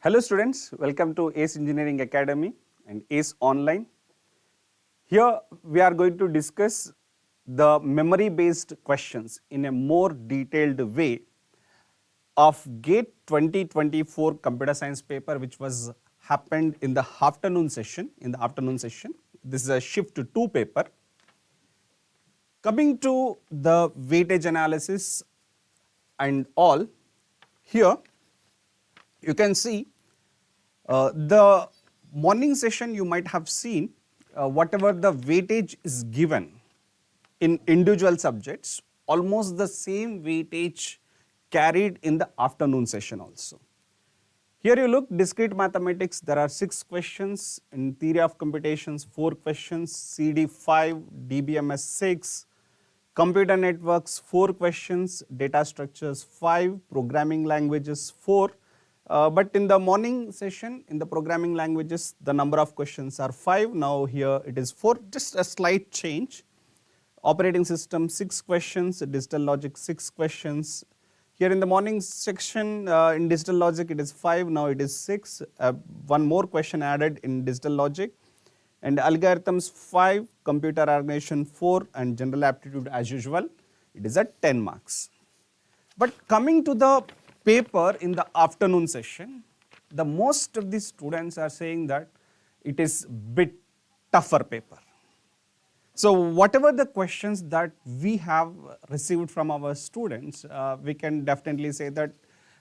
Hello students, welcome to ACE Engineering Academy and ACE Online. Here we are going to discuss the memory based questions in a more detailed way of GATE 2024 computer science paper, which was happened in the afternoon session. This is a shift 2 paper. Coming to the weightage analysis and all, here you can see the morning session you might have seen whatever the weightage is given in individual subjects, almost the same weightage carried in the afternoon session also. Here you look, discrete mathematics, there are 6 questions, in theory of computations 4 questions, CD 5, DBMS 6, computer networks 4 questions, data structures 5, programming languages 4. But in the morning session, in the programming languages, the number of questions are 5. Now here it is 4, just a slight change. Operating system 6 questions, digital logic 6 questions. Here in the morning section, in digital logic it is 5, now it is 6. One more question added in digital logic. And algorithms 5, computer organization 4, and general aptitude as usual, it is at 10 marks. But coming to the paper in the afternoon session, the most of the students are saying that it is bit tougher paper. So whatever the questions that we have received from our students, we can definitely say that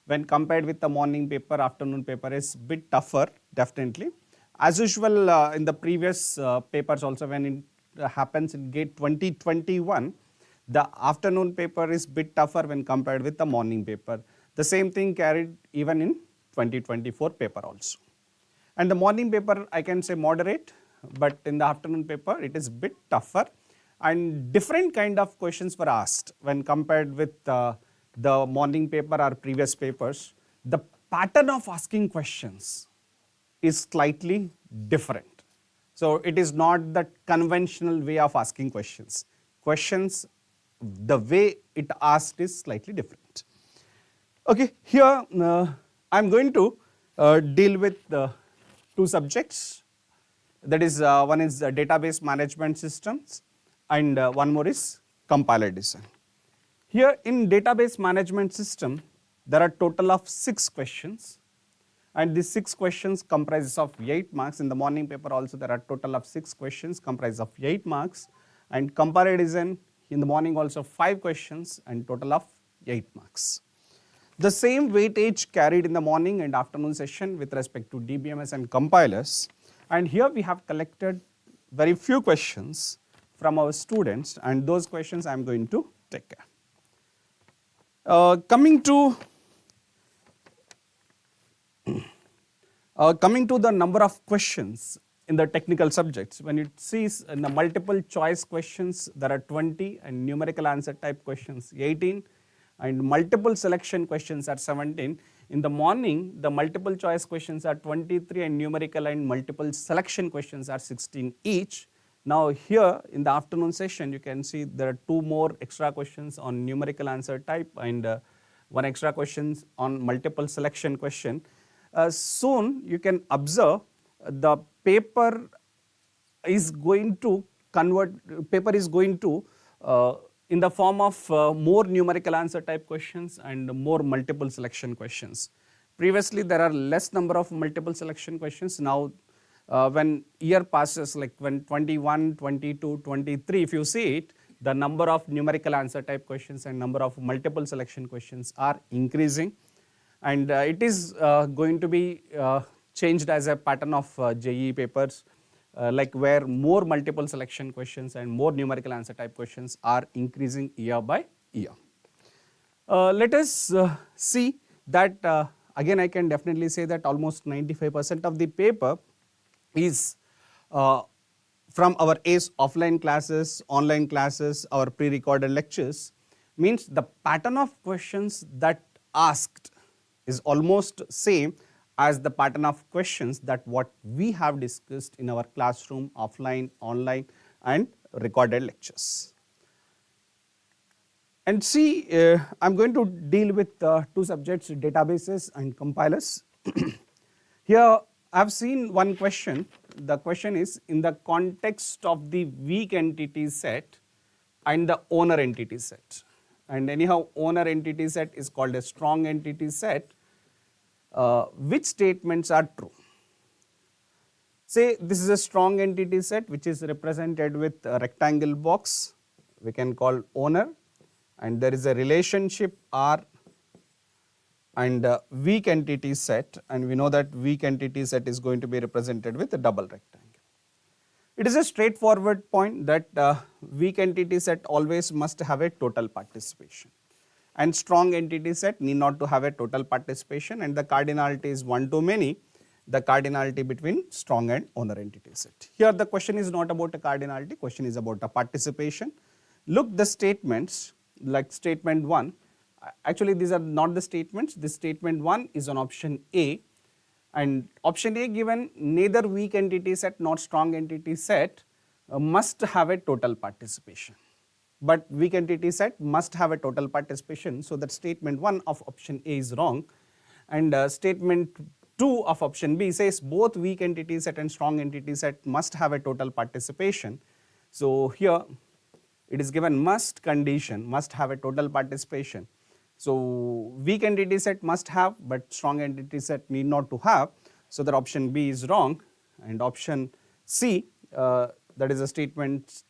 when compared with the morning paper, afternoon paper is bit tougher, definitely. As usual, in the previous papers also, when it happens in GATE 2021, the afternoon paper is bit tougher when compared with the morning paper. The same thing carried even in 2024 paper also. And the morning paper I can say moderate, but in the afternoon paper it is bit tougher, and different kind of questions were asked when compared with the morning paper or previous papers. The pattern of asking questions is slightly different. So it is not the conventional way of asking questions. Questions, the way it asked is slightly different. Okay, here I am going to deal with 2 subjects. That is, one is database management systems, and one more is compiler design. Here in database management system, there are total of 6 questions, and these 6 questions comprises of 8 marks. In the morning paper also there are total of 6 questions comprised of 8 marks, and compiler design in the morning also 5 questions and total of 8 marks. The same weightage carried in the morning and afternoon session with respect to DBMS and compilers, and here we have collected very few questions from our students, and those questions I am going to take care. Coming to the number of questions in the technical subjects, when it sees in the multiple choice questions there are 20, and numerical answer type questions 18, and multiple selection questions are 17. In the morning, the multiple choice questions are 23, and numerical and multiple selection questions are 16 each. Now here in the afternoon session, you can see there are 2 more extra questions on numerical answer type, and 1 extra questions on multiple selection question. Soon you can observe the paper is going to in the form of more numerical answer type questions and more multiple selection questions. Previously there are less number of multiple selection questions. Now when year passes, like when 21, 22, 23, if you see it, the number of numerical answer type questions and number of multiple selection questions are increasing, and it is going to be changed as a pattern of JEE papers, like where more multiple selection questions and more numerical answer type questions are increasing year by year. Let us see that again I can definitely say that almost 95% of the paper is from our ACE offline classes, online classes, our pre-recorded lectures. Means the pattern of questions that asked is almost same as the pattern of questions that what we have discussed in our classroom, offline, online, and recorded lectures. And see, I am going to deal with 2 subjects, databases and compilers. Here I have seen one question. The question is in the context of the weak entity set and the owner entity set. And anyhow, owner entity set is called a strong entity set. Which statements are true? Say this is a strong entity set which is represented with a rectangle box, we can call owner, and there is a relationship R and a weak entity set, and we know that weak entity set is going to be represented with a double rectangle. It is a straightforward point that weak entity set always must have a total participation, and strong entity set need not to have a total participation, and the cardinality is one to many, the cardinality between strong and owner entity set. Here the question is not about a cardinality, question is about a participation. Look the statements like statement 1, actually these are not the statements, this statement 1 is on option A, and option A given neither weak entity set nor strong entity set must have a total participation, but weak entity set must have a total participation, so that statement 1 of option A is wrong, and statement 2 of option B says both weak entity set and strong entity set must have a total participation. So here it is given must condition, must have a total participation. So weak entity set must have, but strong entity set need not to have, so that option B is wrong, and option C, that is a statement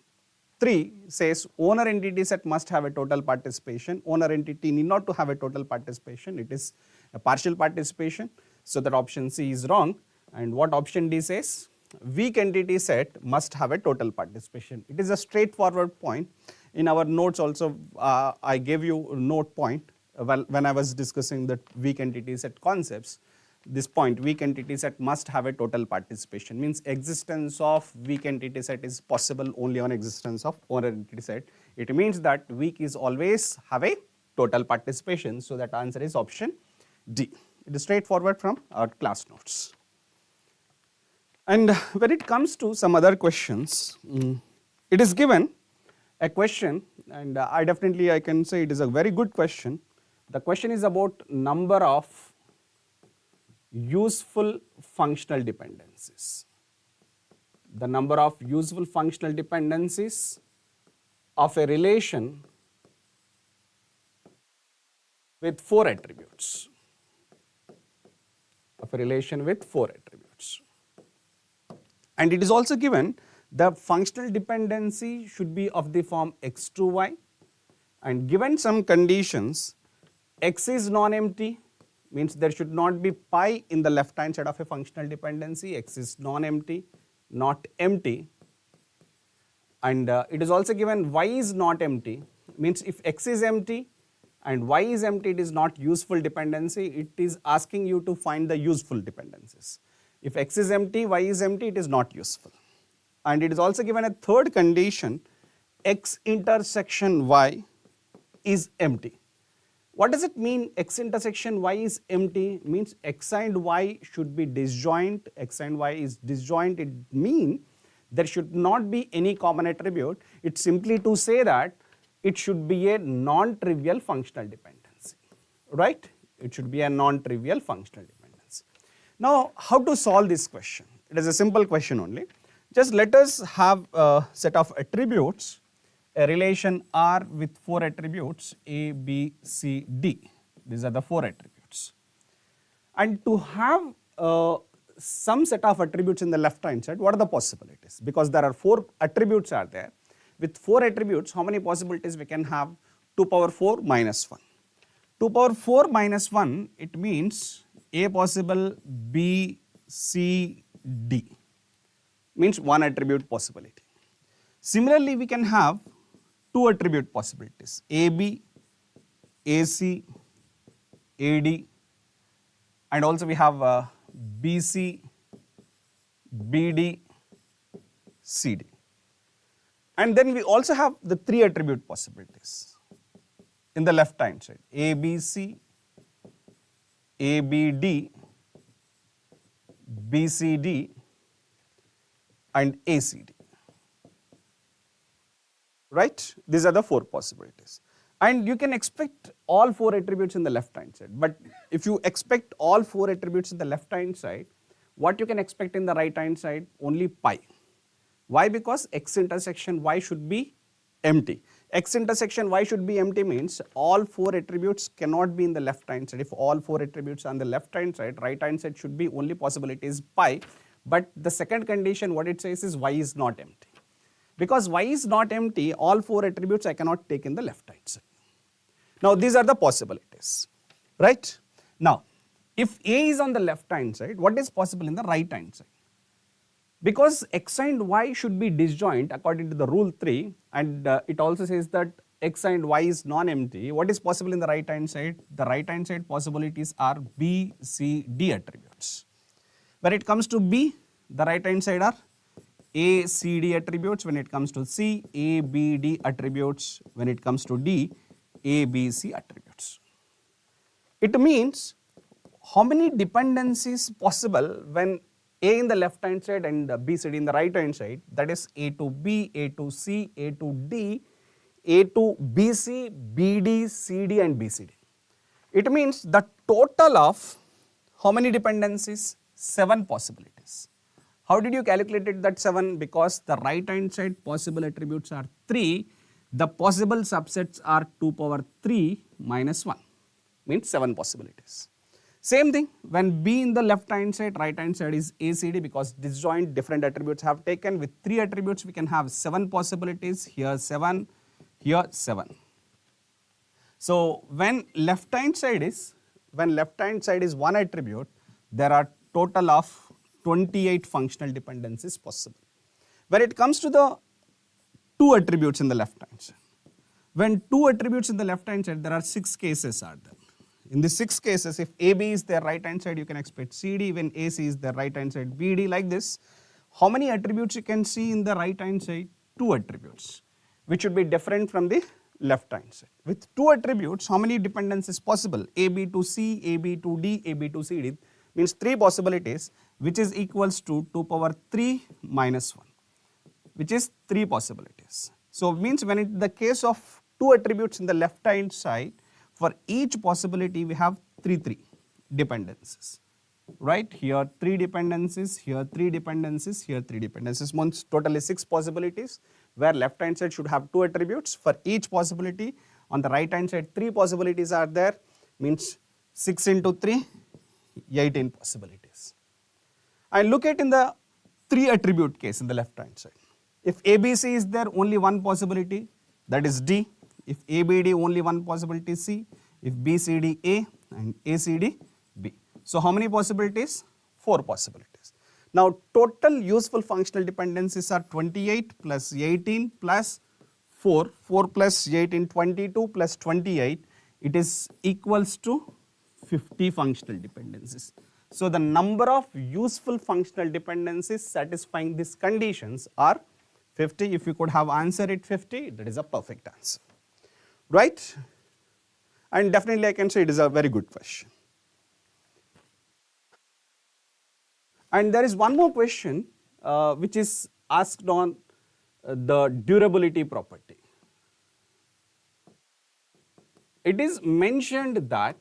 3 says owner entity set must have a total participation, owner entity need not to have a total participation, it is a partial participation, so that option C is wrong. And what option D says? Weak entity set must have a total participation. It is a straightforward point. In our notes also I gave you a note point when I was discussing the weak entity set concepts. This point, weak entity set must have a total participation, means existence of weak entity set is possible only on existence of owner entity set. It means that weak is always have a total participation, so that answer is option D. It is straightforward from our class notes. And when it comes to some other questions, it is given a question, and I can say it is a very good question. The question is about number of useful functional dependencies. The number of useful functional dependencies of a relation with 4 attributes. Of a relation with 4 attributes. And it is also given the functional dependency should be of the form x to y, and given some conditions, x is non-empty, means there should not be pi in the left hand side of a functional dependency, x is non-empty, not empty, and it is also given y is not empty, means if x is empty and y is empty, it is not useful dependency, it is asking you to find the useful dependencies. If x is empty, y is empty, it is not useful. And it is also given a third condition, x intersection y is empty. What does it mean x intersection y is empty? Means x and y should be disjoint, x and y is disjoint, it means there should not be any common attribute. It's simply to say that it should be a non-trivial functional dependency, right? It should be a non-trivial functional dependency. Now, how to solve this question? It is a simple question only. Just let us have a set of attributes, a relation R with 4 attributes A, B, C, D. These are the 4 attributes. And to have some set of attributes in the left hand side, what are the possibilities? Because there are 4 attributes are there. With 4 attributes, how many possibilities we can have? 2 power 4 minus 1. 2 power 4 minus 1, it means A possible, B, C, D, means 1 attribute possibility. Similarly, we can have 2 attribute possibilities, AB, AC, AD, and also we have BC, BD, CD. And then we also have the 3 attribute possibilities in the left hand side, ABC, ABD, BCD, and ACD, right? These are the 4 possibilities. And you can expect all 4 attributes in the left hand side. But if you expect all 4 attributes in the left hand side, what you can expect in the right hand side? Only pi. Why? Because x intersection y should be empty. X intersection y should be empty means all 4 attributes cannot be in the left hand side. If all 4 attributes are on the left hand side, right hand side should be only possibility is pi. But the second condition, what it says is y is not empty. Because y is not empty, all 4 attributes I cannot take in the left hand side. Now these are the possibilities, right? Now if A is on the left hand side, what is possible in the right hand side? Because x and y should be disjoint according to the rule 3, and it also says that x and y is non-empty, what is possible in the right hand side? The right hand side possibilities are B, C, D attributes. When it comes to B, the right hand side are A, C, D attributes. When it comes to C, A, B, D attributes. When it comes to D, A, B, C attributes. It means how many dependencies possible when A in the left hand side and B, C, D in the right hand side, that is A to B, A to C, A to D, A to BC, BD, CD and BCD. It means the total of how many dependencies? 7 possibilities. How did you calculate that 7? Because the right hand side possible attributes are 3, the possible subsets are 2 power 3 minus 1, means 7 possibilities. Same thing when B in the left hand side, right hand side is ACD, because disjoint different attributes have taken. With 3 attributes we can have 7 possibilities, here 7, here 7. So when left hand side is 1 attribute, there are total of 28 functional dependencies possible. When it comes to the 2 attributes in the left hand side, when 2 attributes in the left hand side, there are 6 cases are there. In the 6 cases, if AB is their right hand side, you can expect CD. When AC is their right hand side, BD, like this. How many attributes you can see in the right hand side? 2 attributes, which should be different from the left hand side. With 2 attributes, how many dependencies possible? AB to C, AB to D, AB to CD, means 3 possibilities, which is equals to 2 power 3 minus 1, which is 3 possibilities. So means when in the case of 2 attributes in the left hand side, for each possibility we have 3 dependencies, right? Here 3 dependencies, here 3 dependencies, here 3 dependencies, means totally 6 possibilities, where left hand side should have 2 attributes. For each possibility, on the right hand side 3 possibilities are there, means 6 into 3, 18 possibilities. And look at in the 3 attribute case in the left hand side. If ABC is there, only 1 possibility, that is D. If ABD, only 1 possibility C. If BCD, A, and ACD, B. So how many possibilities? 4 possibilities. Now total useful functional dependencies are 28 plus 18 plus 4, 4 plus 18, 22 plus 28, it is equals to 50 functional dependencies. So the number of useful functional dependencies satisfying these conditions are 50. If you could have answered it 50, that is a perfect answer, right? And definitely I can say it is a very good question. And there is one more question which is asked on the durability property. It is mentioned that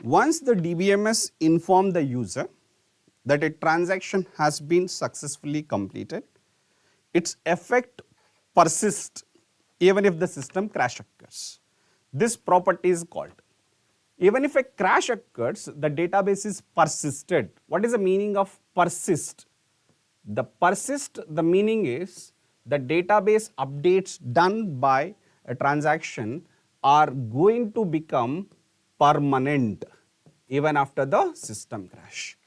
once the DBMS inform the user that a transaction has been successfully completed, its effect persists even if the system crash occurs. This property is called. Even if a crash occurs, the database is persisted. What is the meaning of persist? The persist, the meaning is the database updates done by a transaction are going to become permanent even after the system crash.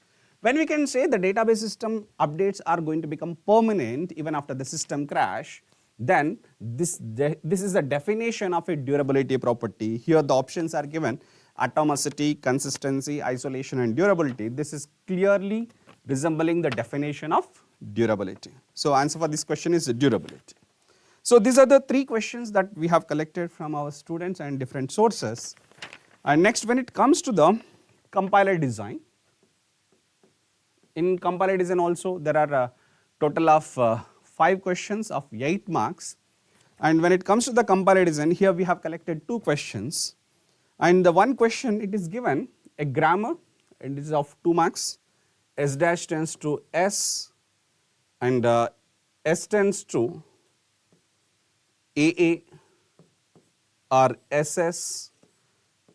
When we can say the database system updates are going to become permanent even after the system crash, then this is the definition of a durability property. Here the options are given: atomicity, consistency, isolation and durability. This is clearly resembling the definition of durability. So answer for this question is durability. So these are the 3 questions that we have collected from our students and different sources. And next, when it comes to the compiler design, in compiler design also there are a total of 5 questions of 8 marks. And when it comes to the compiler design, here we have collected 2 questions. And the one question, it is given a grammar, and it is of 2 marks. S dash tends to S and S tends to AA or SS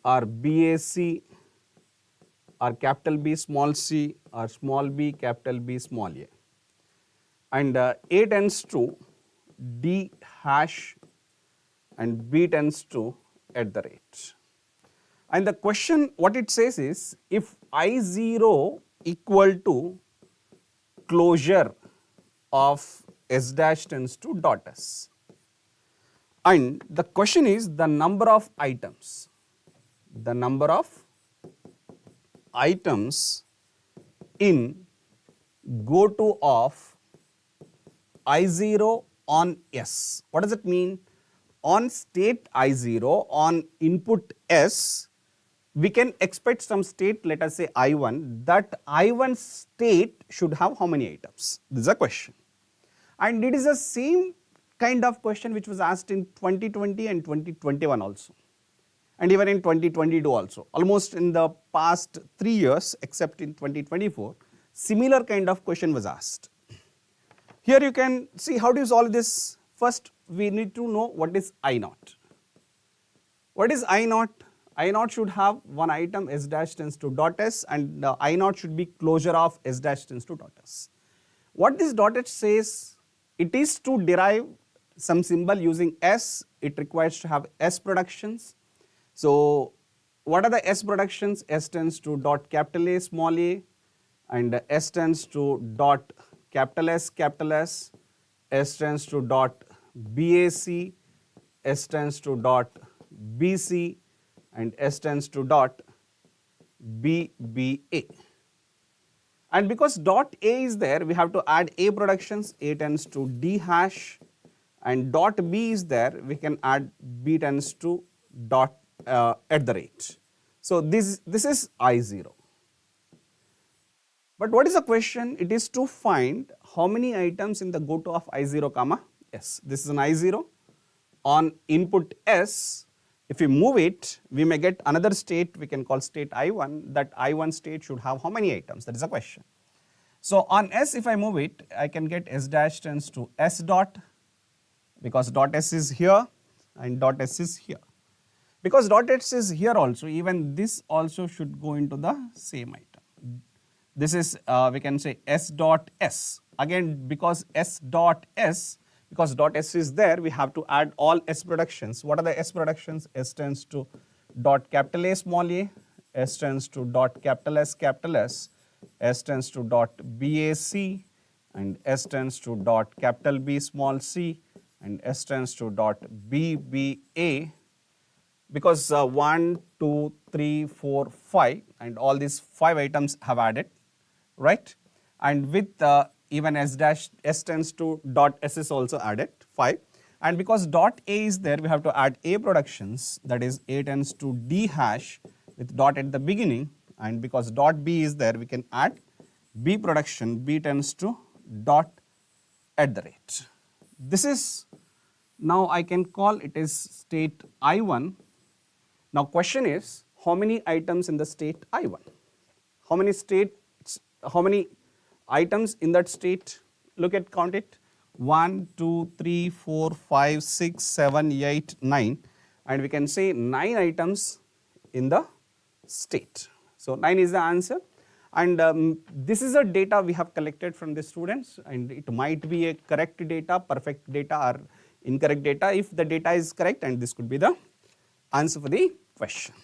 or BAC or capital B small c or small b capital B small a, and A tends to D hash and B tends to at the rate. And the question what it says is, if I0 equal to closure of S dash tends to dot S, and the question is the number of items, in go to of I0 on S. What does it mean? On state I0, on input S, we can expect some state, let us say I1, that I1 state should have how many items? This is a question. And it is the same kind of question which was asked in 2020 and 2021 also, and even in 2022 also. Almost in the past 3 years, except in 2024, similar kind of question was asked. Here you can see how do you solve this. First, we need to know what is I0. What is I0? I0 should have one item S dash tends to dot S, and I0 should be closure of S dash tends to dot S. What this dot S says, it is to derive some symbol using S, it requires to have S productions. So what are the S productions? S tends to dot capital A small a, and S tends to dot capital S, S tends to dot BAC, S tends to dot BC, and S tends to dot BBA. And because dot A is there, we have to add A productions, A tends to D hash, and dot B is there, we can add B tends to dot at the rate. So this is I0. But what is the question? It is to find how many items in the go to of I0 comma S. This is an I0 on input S. If we move it, we may get another state we can call state I1. That I1 state should have how many items? That is a question. So on S, if I move it, I can get S dash tends to S dot, because dot S is here and dot S is here. Because dot S is here also, even this also should go into the same item. This is we can say S dot S. Again, because S dot S, because dot S is there, we have to add all S productions. What are the S productions? S tends to dot capital A small a, S tends to dot capital S, S tends to dot BAC, and S tends to dot capital B small c, and S tends to dot BBA, because 1, 2, 3, 4, 5, and all these 5 items have added, right? And with even S tends to dot S is also added, 5. And because dot A is there, we have to add A productions, that is A tends to D hash with dot at the beginning, and because dot B is there, we can add B production, B tends to dot at the rate. This is, now I can call it is state I1. Now question is, how many items in the state I1? How many items in that state? Look at, count it. 1, 2, 3, 4, 5, 6, 7, 8, 9, and we can say 9 items in the state. So 9 is the answer, and this is a data we have collected from the students, and it might be a correct data, perfect data, or incorrect data. If the data is correct, and this could be the answer for the question.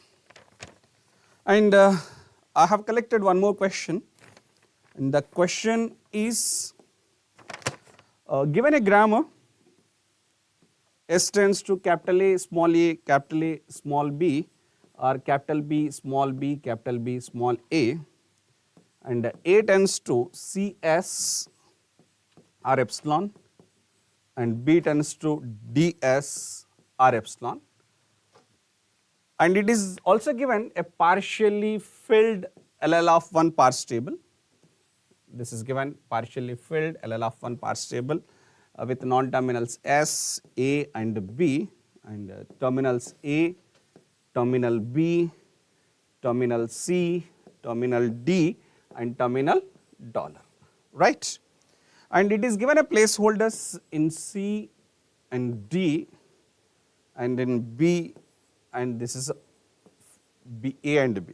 And I have collected one more question, and the question is, given a grammar, S tends to capital A, small b, or capital B, capital B, small a, and A tends to CS or epsilon, and B tends to DS or epsilon. And it is also given a partially filled LL of 1 parse table. This is given partially filled LL of 1 parse table with non-terminals S, A and B, and terminals A, terminal B, terminal C, terminal D, and terminal dollar, right? And it is given a placeholders in C and D and in B, and this is B, A and B.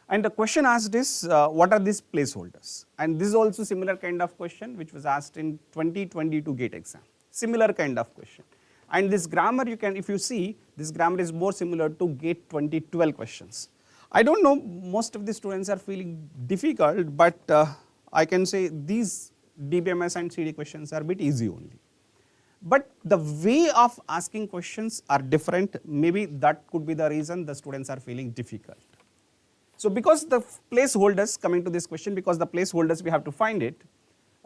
And the question asked is, what are these placeholders? And this is also similar kind of question which was asked in 2022 GATE exam, similar kind of question. And this grammar you can, if you see, this grammar is more similar to GATE 2012 questions. I don't know, most of the students are feeling difficult, but I can say these DBMS and CD questions are a bit easy only. But the way of asking questions are different, maybe that could be the reason the students are feeling difficult. So because the placeholders, coming to this question, because the placeholders we have to find it,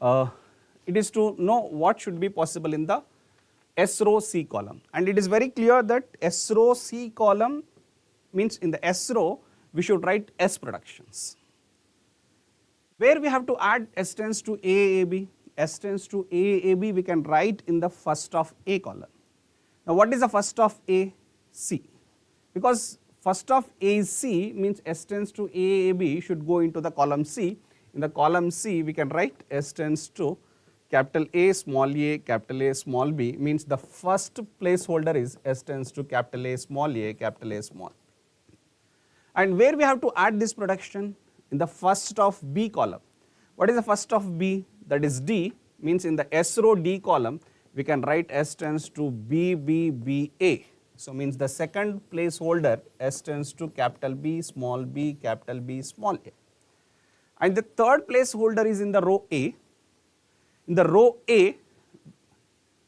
it is to know what should be possible in the S row C column. And it is very clear that S row C column means in the S row we should write S productions. Where we have to add S tends to AAB, S tends to AAB we can write in the first of A column. Now what is the first of A? C. Because first of A is C means S tends to AAB should go into the column C. In the column C we can write S tends to capital A, small b, means the first placeholder is S tends to capital A, small b. And where we have to add this production? In the first of B column. What is the first of B? That is D, means in the S row D column we can write S tends to BBBA. So means the second placeholder S tends to capital B, small b, small a. And the third placeholder is in the row A. In the row A,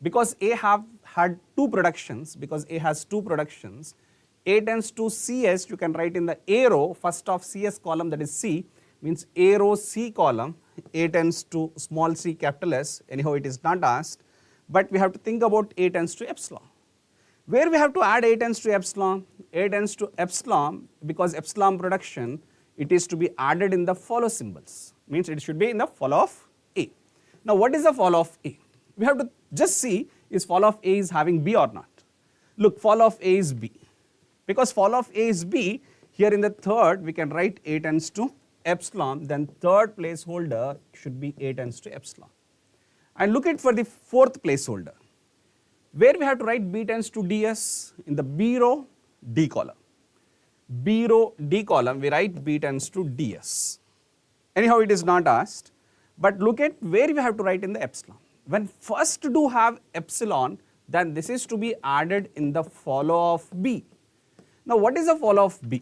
because A have had two productions, A tends to CS, you can write in the A row, first of CS column, that is C, means A row C column, A tends to small c capital S, anyhow it is not asked, but we have to think about A tends to epsilon. Where we have to add A tends to epsilon? A tends to epsilon, because epsilon production, it is to be added in the follow symbols, means it should be in the follow of A. Now what is the follow of A? We have to just see is follow of A is having B or not. Look, follow of A is B. Because follow of A is B, here in the third we can write A tends to epsilon, then third placeholder should be A tends to epsilon. And look at for the fourth placeholder, where we have to write B tends to DS in the B row D column. B row D column we write B tends to DS. Anyhow it is not asked, but look at where we have to write in the epsilon. When first do have epsilon, then this is to be added in the follow of B. Now what is the follow of B?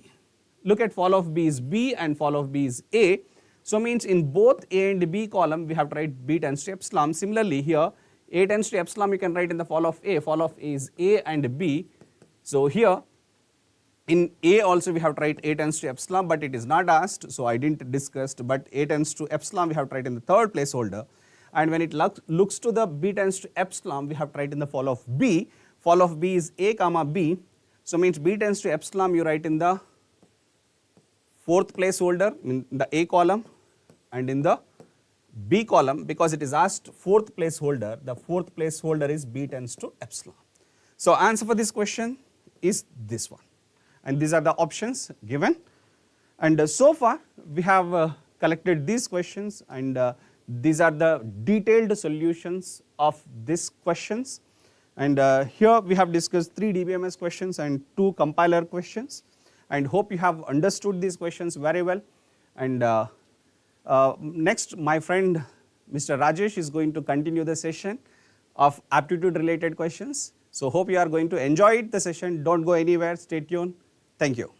Look at follow of B is B and follow of B is A. So means in both A and B column we have to write B tends to epsilon. Similarly here A tends to epsilon you can write in the follow of A is A and B. So here in A also we have to write A tends to epsilon, but it is not asked, so I didn't discuss, but A tends to epsilon we have to write in the third placeholder. And when it looks to the B tends to epsilon we have to write in the follow of B. Follow of B is A comma B. So means B tends to epsilon you write in the fourth placeholder in the A column and in the B column, because it is asked fourth placeholder, the fourth placeholder is B tends to epsilon. So answer for this question is this one, and these are the options given. And so far we have collected these questions, and these are the detailed solutions of these questions. And here we have discussed 3 DBMS questions and 2 compiler questions, and hope you have understood these questions very well. And next my friend Mr. Rajesh is going to continue the session of aptitude related questions. So hope you are going to enjoy the session. Don't go anywhere, stay tuned. Thank you.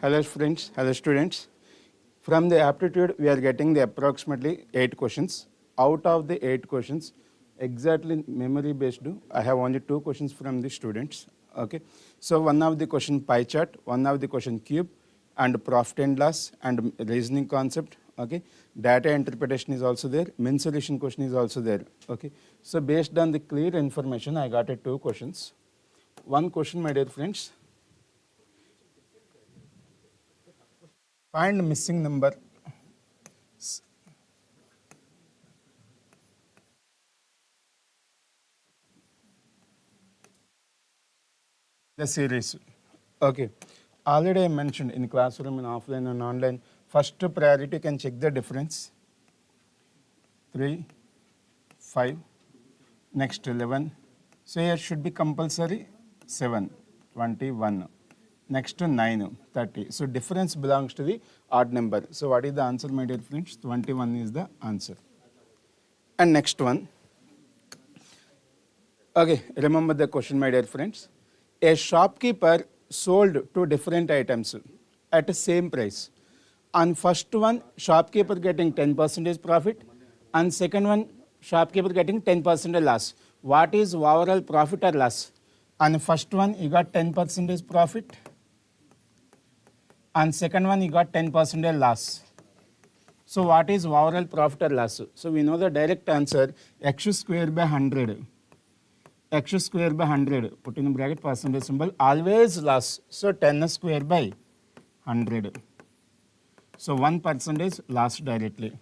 Hello friends, hello students. From the aptitude, we are getting the approximately 8 questions. Out of the 8 questions, exactly memory based, I have only 2 questions from the students. Okay. So one of the question pie chart, one of the question cube, and profit and loss and reasoning concept. Okay. Data interpretation is also there. Min solution question is also there. Okay. So based on the clear information, I got 2 questions. One question, my dear friends. Find missing number. The series. Okay. Already I mentioned in classroom, in offline and online, first priority can check the difference. 3, 5, next 11. So here should be compulsory 7, 21. Next 9, 30. So difference belongs to the odd number. So what is the answer, my dear friends? 21 is the answer. And next one. Okay, remember the question, my dear friends. A shopkeeper sold 2 different items at the same price. On first one, shopkeeper getting 10% profit, and second one, shopkeeper getting 10% loss. What is overall profit or loss? On first one, you got 10% profit. On second one, you got 10% loss. So what is overall profit or loss? So we know the direct answer, x square by 100. X square by 100, put in bracket percentage symbol, always loss. So 10 square by 100. So 1% loss directly,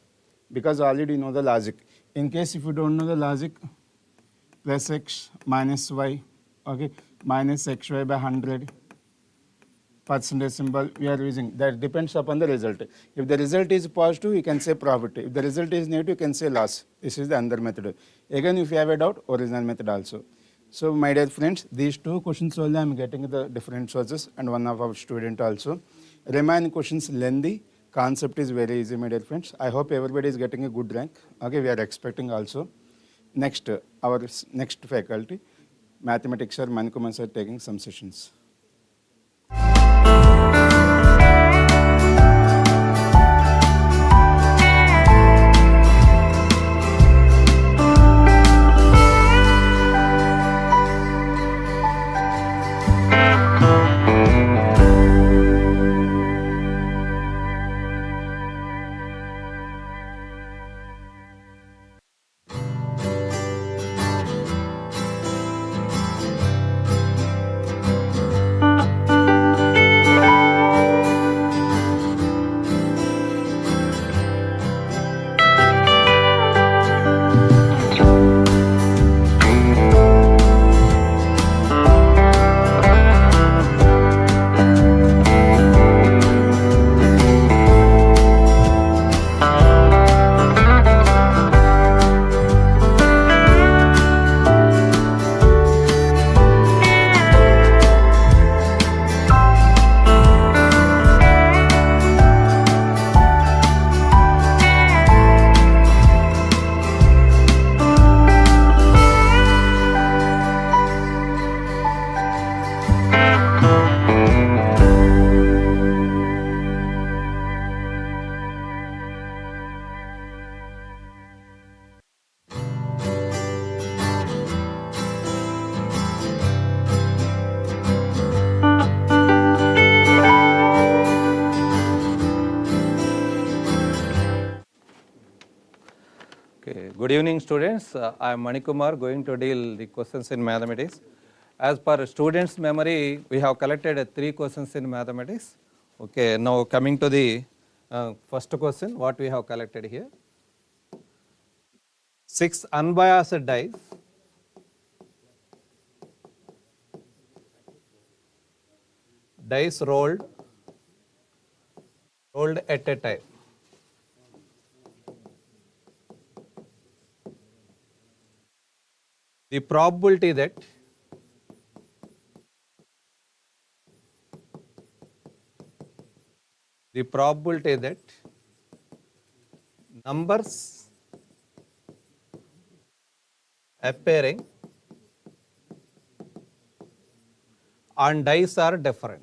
because already you know the logic. In case if you don't know the logic, plus x minus y, okay, minus xy by 100, percentage symbol we are using. That depends upon the result. If the result is positive, you can say profit. If the result is negative, you can say loss. This is the other method. Again, if you have a doubt, original method also. So my dear friends, these 2 questions only I am getting the different sources, and one of our student also. Remaining questions lengthy, concept is very easy, my dear friends. I hope everybody is getting a good rank. Okay, we are expecting also. Next, our next faculty, mathematics sir Manikumar sir taking some sessions. Good evening, students. I am Manikumar, going to deal the questions in mathematics. As per students' memory, we have collected 3 questions in mathematics. Okay, now coming to the first question, what we have collected here. 6 unbiased dice rolled at a time. The probability that numbers appearing on dice are different.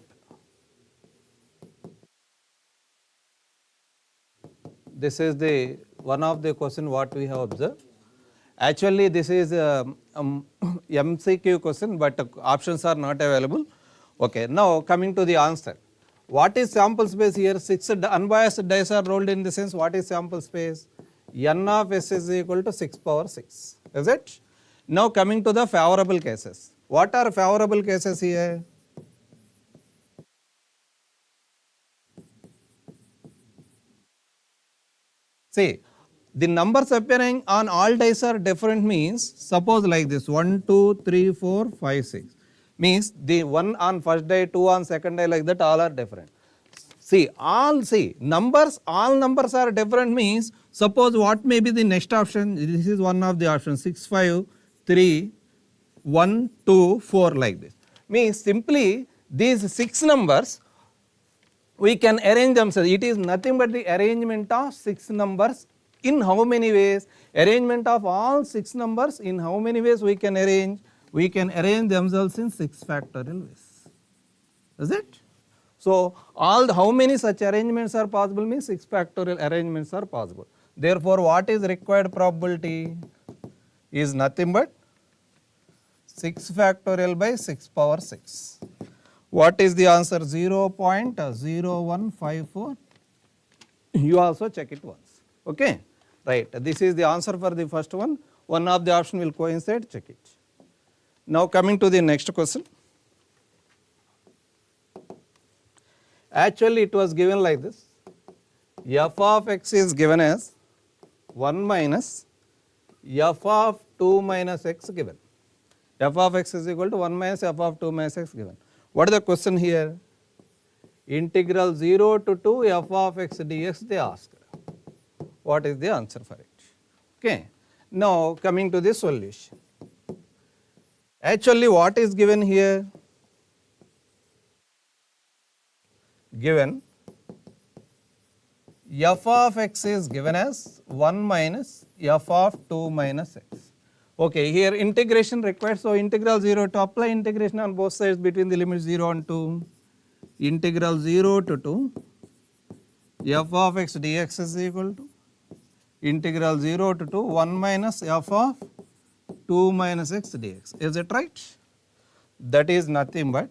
this is the one of the question what we have observed. Actually this is MCQ question, but options are not available. Okay, now coming to the answer. What is sample space here? 6 unbiased dice are rolled in the sense what is sample space? N of S is equal to 6 power 6, is it? Now coming to the favorable cases. What are favorable cases here? See, the numbers appearing on all dice are different means, suppose like this 1, 2, 3, 4, 5, 6. Means the 1 on first die, 2 on second die, like that all are different. See, all numbers are different means, suppose what may be the next option, this is one of the options, 6, 5, 3, 1, 2, 4 like this. Means simply these 6 numbers we can arrange themselves. It is nothing but the arrangement of 6 numbers in how many ways? Arrangement of all 6 numbers in how many ways we can arrange? We can arrange themselves in 6 factorial ways. Is it? So how many such arrangements are possible means 6 factorial arrangements are possible. Therefore, what is required probability is nothing but 6 factorial by 6 power 6. What is the answer? 0.0154. You also check it once. Okay, right. This is the answer for the first one. One of the option will coincide. Check it. Now coming to the next question. Actually, it was given like this. F of x is given as 1 minus f of 2 minus x given. F of x is equal to 1 minus f of 2 minus x given. What is the question here? Integral 0 to 2 f of x dx they asked. What is the answer for it? Okay. Now coming to the solution. Actually what is given here? Given f of x is given as 1 minus f of 2 minus x. Okay, here integration required, so integral 0 to apply integration on both sides between the limits 0 and 2. Integral 0 to 2 f of x dx is equal to integral 0 to 2 1 minus f of 2 minus x dx. Is it right? That is nothing but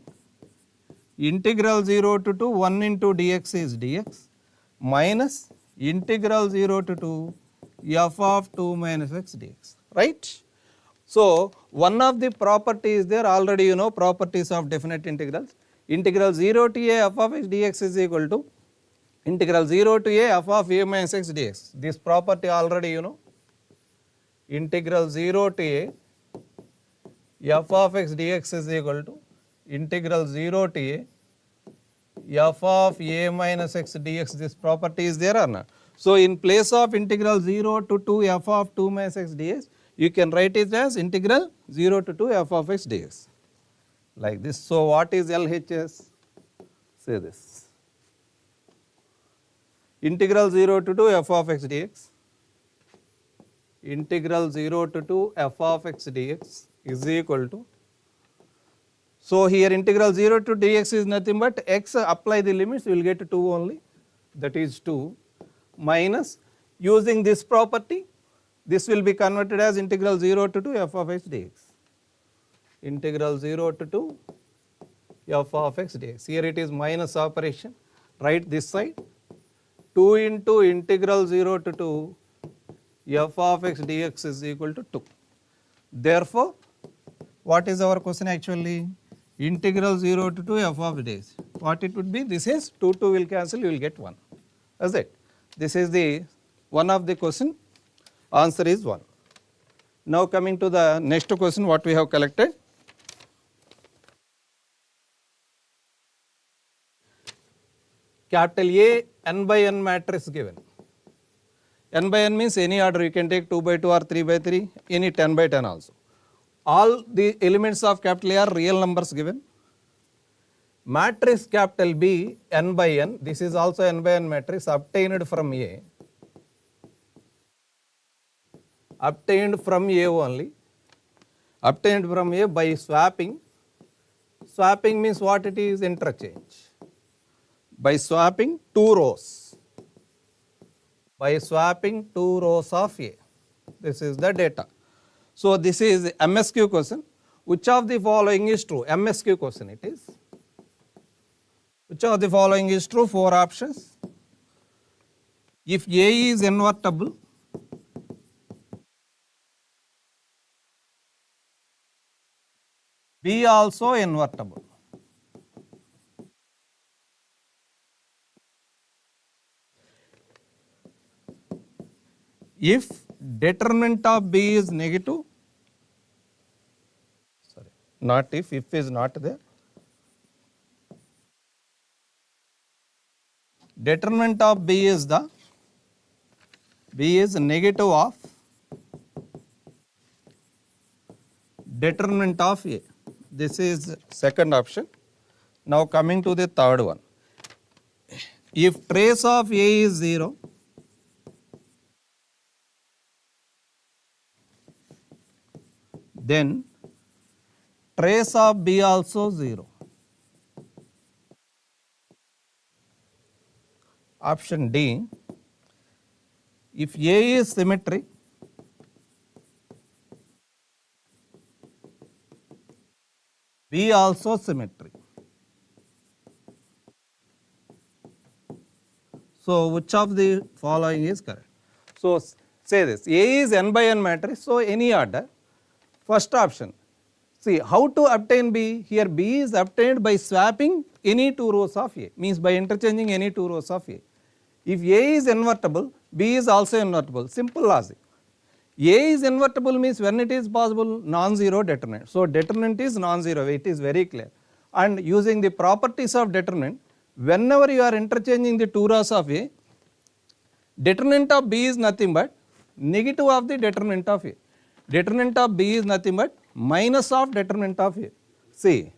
integral 0 to 2 1 into dx is dx minus integral 0 to 2 f of 2 minus x dx, right? So one of the properties there already you know, properties of definite integrals. Integral 0 to a f of x dx is equal to integral 0 to a f of a minus x dx. This property already you know. Integral 0 to a f of x dx is equal to integral 0 to a f of a minus x dx. This property is there or not? So in place of integral 0 to 2 f of 2 minus x dx, you can write it as integral 0 to 2 f of x dx like this. So what is LHS? Say this. Integral 0 to 2 f of x dx, integral 0 to 2 f of x dx is equal to, so here integral 0 to dx is nothing but x, apply the limits, you will get 2 only, that is 2, minus using this property, this will be converted as integral 0 to 2 f of x dx. Integral 0 to 2 f of x dx. Here it is minus operation, write this side, 2 into integral 0 to 2 f of x dx is equal to 2. Therefore, what is our question actually? Integral 0 to 2 f of dx. What it would be? This is 2 will cancel, you will get 1. Is it? This is the one of the question. Answer is 1. Now coming to the next question what we have collected. Capital A n by n matrix given. N by n means any order, you can take 2 by 2 or 3 by 3, any 10 by 10 also. All the elements of capital A are real numbers given. Matrix capital B n by n, this is also n by n matrix obtained from A. Obtained from A only. Obtained from A by swapping. Swapping means what it is? Interchange. By swapping 2 rows. by swapping two rows of A. This is the data. So this is MSQ question. Which of the following is true? MSQ question it is. Which of the following is true? 4 options. If A is invertible, B also invertible. If determinant of B is negative, sorry, not if is not there. Determinant of B is negative of determinant of A. This is second option. Now coming to the third one. If trace of A is 0, then trace of B also 0. Option D, if A is symmetric, B also symmetric. So which of the following is correct? So say this, A is n by n matrix, so any order. First option. See how to obtain B? Here B is obtained by swapping any two rows of A, means by interchanging any two rows of A. If A is invertible, B is also invertible. Simple logic. A is invertible means when it is possible, non-zero determinant. So determinant is non-zero, it is very clear. And using the properties of determinant, whenever you are interchanging the two rows of A, determinant of B is nothing but negative of the determinant of A. Determinant of B is nothing but minus of determinant of A. See,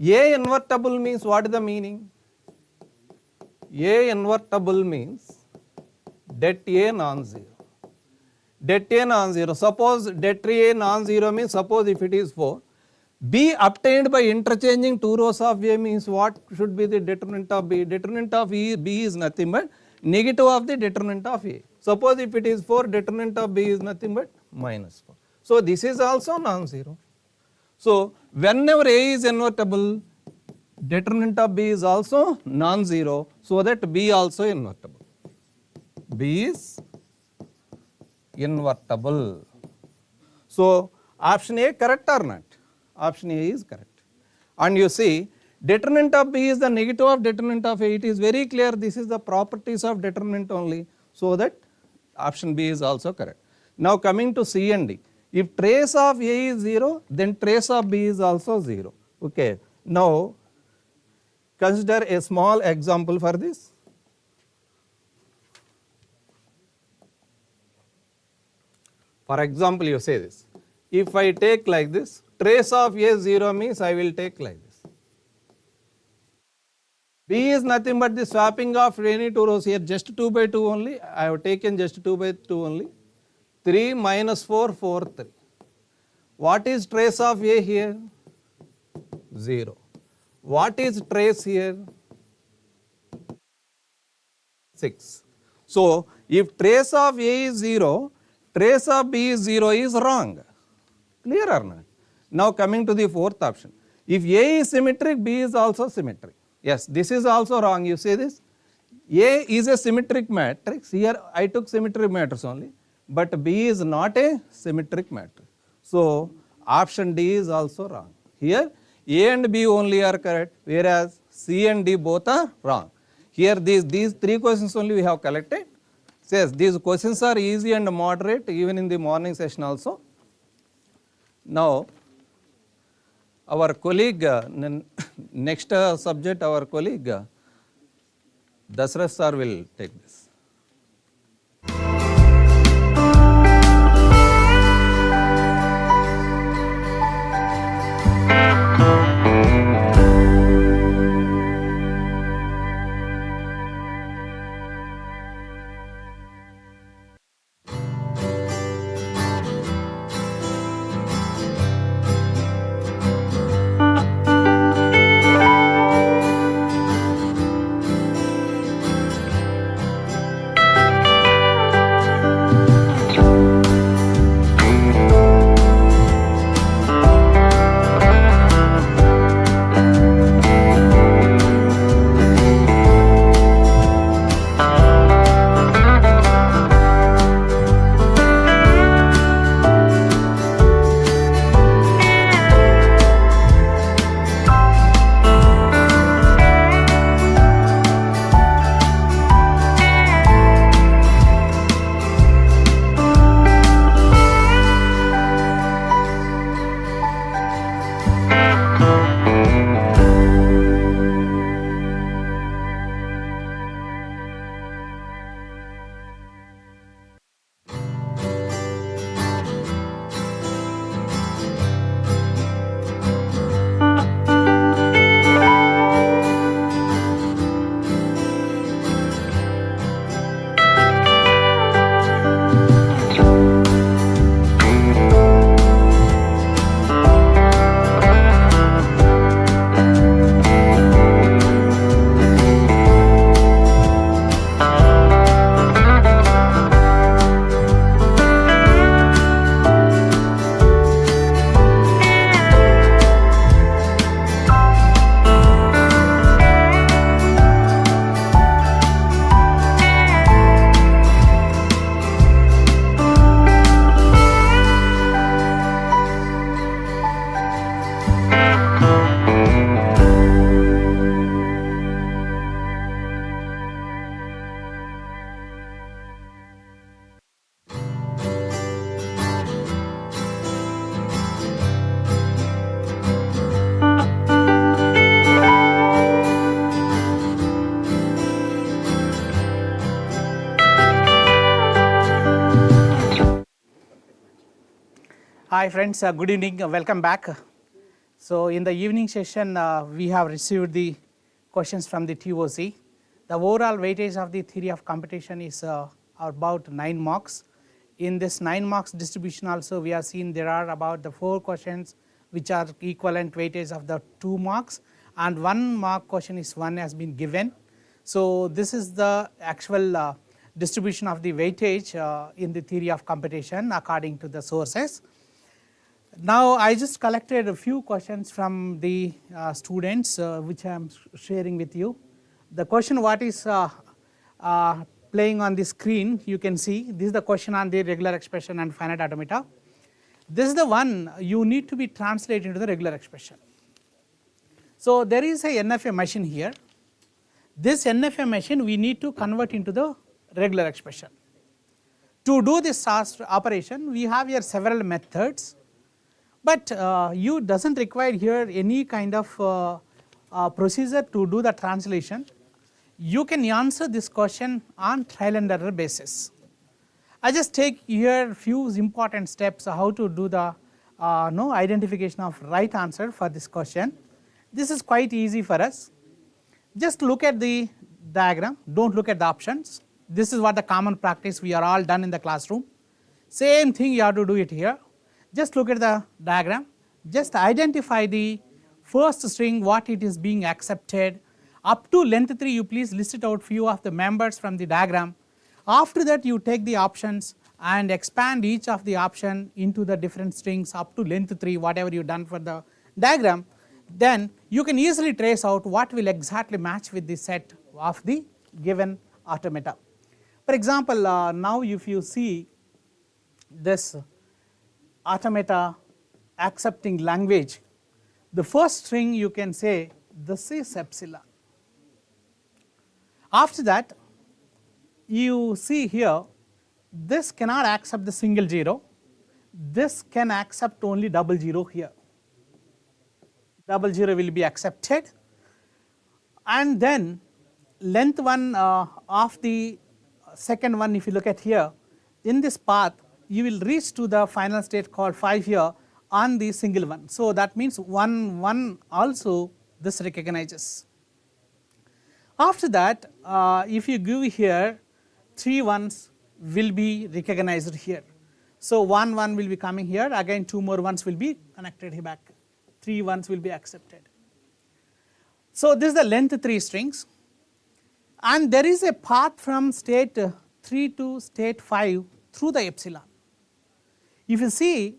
A invertible means what is the meaning? A invertible means det A non-zero. Det A non-zero. Suppose det A non-zero means, suppose if it is 4, B obtained by interchanging two rows of A means what should be the determinant of B? Determinant of B is nothing but negative of the determinant of A. Suppose if it is 4, determinant of B is nothing but minus 4. So this is also non-zero. So whenever A is invertible, determinant of B is also non-zero, so that B also invertible. B is invertible. So option A correct or not? Option A is correct. And you see, determinant of B is the negative of determinant of A. It is very clear this is the properties of determinant only, so that option B is also correct. Now coming to C and D. If trace of A is 0, then trace of B is also 0. Okay. Now consider a small example for this. For example, you say this. If I take like this, trace of A 0 means I will take like this. B is nothing but the swapping of any two rows here, just 2 by 2 only. I have taken just 2 by 2 only. 3 minus 4, 4, 3. What is trace of A here? 0. What is trace here? 6. So if trace of A is 0, trace of B is 0 is wrong. Clear or not? Now coming to the fourth option. If A is symmetric, B is also symmetric. Yes, this is also wrong. You see this? A is a symmetric matrix. Here I took symmetric matrix only. But B is not a symmetric matrix. So option D is also wrong. Here A and B only are correct, whereas C and D both are wrong. Here these three questions only we have collected. Says these questions are easy and moderate even in the morning session also. Now our colleague, next subject, our colleague Dasrath sir will take this. Hi friends, good evening, welcome back. So in the evening session, we have received the questions from the TOC. The overall weightage of the theory of computation is about 9 marks. In this 9 marks distribution also, we have seen there are about the 4 questions which are equivalent weightage of the 2 marks, and 1 mark question is one has been given. So this is the actual distribution of the weightage in the theory of computation according to the sources. Now I just collected a few questions from the students which I am sharing with you. The question what is playing on the screen, you can see this is the question on the regular expression and finite automata. This is the one you need to be translated into the regular expression. So there is a NFA machine here. This NFA machine we need to convert into the regular expression. To do this operation we have here several methods, but you doesn't require here any kind of procedure to do the translation. You can answer this question on trial and error basis. I just take here few important steps how to do the identification of right answer for this question. This is quite easy for us. Just look at the diagram, don't look at the options. This is what the common practice we are all done in the classroom. Same thing you have to do it here. Just look at the diagram, just identify the first string what it is being accepted. Up to length 3 you please list it out few of the members from the diagram. After that you take the options and expand each of the option into the different strings up to length 3 whatever you done for the diagram. Then you can easily trace out what will exactly match with the set of the given automata. For example, now if you see this automata accepting language, the first string you can say this is epsilon. After that you see here this cannot accept the single 0, this can accept only double 0 here. Double 0 will be accepted, and then length 1 of the second one if you look at here, in this path you will reach to the final state called 5 here on the single one. So that means 1 1 also this recognizes. After that if you give here 3 ones will be recognized here. So 1 1 will be coming here, again 2 more ones will be connected here back, 3 ones will be accepted. So this is the length 3 strings, and there is a path from state 3 to state 5 through the epsilon. If you see,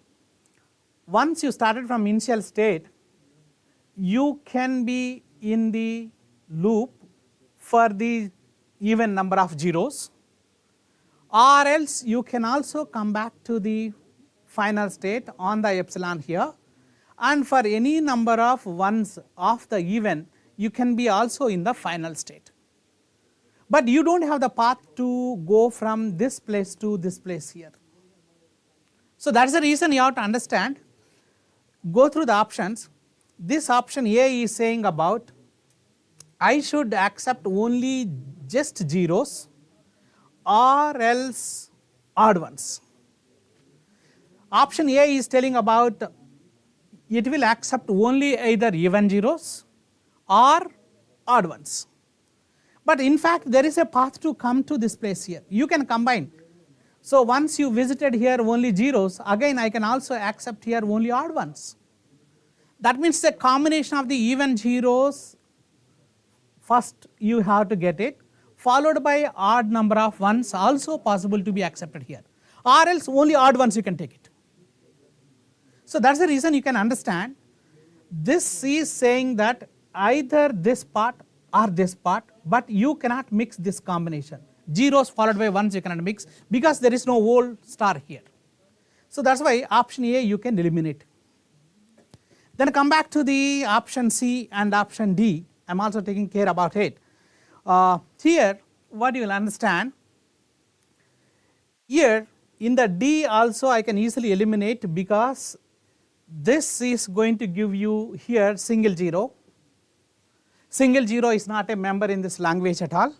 once you started from initial state, you can be in the loop for the even number of zeros, or else you can also come back to the final state on the epsilon here, and for any number of ones of the even you can be also in the final state. But you do not have the path to go from this place to this place here. So that is the reason you have to understand, go through the options. This option A is saying about I should accept only just zeros or else odd ones. Option A is telling about it will accept only either even zeros or odd ones. But in fact there is a path to come to this place here, you can combine. So once you visited here only zeros, again I can also accept here only odd ones. That means the combination of the even zeros first you have to get it, followed by odd number of ones also possible to be accepted here, or else only odd ones you can take it. So that is the reason you can understand this is saying that either this part or this part, but you cannot mix this combination. Zeros followed by ones you cannot mix because there is no whole star here. So that is why option A you can eliminate. Then come back to the option C and option D, I am also taking care about it. Here what you will understand, here in the D also I can easily eliminate because this is going to give you here single 0. Single 0 is not a member in this language at all,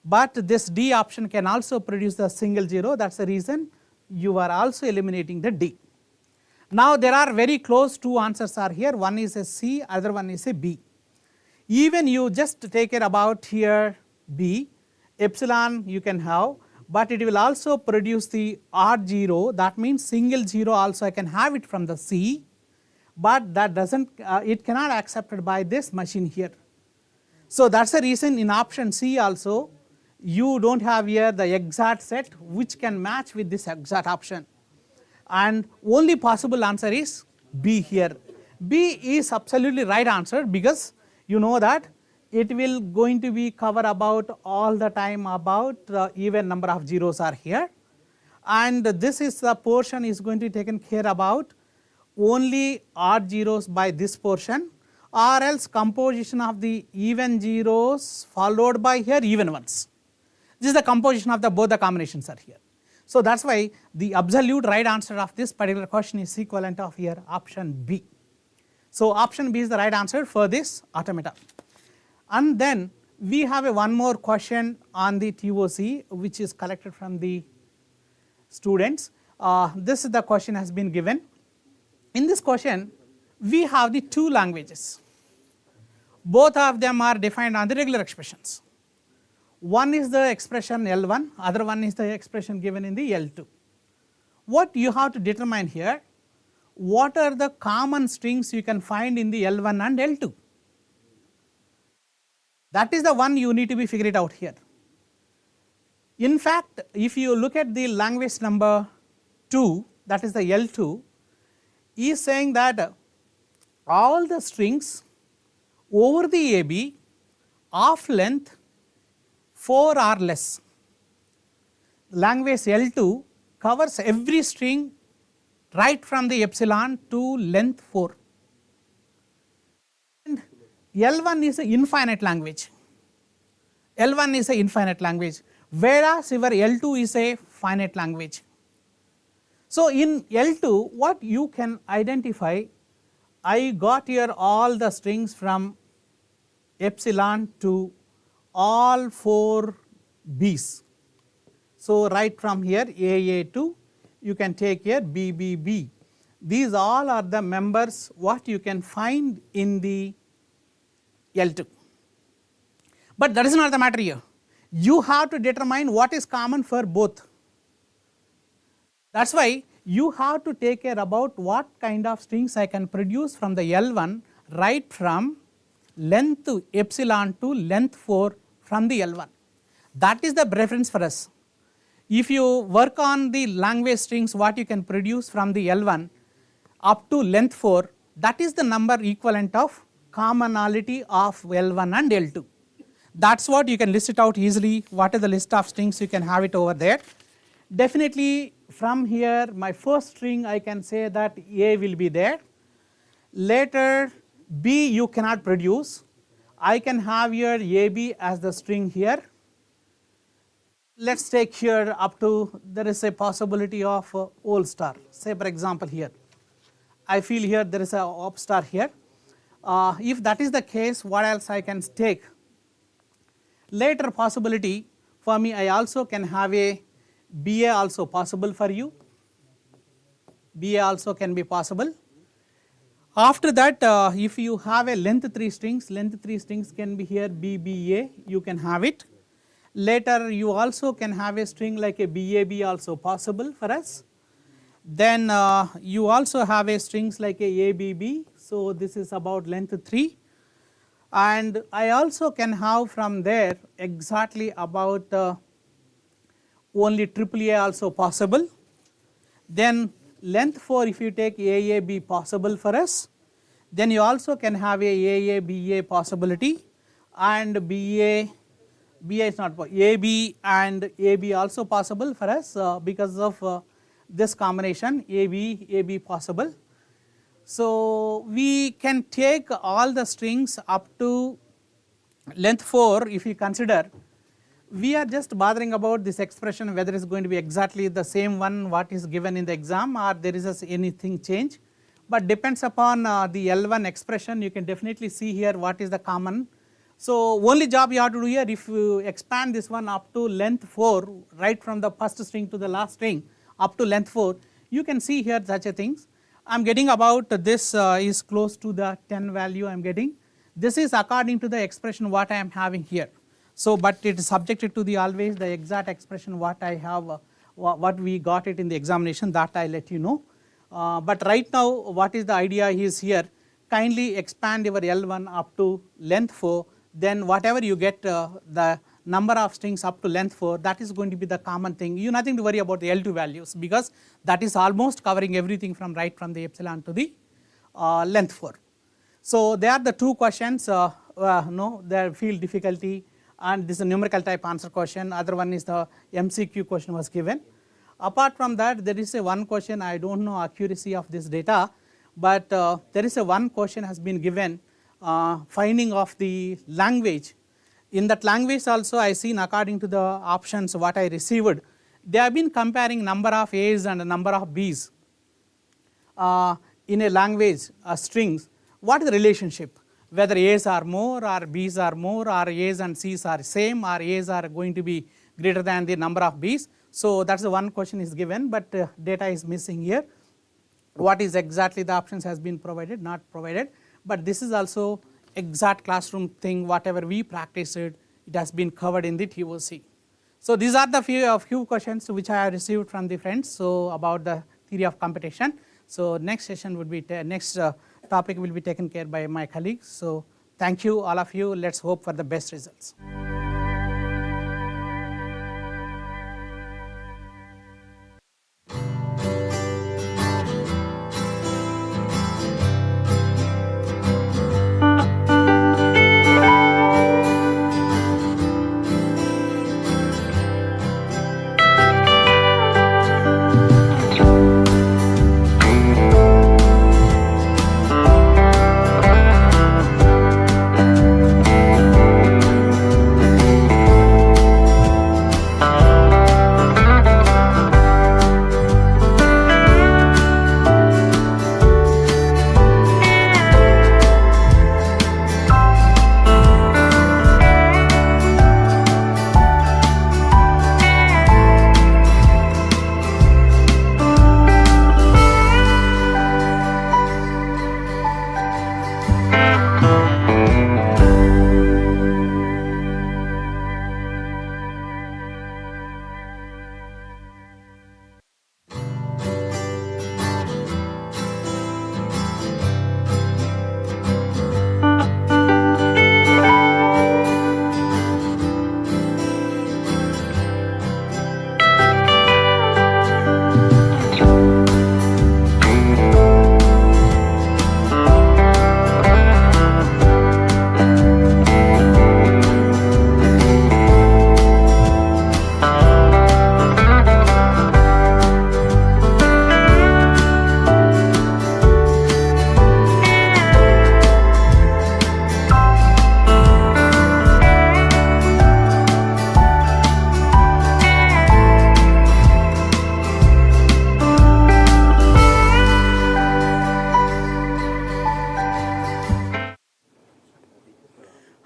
but this D option can also produce the single 0, that is the reason you are also eliminating the D. Now there are very close two answers are here, one is a C, other one is a B. Even you just take it about here B, epsilon you can have, but it will also produce the odd 0, that means single 0 also I can have it from the C, but that doesn't, it cannot accepted by this machine here. So that's the reason in option C also you don't have here the exact set which can match with this exact option, and only possible answer is B here. B is absolutely right answer because you know that it will going to be cover about all the time about the even number of zeros are here, and this is the portion is going to be taken care about only odd zeros by this portion, or else composition of the even zeros followed by here even ones. This is the composition of the both the combinations are here. So that's why the absolute right answer of this particular question is equivalent of here option B. So option B is the right answer for this automata. And then we have a one more question on the TOC which is collected from the students. This is the question has been given. In this question we have the two languages. Both of them are defined on the regular expressions. One is the expression L1, other one is the expression given in the L2. What you have to determine here, what are the common strings you can find in the L1 and L2? That is the one you need to be figured out here. In fact, if you look at the language number 2, that is the L2, is saying that all the strings over the AB of length 4 or less. Language L2 covers every string right from the epsilon to length 4. And L1 is an infinite language. L1 is an infinite language, whereas your L2 is a finite language. So in L2 what you can identify, I got here all the strings from epsilon to all 4 B's. So right from here AA to you can take here BBB. These all are the members what you can find in the L2. But that is not the matter here. You have to determine what is common for both. That is why you have to take care about what kind of strings I can produce from the L1 right from length to epsilon to length 4 from the L1. That is the preference for us. If you work on the language strings what you can produce from the L1 up to length 4, that is the number equivalent of commonality of L1 and L2. That is what you can list it out easily, what is the list of strings you can have it over there. Definitely from here my first string I can say that A will be there, later B you cannot produce, I can have here AB as the string here. Let us take here up to there is a possibility of whole star, say for example here I feel here there is a op star here. If that is the case, what else I can take? Later possibility for me I also can have a BA also possible for you, BA also can be possible. After that if you have a length 3 strings can be here BBA, you can have it. Later you also can have a string like a BAB also possible for us. Then you also have a strings like a ABB, so this is about length 3. And I also can have from there exactly about only AAA also possible. Then length 4 if you take AAB possible for us, then you also can have a AABA possibility, and BA is not AB and AB also possible for us because of this combination AB possible. So we can take all the strings up to length 4 if you consider. We are just bothering about this expression whether it is going to be exactly the same one what is given in the exam or there is anything change, but depends upon the L1 expression. You can definitely see here what is the common. So only job you have to do here, if you expand this one up to length 4 right from the first string to the last string up to length 4, you can see here such a things, I am getting about this is close to the 10 value I am getting. This is according to the expression what I am having here. So, but it is subjected to the always the exact expression what I have what we got it in the examination, that I let you know. But right now what is the idea is here, kindly expand your L1 up to length 4, then whatever you get the number of strings up to length 4, that is going to be the common thing. You nothing to worry about the L2 values, because that is almost covering everything from right from the epsilon to the length 4. So they are the two questions, no, their field difficulty, and this is a numerical type answer question, other one is the MCQ question was given. Apart from that, there is a one question, I do not know accuracy of this data, but there is a one question has been given, finding of the language. In that language also I seen according to the options what I received, they have been comparing number of A's and number of B's in a language strings. What is the relationship, whether A's are more or B's are more, or A's and C's are same, or A's are going to be greater than the number of B's. So that is the one question is given, but data is missing here. What is exactly the options has been provided, not provided, but this is also exact classroom thing, whatever we practiced it has been covered in the TOC. So these are the few questions which I have received from the friends, so about the theory of computation. So next session would be, next topic will be taken care by my colleagues. So thank you all of you, let's hope for the best results.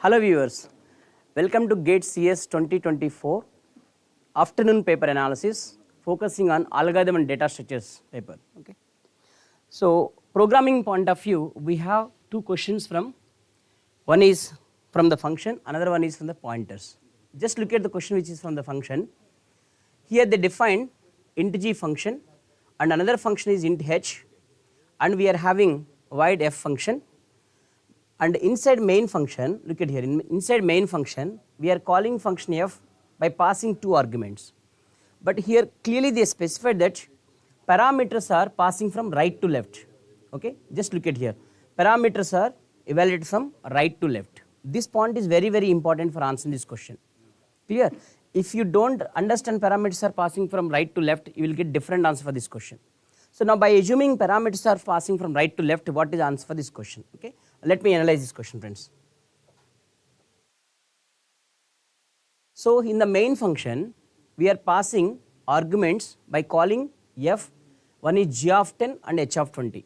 Hello viewers, welcome to GATE CS 2024 afternoon paper analysis focusing on algorithm and data structures paper. Okay. So programming point of view, we have two questions from, one is from the function, another one is from the pointers. Just look at the question which is from the function. Here they define int g function and another function is int h, and we are having void f function. And inside main function, look at here, inside main function, we are calling function f by passing two arguments. But here clearly they specified that parameters are passing from right to left. Okay, just look at here, parameters are evaluated from right to left. This point is very, very important for answering this question. Clear? If you don't understand parameters are passing from right to left, you will get different answer for this question. So now by assuming parameters are passing from right to left, what is the answer for this question? Okay, let me analyze this question, friends. So in the main function, we are passing arguments by calling f, one is g of 10 and h of 20.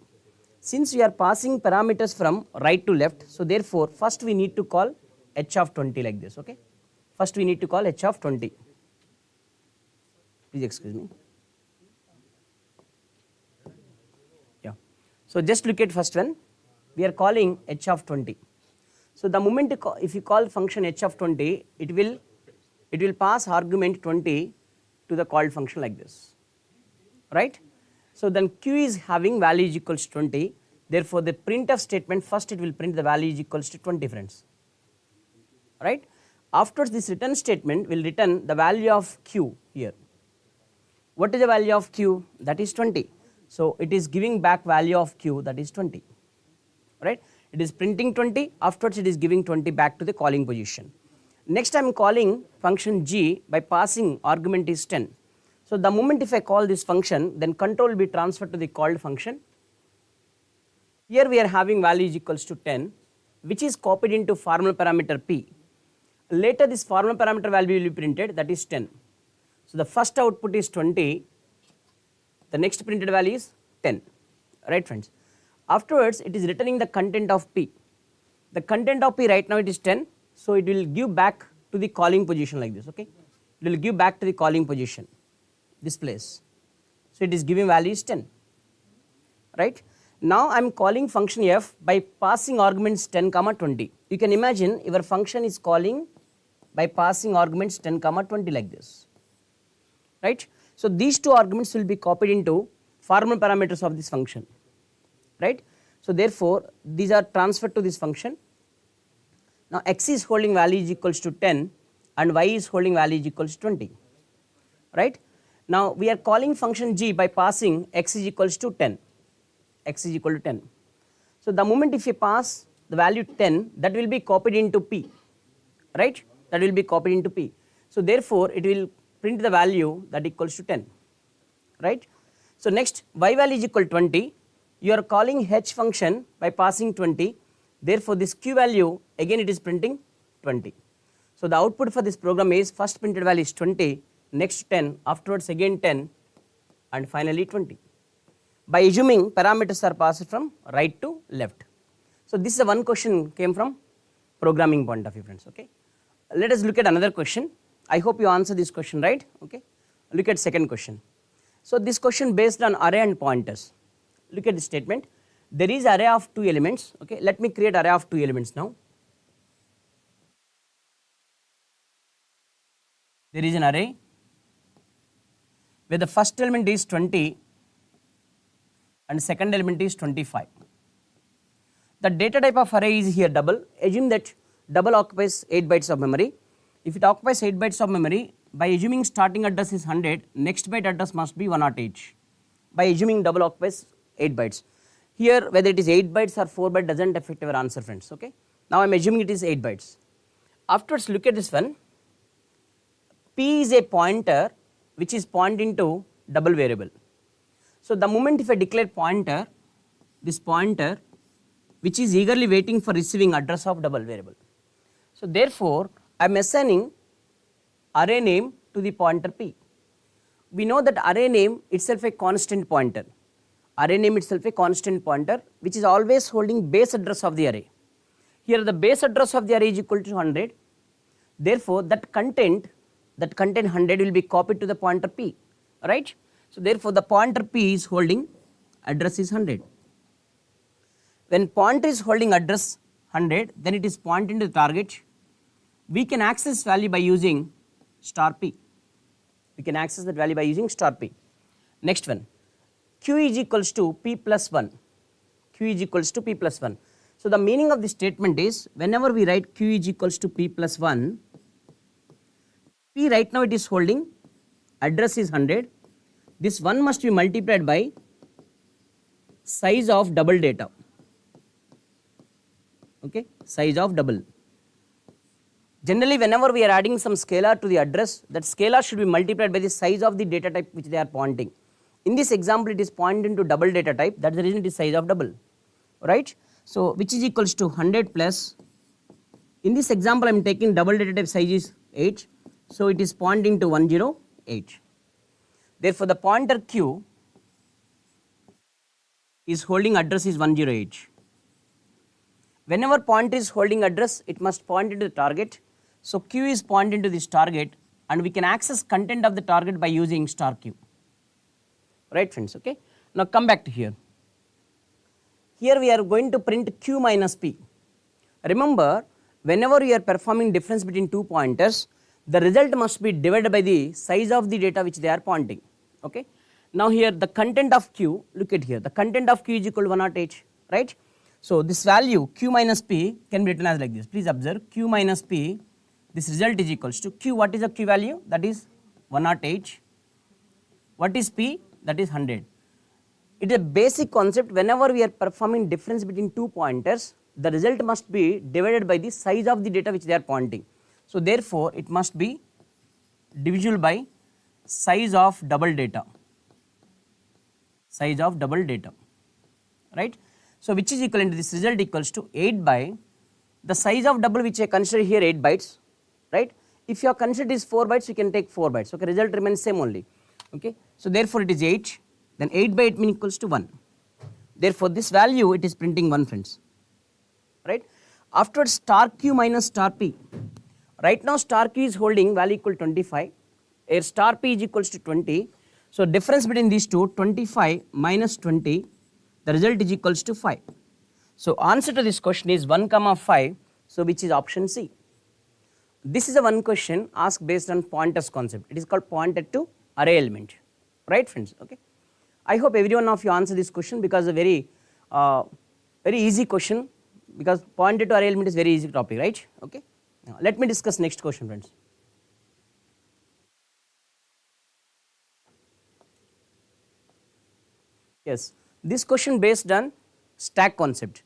Since we are passing parameters from right to left, so therefore first we need to call h of 20 like this. Okay, first we need to call h of 20. Please excuse me. Yeah. So just look at first one, we are calling h of 20. So the moment if you call function h of 20, it will pass argument 20 to the called function like this, right? So then q is having value is equals to 20, therefore the printf statement first it will print the value is equals to 20 friends, right? Afterwards this return statement will return the value of q here. What is the value of q? That is 20. So it is giving back value of q, that is 20, right? It is printing 20, afterwards it is giving 20 back to the calling position. Next I am calling function g by passing argument is 10. So the moment if I call this function, then control will be transferred to the called function. Here we are having value is equals to 10, which is copied into formal parameter p. Later this formal parameter value will be printed, that is 10. So the first output is 20, the next printed value is 10, right friends. Afterwards it is returning the content of p. The content of p right now it is 10, so it will give back to the calling position like this, okay. It will give back to the calling position, this place. So it is giving value is 10, right. Now I am calling function f by passing arguments 10, 20. You can imagine your function is calling by passing arguments 10, 20 like this, right. So these two arguments will be copied into formal parameters of this function, right. So therefore these are transferred to this function. Now x is holding value is equals to 10 and y is holding value is equals to 20, right. Now we are calling function g by passing x is equals to 10, x is equal to 10. So the moment if you pass the value 10, that will be copied into p, right, that will be copied into p. So therefore it will print the value that equals to 10, right. So next y value is equal to 20, you are calling h function by passing 20, therefore this q value again it is printing 20. So the output for this program is first printed value is 20, next 10, afterwards again 10 and finally 20. By assuming parameters are passed from right to left. So this is a one question came from programming point of view friends, okay. Let us look at another question. I hope you answer this question right, okay. Look at second question. So this question based on array and pointers. Look at the statement. There is array of 2 elements, okay. Let me create array of 2 elements now. There is an array where the first element is 20 and second element is 25. The data type of array is here double. Assume that double occupies 8 bytes of memory. If it occupies 8 bytes of memory, by assuming starting address is 100, next byte address must be 108. By assuming double occupies 8 bytes. Here whether it is 8 bytes or 4 bytes doesn't affect our answer friends, okay. Now I am assuming it is 8 bytes. Afterwards look at this one. P is a pointer which is pointing to double variable. So the moment if I declare pointer, this pointer which is eagerly waiting for receiving address of double variable. So therefore I am assigning array name to the pointer p. We know that array name itself a constant pointer. Array name itself a constant pointer which is always holding base address of the array. Here the base address of the array is equal to 100. Therefore that content 100 will be copied to the pointer p, right. So therefore the pointer p is holding address is 100. When pointer is holding address 100, then it is pointing to the target. We can access value by using star p. We can access that value by using star p. Next one, q is equals to p plus 1. Q is equals to p plus 1. So the meaning of this statement is whenever we write q is equals to p plus 1, p right now it is holding address is 100. This 1 must be multiplied by size of double data, okay, size of double. Generally whenever we are adding some scalar to the address, that scalar should be multiplied by the size of the data type which they are pointing. In this example it is pointing to double data type, that is the reason it is size of double, right. So which is equals to 100 plus, in this example I am taking double data type size is 8, so it is pointing to 108. Therefore the pointer q is holding address is 108. Whenever pointer is holding address, it must point into the target. So q is pointing to this target and we can access content of the target by using star q, right friends, okay. Now come back to here. here we are going to print q minus p. Remember, whenever you are performing difference between two pointers, the result must be divided by the size of the data which they are pointing. Okay. Now here the content of q, look at here, the content of q is equal to 108, right? So this value q minus p can be written as like this. Please observe, q minus p, this result is equals to q. What is the q value? That is 108. What is p? That is 100. It is a basic concept. Whenever we are performing difference between two pointers, the result must be divided by the size of the data which they are pointing. So therefore, it must be divisible by size of double data, size of double data, right? So which is equivalent to this result equals to 8 by the size of double which I consider here 8 bytes, right? If your consider is 4 bytes, you can take 4 bytes. Okay, result remains same only. Okay, so therefore it is 8. Then 8 by 8 means equals to 1. Therefore this value it is printing 1, friends, right? After star q minus star p, right now star q is holding value equal to 25, a star p is equals to 20. So difference between these two, 25 minus 20, the result is equals to 5. So answer to this question is 1 comma 5, so which is option C. This is a one question asked based on pointers concept. It is called pointer to array element, right friends? Okay. I hope every one of you answer this question because a very easy question, because pointer to array element is very easy topic, right? Okay. Now, let me discuss next question, friends. Yes, this question based on stack concept.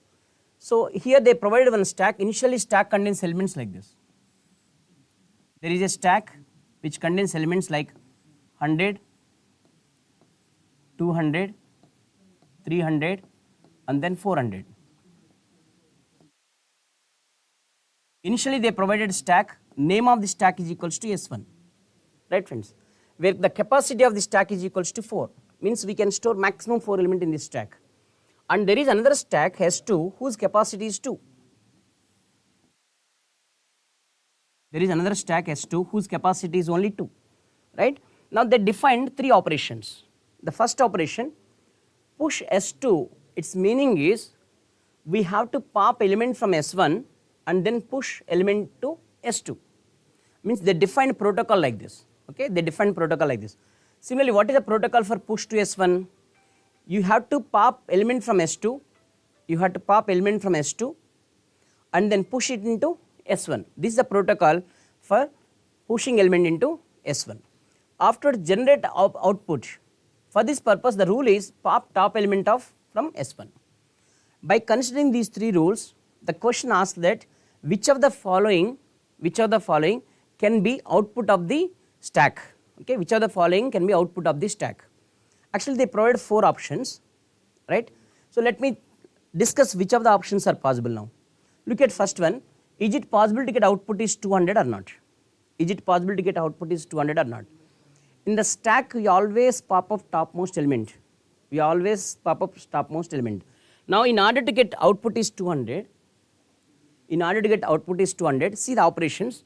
So here they provided one stack. Initially stack contains elements like this. There is a stack which contains elements like 100, 200, 300 and then 400. Initially they provided stack, name of the stack is equals to S1, right friends, where the capacity of the stack is equals to 4, means we can store maximum 4 element in this stack. And there is another stack S2 whose capacity is 2. There is another stack S2 whose capacity is only 2, right? Now they defined 3 operations. The first operation, push S2, its meaning is we have to pop element from S1 and then push element to S2. Means they defined protocol like this. Okay, they defined protocol like this. Similarly, what is the protocol for push to S1? You have to pop element from S2, you have to pop element from S2 and then push it into S1. This is the protocol for pushing element into S1. After generate output, for this purpose the rule is pop top element of from S1. By considering these 3 rules, the question asks that which of the following can be output of the stack. Okay, which of the following can be output of the stack. Actually they provide 4 options, right? So let me discuss which of the options are possible now. Look at first one. Is it possible to get output is 200 or not? Is it possible to get output is 200 or not? In the stack we always pop up topmost element. We always pop up topmost element. Now in order to get output is 200, see the operations.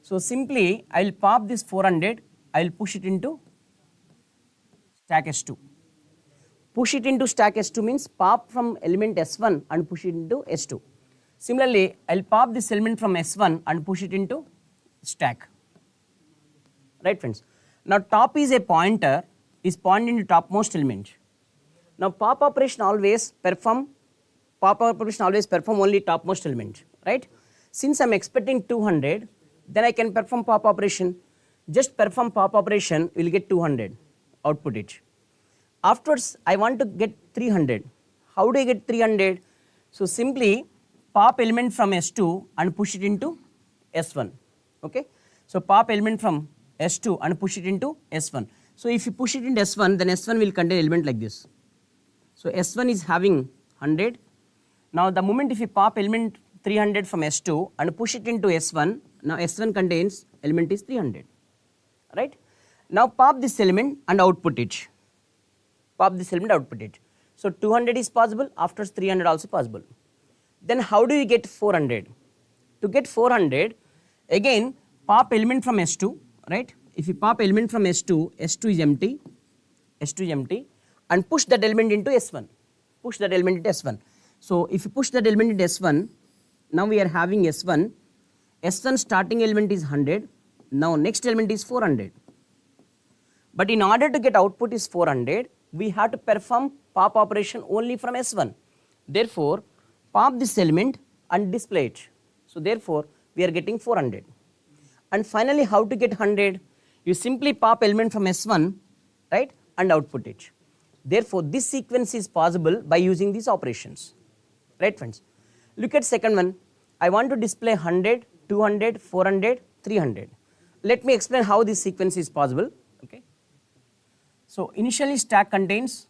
So simply I will pop this 400, I will push it into stack S2. Push it into stack S2 means pop from element S1 and push it into S2. Similarly, I will pop this element from S1 and push it into stack. Right friends. Now top is a pointer, is pointing to topmost element. Now pop operation always perform only topmost element, right? Since I am expecting 200, then I can perform pop operation. Just perform pop operation, we will get 200, output it. Afterwards, I want to get 300. How do I get 300? So simply pop element from S2 and push it into S1. Okay? So pop element from S2 and push it into S1. So if you push it into S1, then S1 will contain element like this. So S1 is having 100. Now the moment if you pop element 300 from S2 and push it into S1, now S1 contains element is 300. Right? Now pop this element and output it. Pop this element, output it. So 200 is possible, after 300 also possible. Then how do you get 400? To get 400, again pop element from S2, right? If you pop element from S2, S2 is empty, and push that element into S1. Push that element into S1. So if you push that element into S1, now we are having S1. S1 starting element is 100. Now next element is 400. But in order to get output is 400, we have to perform pop operation only from S1. Therefore, pop this element and display it. So therefore, we are getting 400. And finally, how to get 100? You simply pop element from S1, right, and output it. Therefore, this sequence is possible by using these operations. Right, friends? Look at second one. I want to display 100, 200, 400, 300. Let me explain how this sequence is possible. Okay. So initially stack contains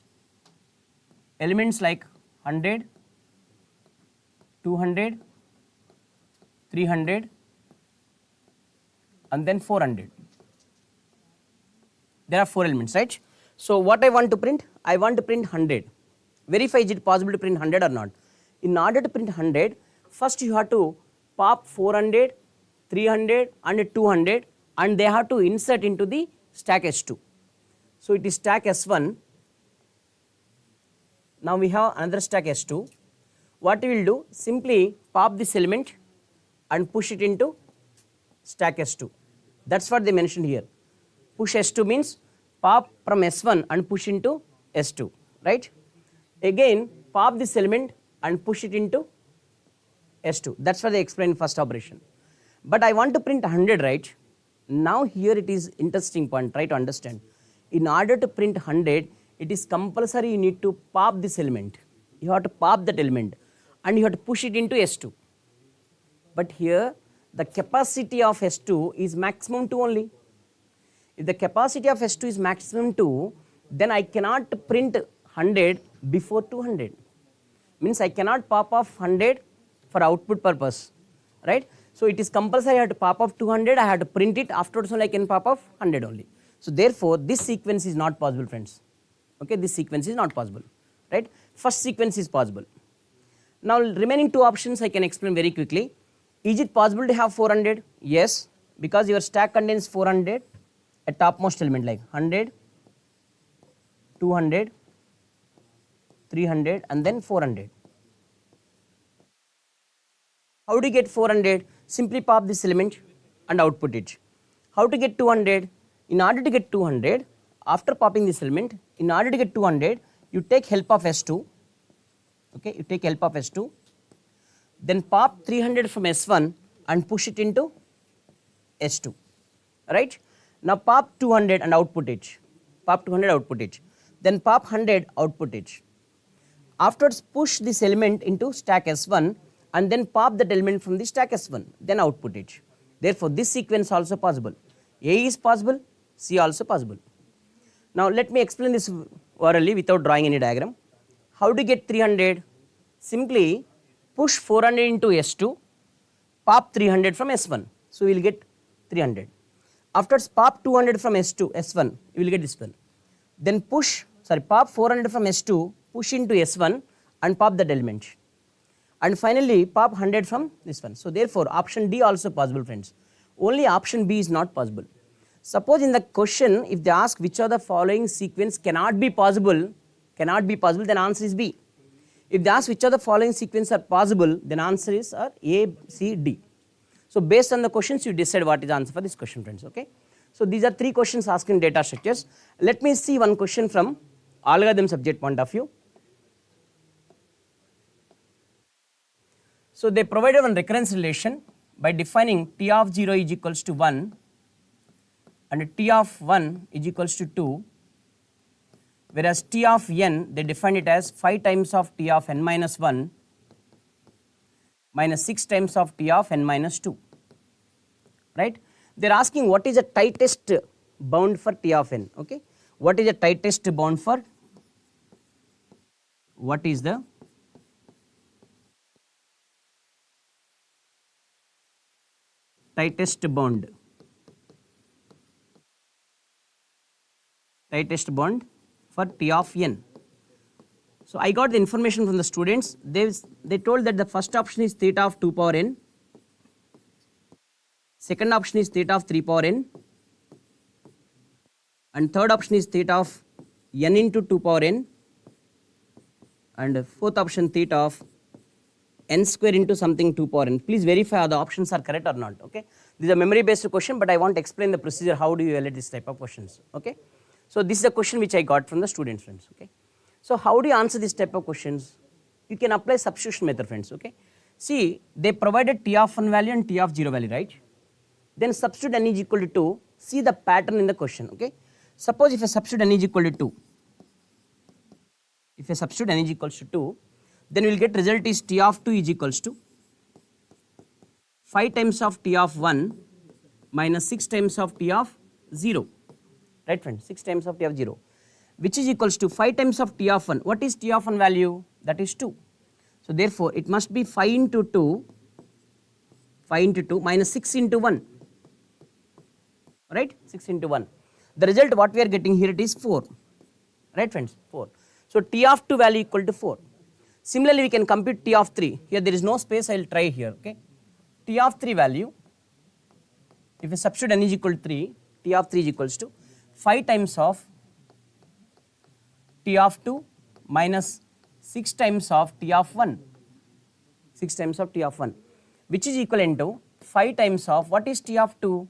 elements like 100, 200, 300 and then 400. There are 4 elements, right? So what I want to print? I want to print 100. Verify is it possible to print 100 or not. In order to print 100, first you have to pop 400, 300 and 200 and they have to insert into the stack S2. So it is stack S1. Now we have another stack S2. What we will do? Simply pop this element and push it into stack S2. That's what they mentioned here. Push S2 means pop from S1 and push into S2, right? Again, pop this element and push it into S2. That's what they explained first operation. But I want to print 100, right? Now here it is interesting point, try to understand. In order to print 100, it is compulsory you need to pop this element. You have to pop that element and you have to push it into S2. But here the capacity of S2 is maximum 2 only. If the capacity of S2 is maximum 2, then I cannot print 100 before 200. Means I cannot pop off 100 for output purpose, right? So it is compulsory I have to pop off 200, I have to print it, afterwards only I can pop off 100 only. So therefore this sequence is not possible, friends. Okay, this sequence is not possible, right? First sequence is possible. Now remaining 2 options I can explain very quickly. Is it possible to have 400? Yes, because your stack contains 400, a topmost element like 100, 200, 300 and then 400. How do you get 400? Simply pop this element and output it. How to get 200? In order to get 200, after popping this element, in order to get 200, you take help of S2. Okay, you take help of S2. Then pop 300 from S1 and push it into S2. Right? Now pop 200 and output it. Pop 200, output it. Then pop 100, output it. Afterwards, push this element into stack S1 and then pop that element from the stack S1, then output it. Therefore, this sequence also possible. A is possible, C also possible. Now let me explain this orally without drawing any diagram. How to get 300? Simply push 400 into S2, pop 300 from S1. So we will get 300. Afterwards, pop 200 from S1, you will get this one. Then pop 400 from S2, push into S1 and pop that element. And finally, pop 100 from this one. So therefore, option D also possible, friends. Only option B is not possible. Suppose in the question, if they ask which of the following sequence cannot be possible, then answer is B. If they ask which of the following sequence are possible, then answer is A, C, D. So based on the questions, you decide what is the answer for this question, friends. Okay. So these are 3 questions asked in data structures. Let me see one question from algorithm subject point of view. So they provided one recurrence relation by defining T of 0 is equals to 1 and T of 1 is equals to 2, whereas T of n they define it as 5 times of T of n minus 1 minus 6 times of T of n minus 2, right? They are asking what is the tightest bound for T of n, okay? What is the tightest bound for, what is the tightest bound for T of n. So I got the information from the students. They told that the first option is theta of 2 power n, second option is theta of 3 power n, and third option is theta of n into 2 power n, and fourth option theta of n square into something 2 power n. Please verify the options are correct or not. Okay. This is a memory based question, but I want to explain the procedure how do you evaluate this type of questions. Okay. So this is a question which I got from the students, friends. Okay. So how do you answer this type of questions? You can apply substitution method, friends. Okay. See, they provided t of 1 value and t of 0 value, right? Then substitute n is equal to 2. See the pattern in the question. Okay. Suppose if a substitute n is equal to 2, if a substitute n is equals to 2, then we will get result is t of 2 is equals to 5 times of t of 1 minus 6 times of t of 0, right friends, 6 times of t of 0, which is equals to 5 times of t of 1. What is t of 1 value? That is 2. So therefore it must be 5 into 2 minus 6 into 1, right, 6 into 1. The result what we are getting here, it is 4, right friends, 4. So t of 2 value equal to 4. Similarly, we can compute t of 3. Here there is no space, I will try here. Okay. T of 3 value, if a substitute n is equal to 3, t of 3 is equals to 5 times of t of 2 minus 6 times of t of 1, 6 times of t of 1, which is equivalent to 5 times of what is t of 2?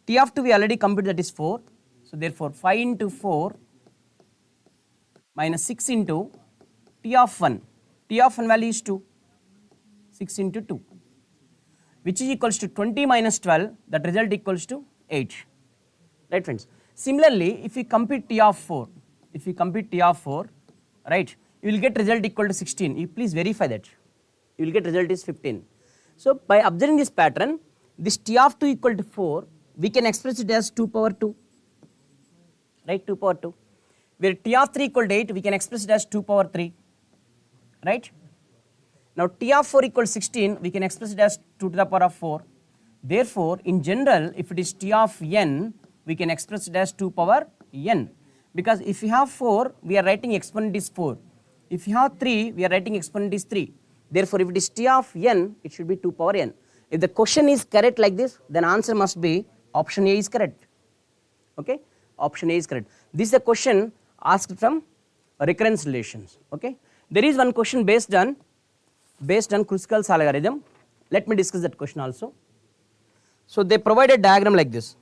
T of 2 we already computed, that is 4. So therefore 5 into 4 minus 6 into t of 1. T of 1 value is 2, 6 into 2, which is equals to 20 minus 12, that result equals to 8, right friends. Similarly, if we compute t of 4, right, you will get result equal to 16. You please verify that. You will get result is 15. So by observing this pattern, this t of 2 equal to 4, we can express it as 2 power 2, right, 2 power 2. Where t of 3 equal to 8, we can express it as 2 power 3, right. Now t of 4 equals 16, we can express it as 2 to the power of 4. Therefore, in general, if it is t of n, we can express it as 2 power n. Because if you have 4, we are writing exponent is 4. If you have 3, we are writing exponent is 3. Therefore, if it is t of n, it should be 2 power n. If the question is correct like this, then answer must be option A is correct. Okay, option A is correct. This is a question asked from recurrence relations. Okay, there is one question based on Kruskal's algorithm. Let me discuss that question also. So they provide a diagram like this.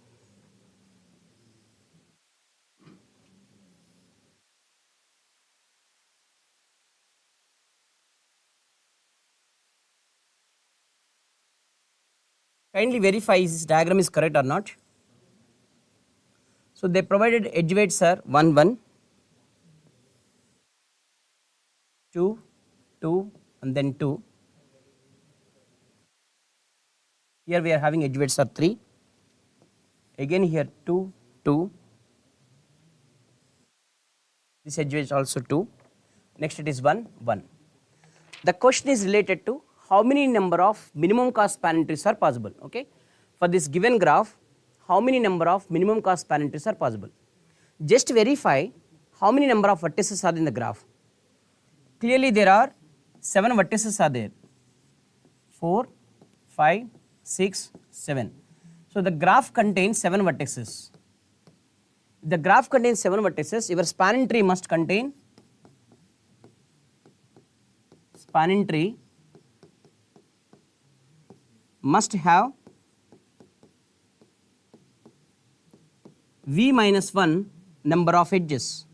Kindly verify if this diagram is correct or not. So they provided edge weights are 1, 1, 2, 2, and then 2. Here we are having edge weights are 3. Again here 2, 2. This edge weight is also 2. Next it is 1, 1. The question is related to how many number of minimum cost span trees are possible. Okay. For this given graph, how many number of minimum cost span trees are possible. Just verify how many number of vertices are in the graph. Clearly there are 7 vertices are there. 4, 5, 6, 7. So the graph contains 7 vertices. If the graph contains 7 vertices, your spanning tree must contain must have v minus 1 number of edges.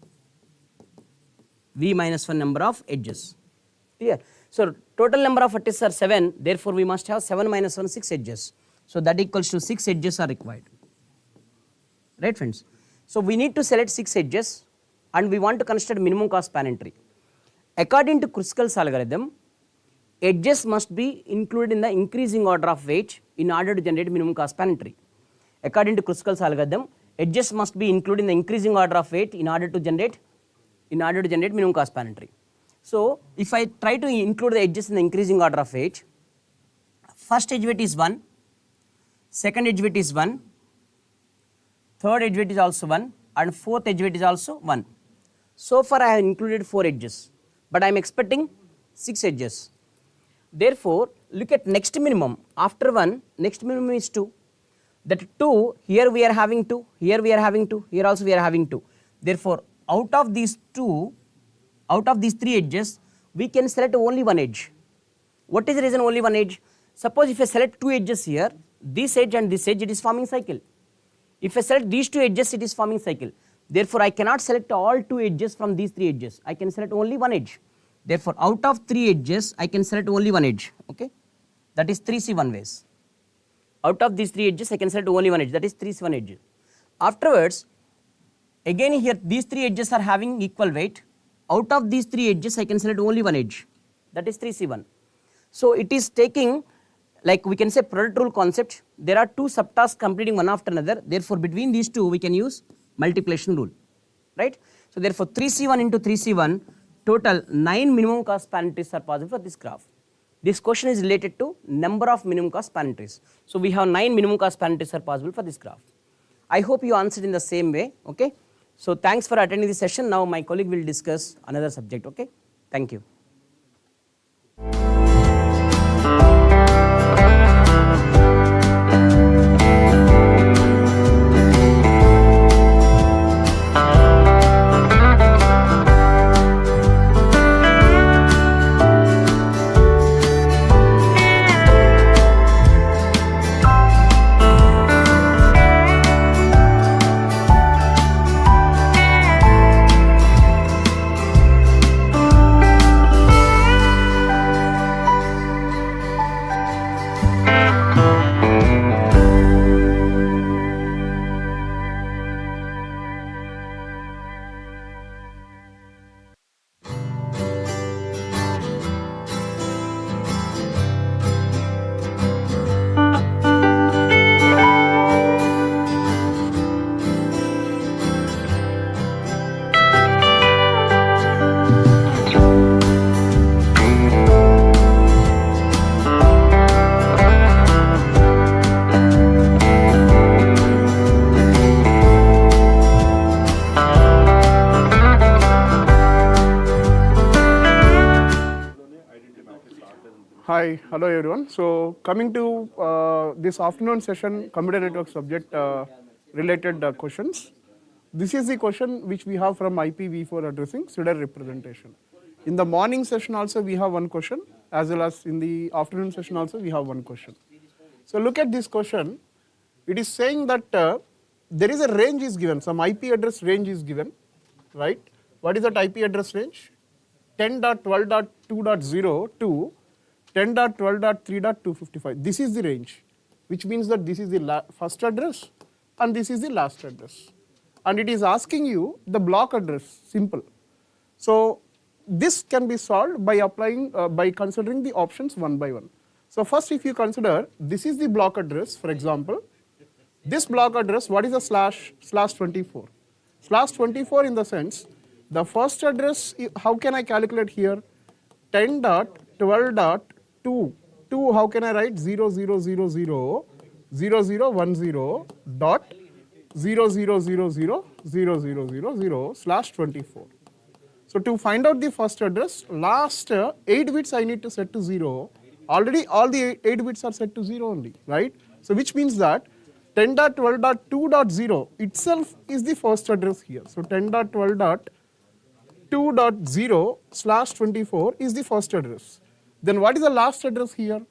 V minus 1 number of edges. Clear? So total number of vertices are 7. Therefore, we must have 7 minus 1, 6 edges. So that equals to 6 edges are required. Right, friends? So we need to select 6 edges, and we want to construct minimum cost spanning tree. According to Kruskal's algorithm, edges must be included in the increasing order of weight in order to generate minimum cost spanning tree. According to Kruskal's algorithm, edges must be included in the increasing order of weight in order to generate minimum cost spanning tree. So if I try to include the edges in the increasing order of weight, first edge weight is 1, second edge weight is 1, third edge weight is also 1, and fourth edge weight is also 1. So far I have included 4 edges, but I am expecting 6 edges. Therefore, look at next minimum. After 1, next minimum is 2. That 2, here we are having 2, here we are having 2, here also we are having 2. Therefore, out of these 3 edges, we can select only one edge. What is the reason only one edge? Suppose if I select two edges here, this edge and this edge, it is forming cycle. If I select these two edges, it is forming cycle. Therefore, I cannot select all two edges from these three edges. I can select only one edge. Therefore, out of three edges, I can select only one edge. Okay, that is 3C1 ways. Out of these three edges, I can select only one edge. That is 3C1 edge. Afterwards, again here these three edges are having equal weight. Out of these three edges, I can select only one edge. That is 3C1. So it is taking, like we can say, product rule concept. There are two subtasks completing one after another. Therefore, between these two, we can use multiplication rule, right? So therefore, 3C1 into 3C1, total 9 minimum cost span trees are possible for this graph. This question is related to number of minimum cost span trees. So we have 9 minimum cost span trees are possible for this graph. I hope you answered in the same way. Okay. So thanks for attending this session. Now my colleague will discuss another subject. Okay. Thank you. Hi, hello everyone. So coming to this afternoon session, computer network subject related questions. This is the question which we have from IPv4 addressing pseudo representation. In the morning session also we have one question, as well as in the afternoon session also we have one question. So look at this question. It is saying that there is a range is given, some IP address range is given, right? What is that IP address range? 10.12.2.0 to 10.12.3.255. This is the range, which means that this is the first address and this is the last address. And it is asking you the block address, simple. So this can be solved by applying, by considering the options one by one. So first, if you consider this is the block address, for example, this block address, what is the slash 24? Slash 24 in the sense, the first address, how can I calculate here? 10.12.2, how can I write 00000010 dot 00000000 slash 24. So to find out the first address, last 8 bits I need to set to 0. Already all the 8 bits are set to 0 only, right? So which means that 10.12.2.0 itself is the first address here. So 10.12.2.0 slash 24 is the first address. Then what is the last address here?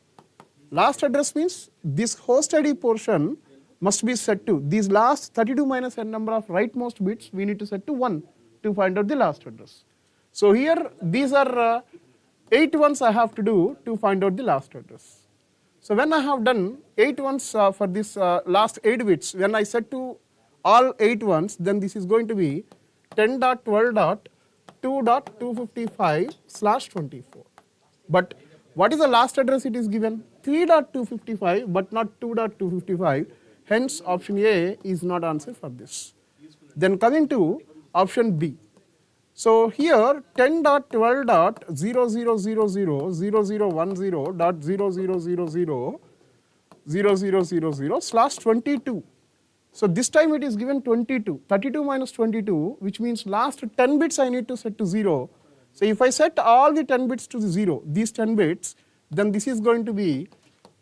Last address means this host ID portion must be set to, these last 32 minus n number of rightmost bits we need to set to 1 to find out the last address. So here these are 8 ones I have to do to find out the last address. So when I have done 8 ones for this last 8 bits, when I set to all 8 ones, then this is going to be 10.12.2.255 slash 24. But what is the last address it is given? 3.255 but not 2.255. Hence option A is not answer for this. Then coming to option B. So here 10.12.00000010.00000000 slash 22. So this time it is given 22. 32 minus 22, which means last 10 bits I need to set to 0. So if I set all the 10 bits to 0, these 10 bits, then this is going to be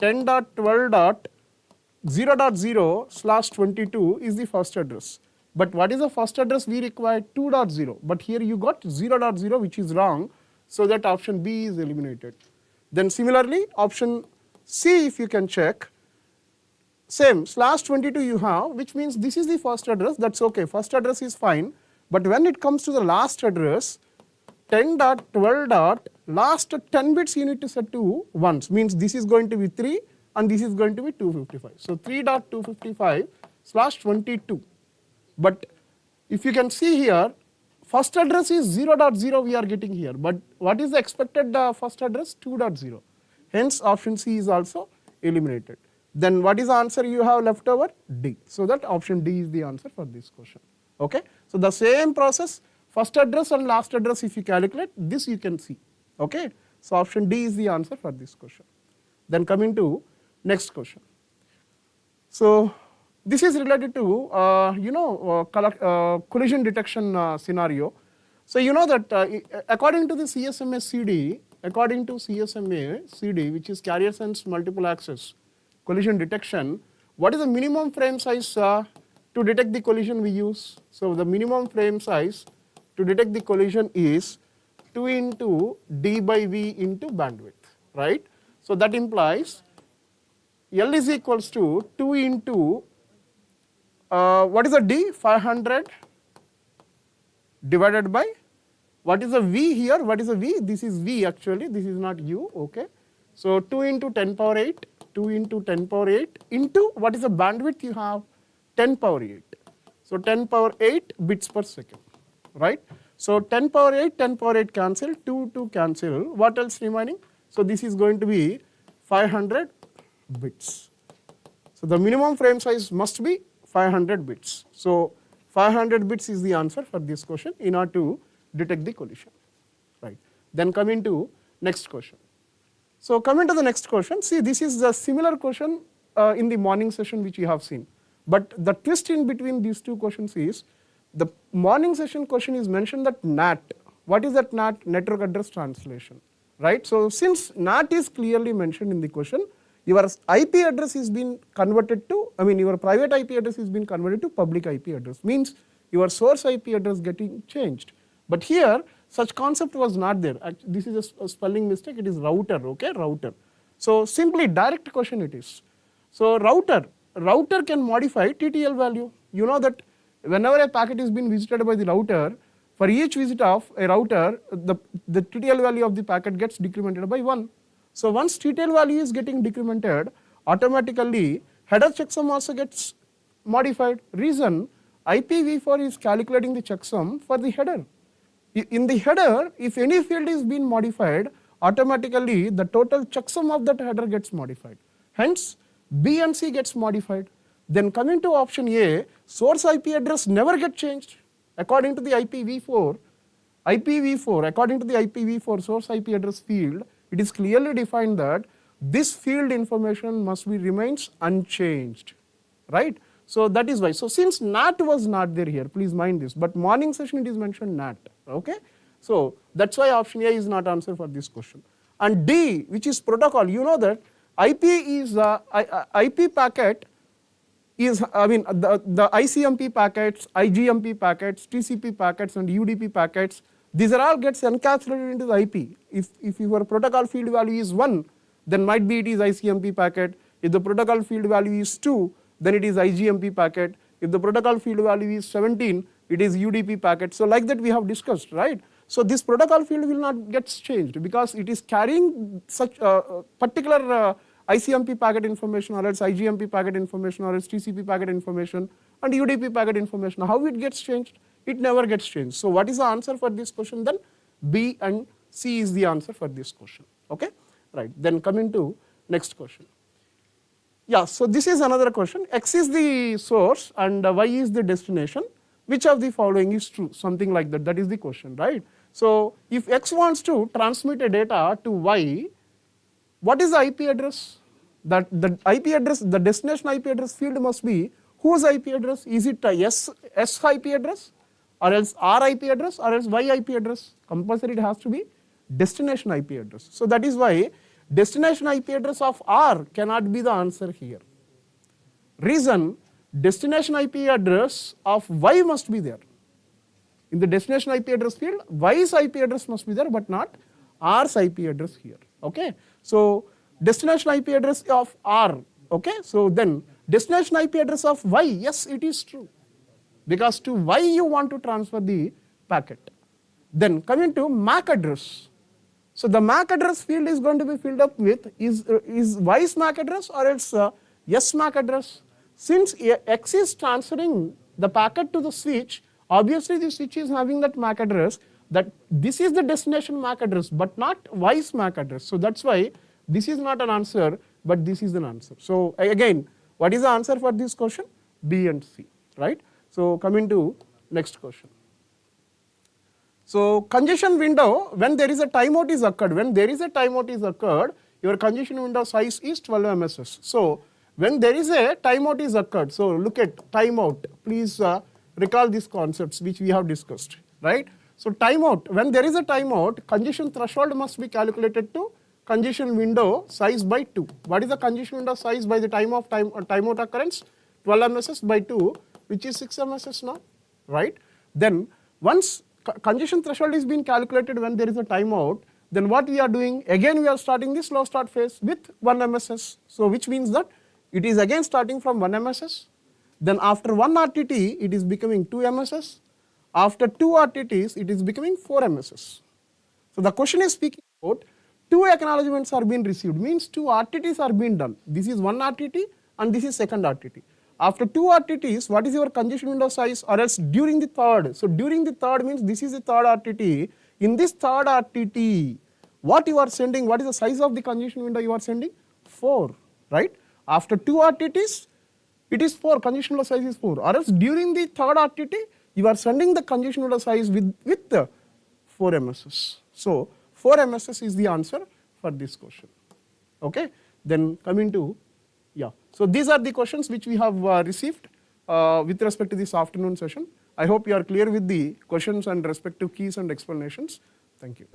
10.12.0.0 slash 22 is the first address. But what is the first address we require? 2.0. But here you got 0.0, which is wrong. So that option B is eliminated. Then similarly, option C, if you can check, same /22 you have, which means this is the first address, that's okay, first address is fine. But when it comes to the last address, 10.12. Last 10 bits you need to set to ones, means this is going to be 3 and this is going to be 255. So 3.255/22. But if you can see here, first address is 0.0 we are getting here, but what is the expected first address? 2.0. Hence option C is also eliminated. Then what is the answer you have left over? D. So that option D is the answer for this question. Okay. So the same process, first address and last address, if you calculate, this you can see. Okay. So option D is the answer for this question. Then coming to next question. So this is related to collision detection scenario. So you know that according to the CSMA CD, which is carrier sense multiple access collision detection, what is the minimum frame size to detect the collision we use? So the minimum frame size to detect the collision is 2 into d by v into bandwidth, right? So that implies L is equals to 2 into what is the d? 500 divided by what is the v here? What is the v? This is v actually, this is not u, okay. So 2 into 10 power 8, 2 into 10 power 8 into what is the bandwidth you have? 10 power 8. So 10 power 8 bits per second, right? So 10 power 8 cancel, 2 cancel, what else remaining? So this is going to be 500 bits. So the minimum frame size must be 500 bits. So 500 bits is the answer for this question in order to detect the collision, right? Then coming to next question. So coming to the next question, see this is a similar question in the morning session which you have seen. But the twist in between these two questions is, the morning session question is mentioned that NAT. What is that NAT? Network address translation, right? So since NAT is clearly mentioned in the question, your IP address is being converted to, your private IP address is being converted to public IP address, means your source IP address getting changed. But here, such concept was not there. This is a spelling mistake, it is router, okay, router. So simply direct question it is. So router can modify TTL value. You know that whenever a packet is being visited by the router, for each visit of a router, the TTL value of the packet gets decremented by 1. So once TTL value is getting decremented, automatically header checksum also gets modified. Reason, IPv4 is calculating the checksum for the header. In the header, if any field is being modified, automatically the total checksum of that header gets modified. Hence, B and C gets modified. Then coming to option A, source IP address never gets changed. According to the IPv4, according to the IPv4 source IP address field, it is clearly defined that this field information must be remains unchanged, right? So that is why. So since NAT was not there here, please mind this, but morning session it is mentioned NAT, okay? So that's why option A is not answer for this question. And D, which is protocol, you know that IP is IP packet is, the ICMP packets, IGMP packets, TCP packets and UDP packets, these are all gets encapsulated into the IP. If your protocol field value is 1, then might be it is ICMP packet. If the protocol field value is 2, then it is IGMP packet. If the protocol field value is 17, it is UDP packet. So like that we have discussed, right? So this protocol field will not get changed because it is carrying such particular ICMP packet information or else IGMP packet information or else TCP packet information and UDP packet information. How it gets changed? It never gets changed. So what is the answer for this question then? B and C is the answer for this question, okay? Right, then coming to next question. Yeah, so this is another question. X is the source and Y is the destination. Which of the following is true? Something like that, that is the question, right? So if X wants to transmit a data to Y, what is the IP address? That the IP address, the destination IP address field must be whose IP address? Is it a S IP address or else R IP address or else Y IP address? Compulsory it has to be destination IP address. So that is why destination IP address of R cannot be the answer here. Reason, destination IP address of Y must be there. In the destination IP address field, Y's IP address must be there but not R's IP address here. Okay, so destination IP address of R. Okay, so then destination IP address of Y, yes, it is true, because to Y you want to transfer the packet. Then coming to MAC address. So the MAC address field is going to be filled up with is Y's MAC address or else S MAC address. Since X is transferring the packet to the switch, obviously the switch is having that MAC address, that this is the destination MAC address but not Y's MAC address. So that's why this is not an answer but this is an answer. So again, what is the answer for this question? B and C, right? So coming to next question. So congestion window, when there is a timeout is occurred, your congestion window size is 12 MSS. So when there is a timeout is occurred, so look at timeout, please recall these concepts which we have discussed, right? So timeout, when there is a timeout, congestion threshold must be calculated to congestion window size by 2. What is the congestion window size by the time of timeout occurrence? 12 MSS by 2, which is 6 MSS now, right? Then once congestion threshold is being calculated when there is a timeout, then what we are doing, again we are starting the slow start phase with 1 MSS. So which means that it is again starting from 1 MSS, then after 1 RTT it is becoming 2 MSS, after 2 RTTs it is becoming 4 MSS. So the question is speaking about 2 acknowledgements are being received, means 2 RTTs are being done. This is 1 RTT and this is second RTT. After 2 RTTs, what is your congestion window size, or else during the third? So during the third means this is the third RTT. In this third RTT, what you are sending, what is the size of the congestion window you are sending? 4, right? After 2 RTTs, it is 4, congestion window size is 4. Or else during the third RTT, you are sending the congestion window size with 4 MSS. So 4 MSS is the answer for this question. Okay, then coming to, yeah. So these are the questions which we have received with respect to this afternoon session. I hope you are clear with the questions and respective keys and explanations. Thank you.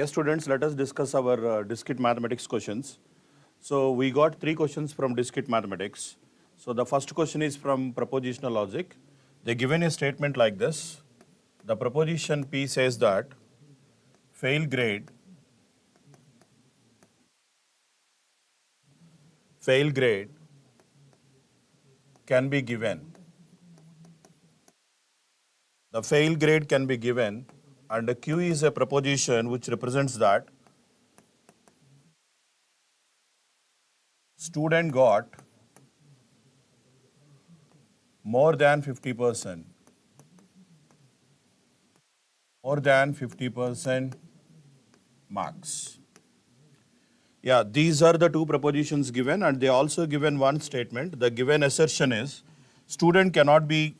Yes, students, let us discuss our discrete mathematics questions. So we got 3 questions from discrete mathematics. So the first question is from propositional logic. They given a statement like this. The proposition P says that fail grade can be given. The fail grade can be given, and the Q is a proposition which represents that student got more than 50%. More than 50% marks. Yeah, these are the 2 propositions given, and they also given one statement. The given assertion is student cannot be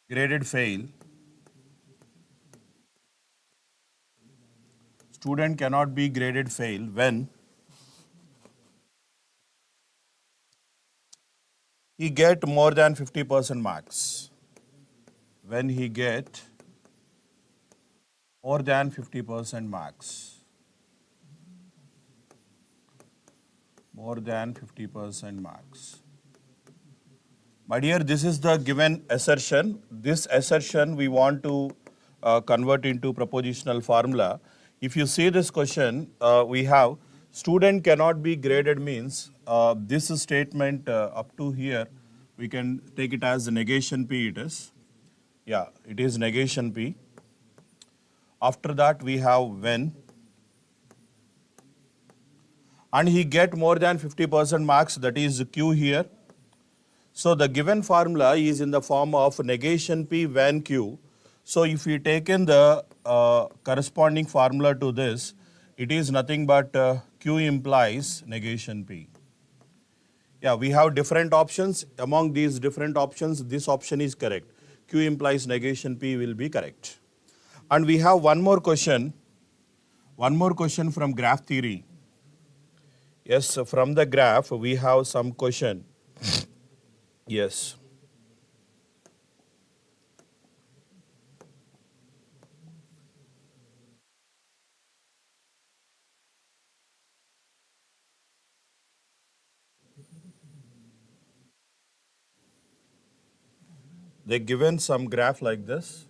graded fail. Student cannot be graded fail when he get more than 50% marks. When he get more than 50% marks. More than 50% marks. My dear, this is the given assertion. This assertion we want to convert into propositional formula. If you see this question, we have student cannot be graded means this statement up to here, we can take it as negation P it is. Yeah, it is negation P. After that we have when. And he get more than 50% marks, that is Q here. So the given formula is in the form of negation P when Q. So if we take in the corresponding formula to this, it is nothing but Q implies negation P. Yeah, we have different options. Among these different options, this option is correct. Q implies negation P will be correct. And we have one more question from graph theory. Yes, from the graph we have some question. Yes. They given some graph like this.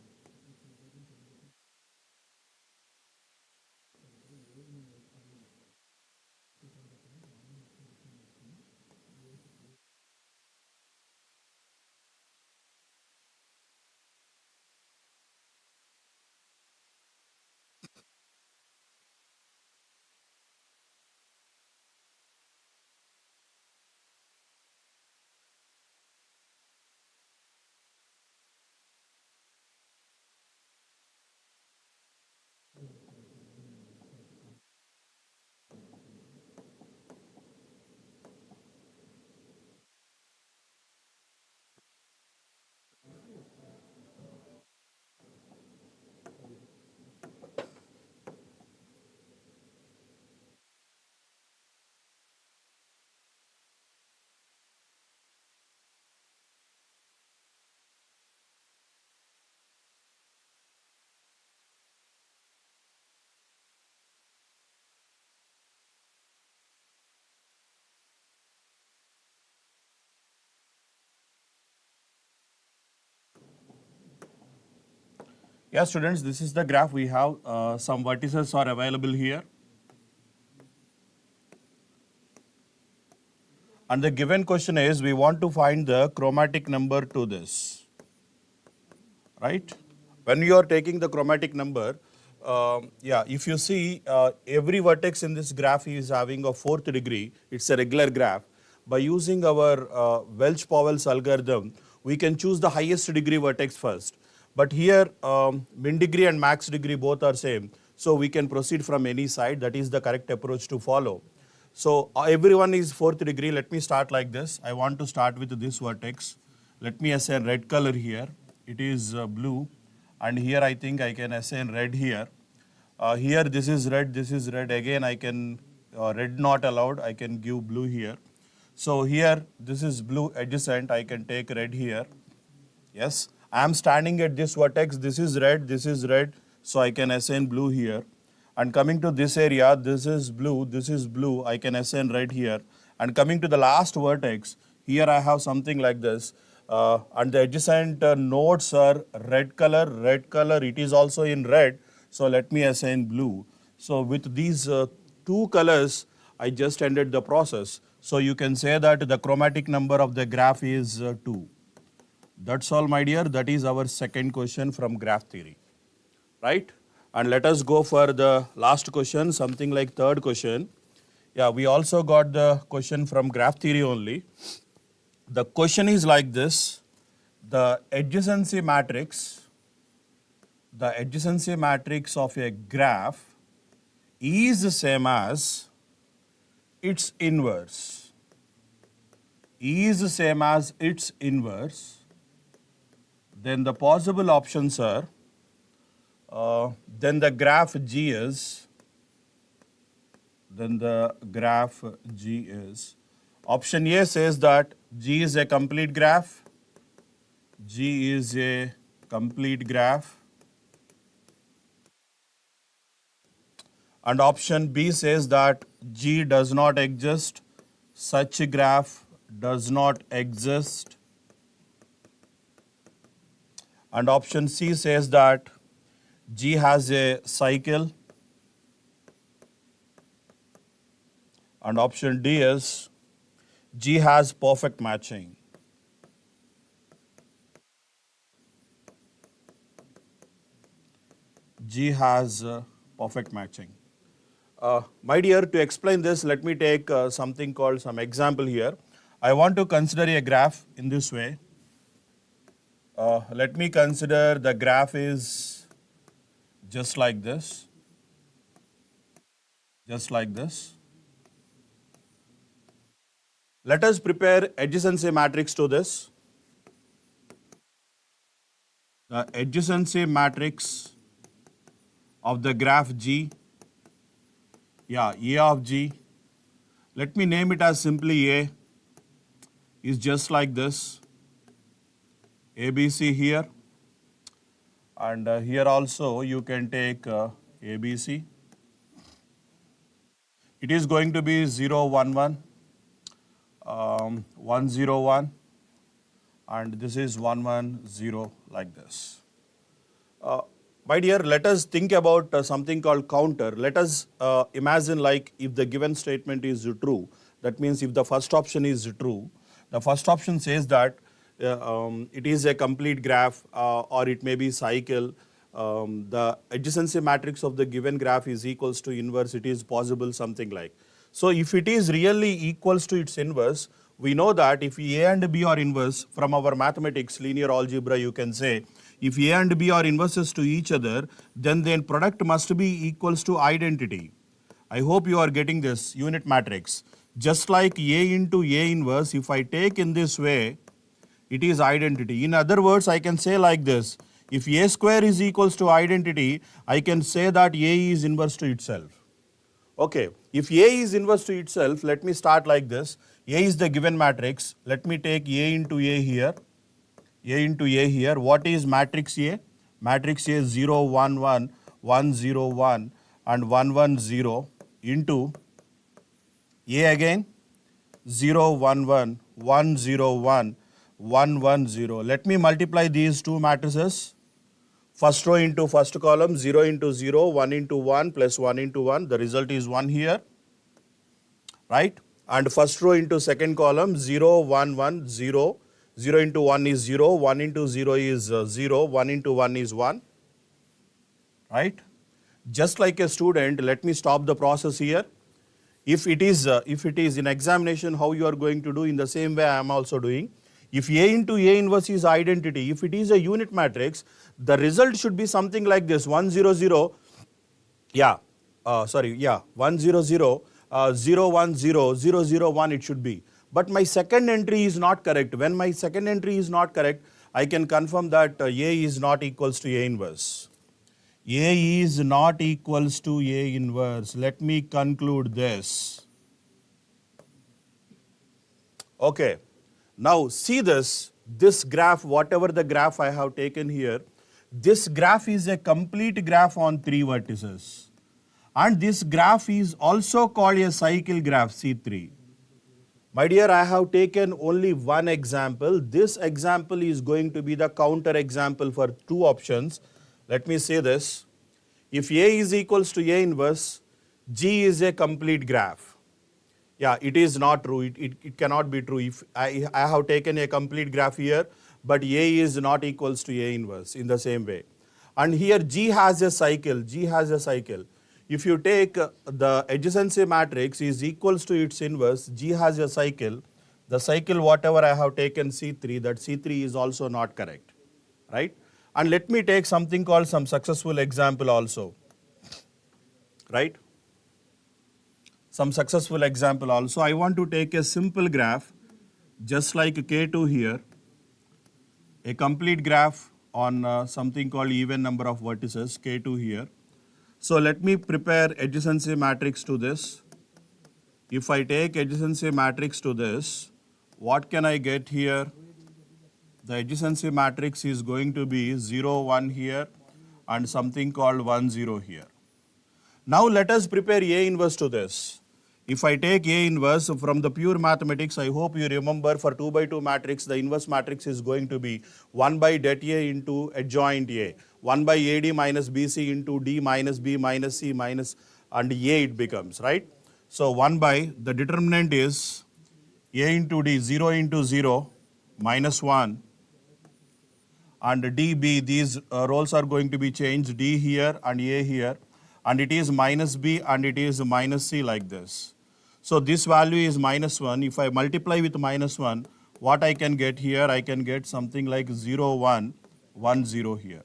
Yeah, students, this is the graph we have. Some vertices are available here. And the given question is, we want to find the chromatic number to this. Right? When you are taking the chromatic number, if you see every vertex in this graph is having a 4th degree, it's a regular graph. By using our Welch-Powell's algorithm, we can choose the highest degree vertex first. But here, min degree and max degree both are same. So we can proceed from any side. That is the correct approach to follow. So everyone is 4th degree. Let me start like this. I want to start with this vertex. Let me assign red color here. It is blue. And here I think I can assign red here. Here this is red, this is red. Again I can, red not allowed, I can give blue here. So here, this is blue adjacent, I can take red here. Yes, I am standing at this vertex, this is red, so I can assign blue here. And coming to this area, this is blue, I can assign red here. And coming to the last vertex, here I have something like this. And the adjacent nodes are red color, it is also in red, so let me assign blue. So with these two colors, I just ended the process. So you can say that the chromatic number of the graph is 2. That's all, my dear. That is our second question from graph theory, right? And let us go for the last question, something like third question. Yeah, we also got the question from graph theory only. The question is like this: the adjacency matrix of a graph is the same as its inverse. Then the possible options are, then the graph G is, option A says that G is a complete graph, and option B says that G does not exist, such a graph does not exist. And option C says that G has a cycle. And option D is G has perfect matching. G has perfect matching. My dear, to explain this, let me take something called some example here. I want to consider a graph in this way. Let me consider the graph is just like this. Let us prepare adjacency matrix to this. The adjacency matrix of the graph G, A of G, let me name it as simply A, is just like this. ABC here, and here also you can take ABC. It is going to be 0, 1, 1, 1, 0, 1, and this is 1, 1, 0, like this. My dear, let us think about something called counter. Let us imagine like if the given statement is true, that means if the first option is true, the first option says that it is a complete graph or it may be cycle. The adjacency matrix of the given graph is equals to inverse, it is possible, something like. So if it is really equals to its inverse, we know that if A and B are inverse, from our mathematics, linear algebra, you can say, if A and B are inverses to each other, then product must be equals to identity. I hope you are getting this unit matrix. Just like A into A inverse, if I take in this way, it is identity. In other words, I can say like this: if A square is equals to identity, I can say that A is inverse to itself. Okay, if A is inverse to itself, let me start like this. A is the given matrix. Let me take A into A here. What is matrix A? Matrix A is 0, 1, 1, 1, 0, 1 and 1, 1, 0 into A again 0, 1, 1, 1, 0, 1, 1, 1, 0. Let me multiply these two matrices. First row into first column, 0 into 0, 1 into 1 plus 1 into 1. The result is 1 here, right? And first row into second column, 0, 1, 1, 0. 0 into 1 is 0, 1 into 0 is 0, 1 into 1 is 1, right? Just like a student, let me stop the process here. If it is in examination, how you are going to do, in the same way I am also doing. If A into A inverse is identity, if it is a unit matrix, the result should be something like this: 1, 0, 0, 1, 0, 0, 0, 1, 0, 0, 0, 1 it should be. But my second entry is not correct. When my second entry is not correct, I can confirm that A is not equals to A inverse. A is not equals to A inverse. Let me conclude this. Okay. Now see this graph, whatever the graph I have taken here, this graph is a complete graph on 3 vertices. And this graph is also called a cycle graph, C3. My dear, I have taken only one example. This example is going to be the counter example for 2 options. Let me say this. If A is equals to A inverse, G is a complete graph. Yeah, it is not true. It cannot be true. If I have taken a complete graph here, but A is not equals to A inverse in the same way. And here G has a cycle. G has a cycle. If you take the adjacency matrix is equals to its inverse, G has a cycle. The cycle whatever I have taken C3, that C3 is also not correct, right? And let me take something called some successful example also, right? Some successful example also. I want to take a simple graph just like K2 here, a complete graph on something called even number of vertices, K2 here. So let me prepare adjacency matrix to this. If I take adjacency matrix to this, what can I get here? The adjacency matrix is going to be 0, 1 here and something called 1, 0 here. Now let us prepare A inverse to this. If I take A inverse from the pure mathematics, I hope you remember for 2 by 2 matrix, the inverse matrix is going to be 1 by det A into adjoint A, 1 by AD minus BC into D minus B minus C minus and A it becomes, right? So 1 by, the determinant is A into D, 0 into 0, minus 1, and DB, these roles are going to be changed, D here and A here, and it is minus B and it is minus C like this. So this value is minus 1. If I multiply with minus 1, what I can get here? I can get something like 0, 1, 1, 0 here.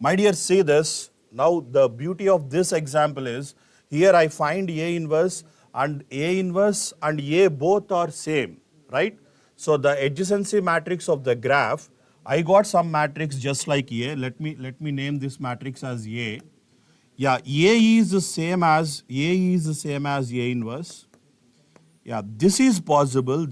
My dear, see this. Now the beauty of this example is, here I find A inverse and A both are same, right? So the adjacency matrix of the graph, I got some matrix just like A. Let me name this matrix as A. Yeah, A is the same as A inverse. Yeah, this is possible.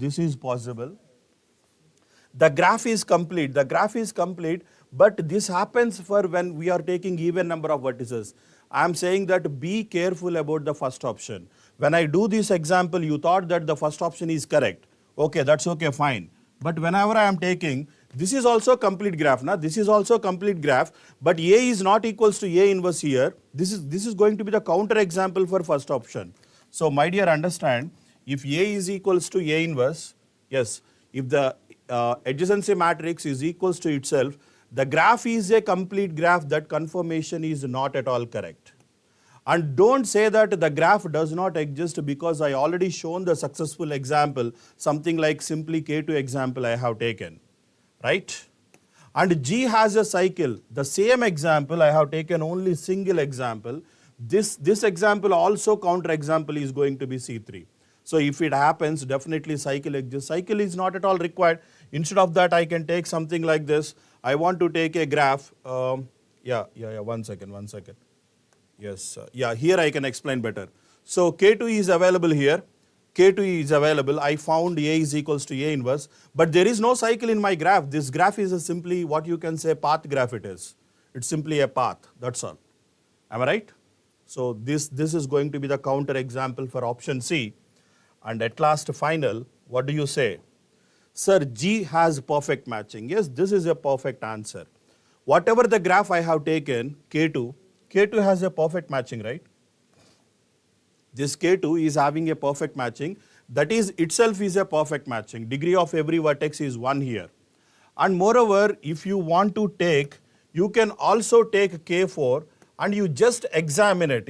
The graph is complete. But this happens for when we are taking even number of vertices. I am saying that be careful about the first option. When I do this example, you thought that the first option is correct. Okay, that's okay, fine. But whenever I am taking, this is also complete graph, this is also complete graph, but A is not equals to A inverse here. This is going to be the counter example for first option. So my dear, understand, if A is equals to A inverse, yes, if the adjacency matrix is equals to itself, the graph is a complete graph, that confirmation is not at all correct. And don't say that the graph does not exist because I already shown the successful example, something like simply K2 example I have taken, right? And G has a cycle. The same example, I have taken only single example. This example also counter example is going to be C3. So if it happens, definitely cycle exists. Cycle is not at all required. Instead of that, I can take something like this. I want to take a graph. One second. Yes, here I can explain better. So K2 is available here. K2 is available. I found A is equals to A inverse. But there is no cycle in my graph. This graph is simply what you can say path graph it is. It's simply a path. That's all. Am I right? So this is going to be the counter example for option C. And at last final, what do you say? Sir, G has perfect matching. Yes, this is a perfect answer. Whatever the graph I have taken, K2 has a perfect matching, right? This K2 is having a perfect matching. That is itself is a perfect matching. Degree of every vertex is 1 here. And moreover, if you want to take, you can also take K4 and you just examine it.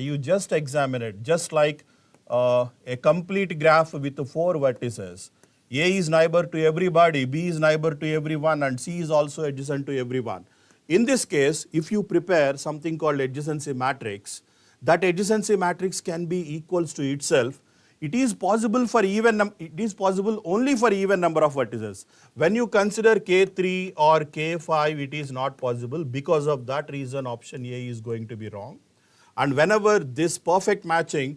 Just like a complete graph with 4 vertices. A is neighbor to everybody, B is neighbor to everyone, and C is also adjacent to everyone. In this case, if you prepare something called adjacency matrix, that adjacency matrix can be equals to itself. It is possible for only for even number of vertices. When you consider K3 or K5, it is not possible. Because of that reason, option A is going to be wrong. And whenever this perfect matching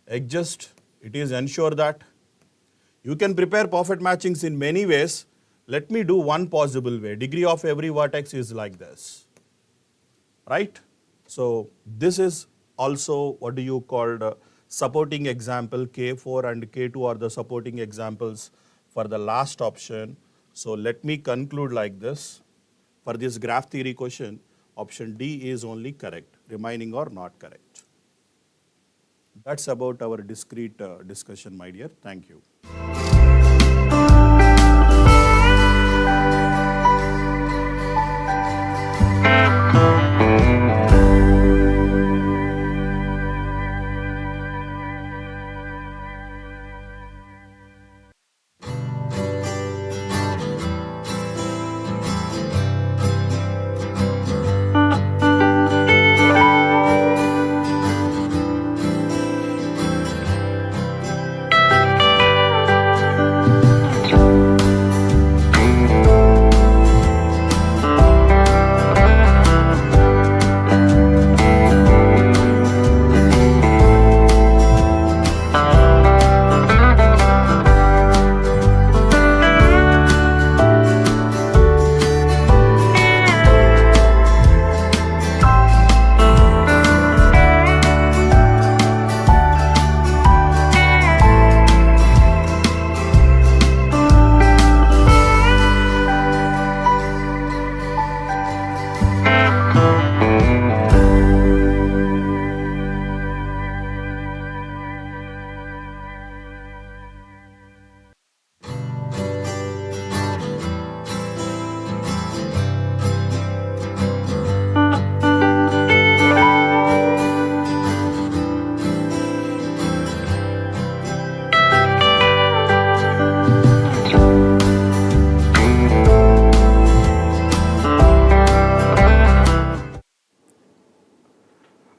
exists, It is ensure that you can prepare perfect matchings in many ways. Let me do one possible way. Degree of every vertex is like this, right? So this is also what do you call supporting example. K4 and K2 are the supporting examples for the last option. So let me conclude like this. For this graph theory question, option D is only correct, remaining are not correct. That's about our discrete discussion, my dear. Thank you.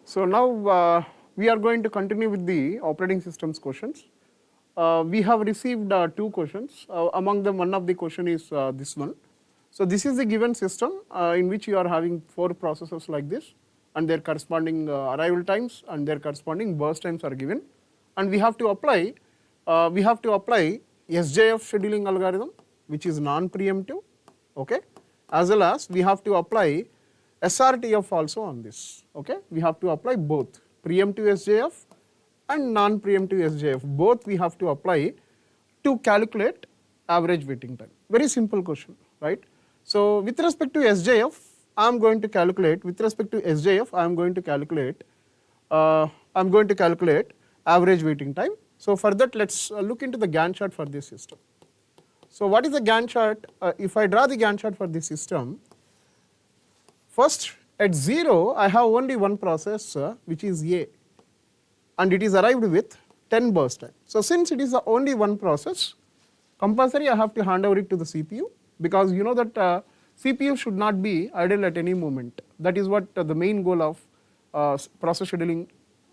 So now we are going to continue with the operating systems questions. We have received 2 questions. Among them, one of the question is this one. So this is the given system in which you are having 4 processes like this, and their corresponding arrival times and their corresponding burst times are given, and we have to apply SJF scheduling algorithm, which is non-preemptive, okay, as well as we have to apply SRTF also on this, okay. We have to apply both preemptive SJF and non-preemptive SJF, both we have to apply to calculate average waiting time. Very simple question, right? So with respect to SJF, I am going to calculate, average waiting time. So for that, let's look into the Gantt chart for this system. So what is the Gantt chart? If I draw the Gantt chart for this system, first at 0, I have only one process which is A, and it is arrived with 10 burst time. So since it is the only one process, compulsory I have to hand over it to the CPU, because you know that CPU should not be idle at any moment. That is what the main goal of process scheduling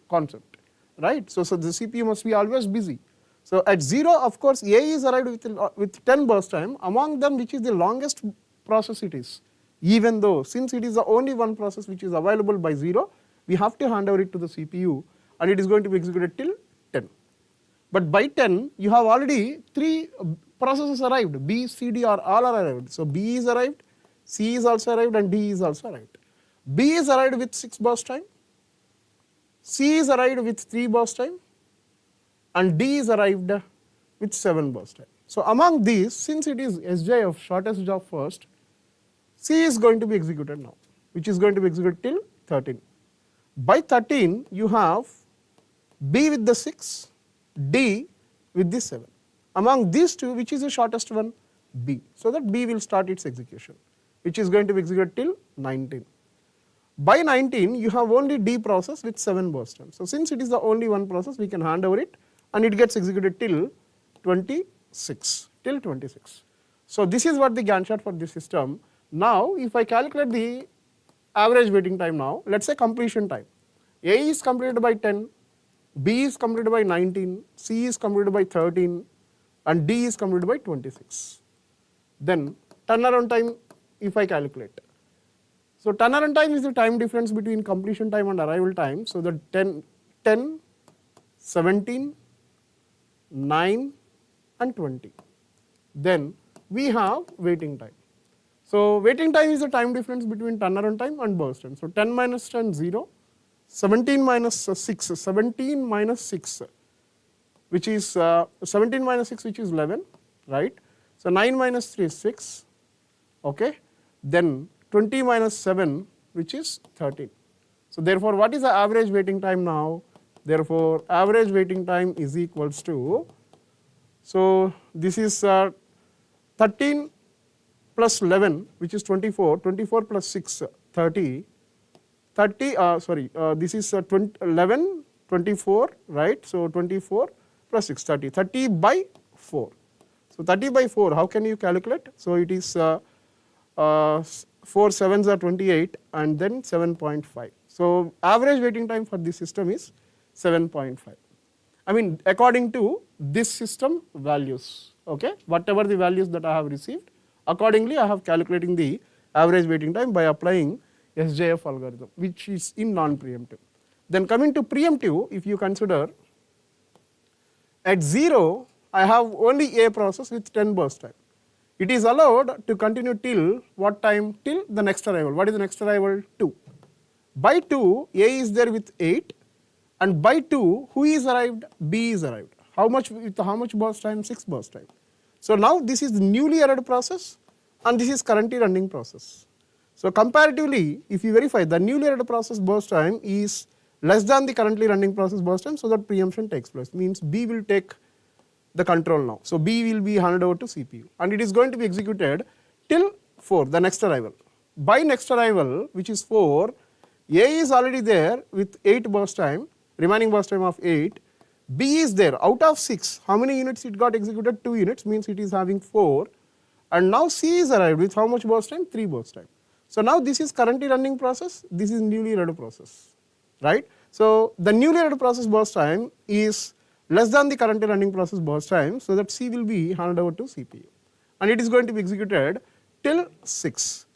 concept, right? So the CPU must be always busy. So at 0, of course, A is arrived with 10 burst time, among them which is the longest process it is. Even though, since it is the only one process which is available by 0, we have to hand over it to the CPU, and it is going to be executed till 10. But by 10, you have already 3 processes arrived, B, C, D are all arrived. So B is arrived, C is also arrived, and D is also arrived. B is arrived with 6 burst time, C is arrived with 3 burst time, and D is arrived with 7 burst time. So among these, since it is SJF, shortest job first, C is going to be executed now, which is going to be executed till 13. By 13, you have B with the 6, D with the 7. Among these 2, which is the shortest one? B. So that B will start its execution, which is going to be executed till 19. By 19, you have only D process with 7 burst time. So since it is the only one process, we can hand over it, and it gets executed till 26. So this is what the Gantt chart for this system. Now, if I calculate the average waiting time now, let's say completion time. A is completed by 10, B is completed by 19, C is completed by 13, and D is completed by 26. Then turnaround time, if I calculate. So turnaround time is the time difference between completion time and arrival time. So the 10, 17, 9 and 20. Then we have waiting time. So waiting time is the time difference between turnaround time and burst time. So 10 minus 10, 0. 17 minus 6, 17 minus 6, which is 17 minus 6, which is 11, right? So 9 minus 3 is 6, okay? Then 20 minus 7, which is 13. So therefore, what is the average waiting time now? Therefore, average waiting time is equals to, so this is 13 plus 11, which is 24, 24 plus 6, 30, 30, this is 11, 24, right? So 24 plus 6, 30, 30 by 4. So 30 by 4, how can you calculate? So it is 4 sevens are 28 and then 7.5. So average waiting time for this system is 7.5. I mean, according to this system values, okay? Whatever the values that I have received, accordingly I have calculating the average waiting time by applying SJF algorithm, which is in non-preemptive. Then coming to preemptive, if you consider at 0, I have only a process with 10 burst time. It is allowed to continue till what time? Till the next arrival. What is the next arrival? 2. By 2, A is there with 8, and by 2, who is arrived? B is arrived. How much with how much burst time? 6 burst time. So now this is the newly added process, and this is currently running process. So comparatively, if you verify, the newly added process burst time is less than the currently running process burst time, so that preemption takes place. Means B will take the control now. So B will be handed over to CPU, and it is going to be executed till 4, the next arrival. By next arrival, which is 4, A is already there with 8 burst time, remaining burst time of 8. B is there out of 6. How many units it got executed? 2 units, means it is having 4. And now C is arrived with how much burst time? 3 burst time. So now this is currently running process, this is newly added process, right? So the newly added process burst time is less than the currently running process burst time, so that C will be handed over to CPU, and it is going to be executed till 6.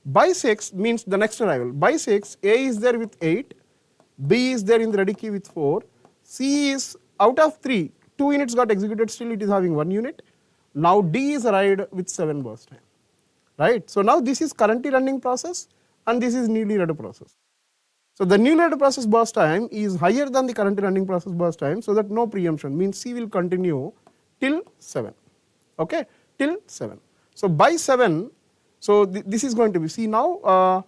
By 6 means the next arrival. By 6, A is there with 8, B is there in the ready queue with 4, C is out of 3, 2 units got executed, still it is having 1 unit. Now D is arrived with 7 burst time. Right. So now this is currently running process, and this is newly added process. So the newly added process burst time is higher than the currently running process burst time, so that no preemption, means C will continue till 7, okay, till 7. So by 7, so this is going to be C now,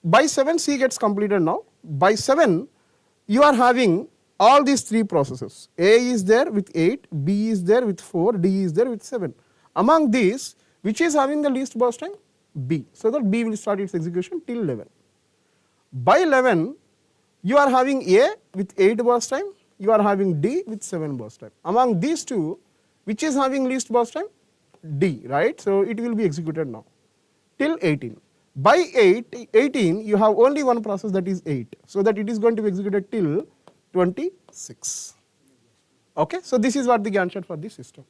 by 7 C gets completed now. By 7 you are having all these 3 processes. A is there with 8, B is there with 4, D is there with 7. Among these, which is having the least burst time? B. So that B will start its execution till 11. By 11, you are having A with 8 burst time, you are having D with 7 burst time. Among these 2, which is having least burst time? D, right? So it will be executed now till 18. By 18, you have only one process, that is 8. So that it is going to be executed till 26. Okay, so this is what the Gantt chart for the system.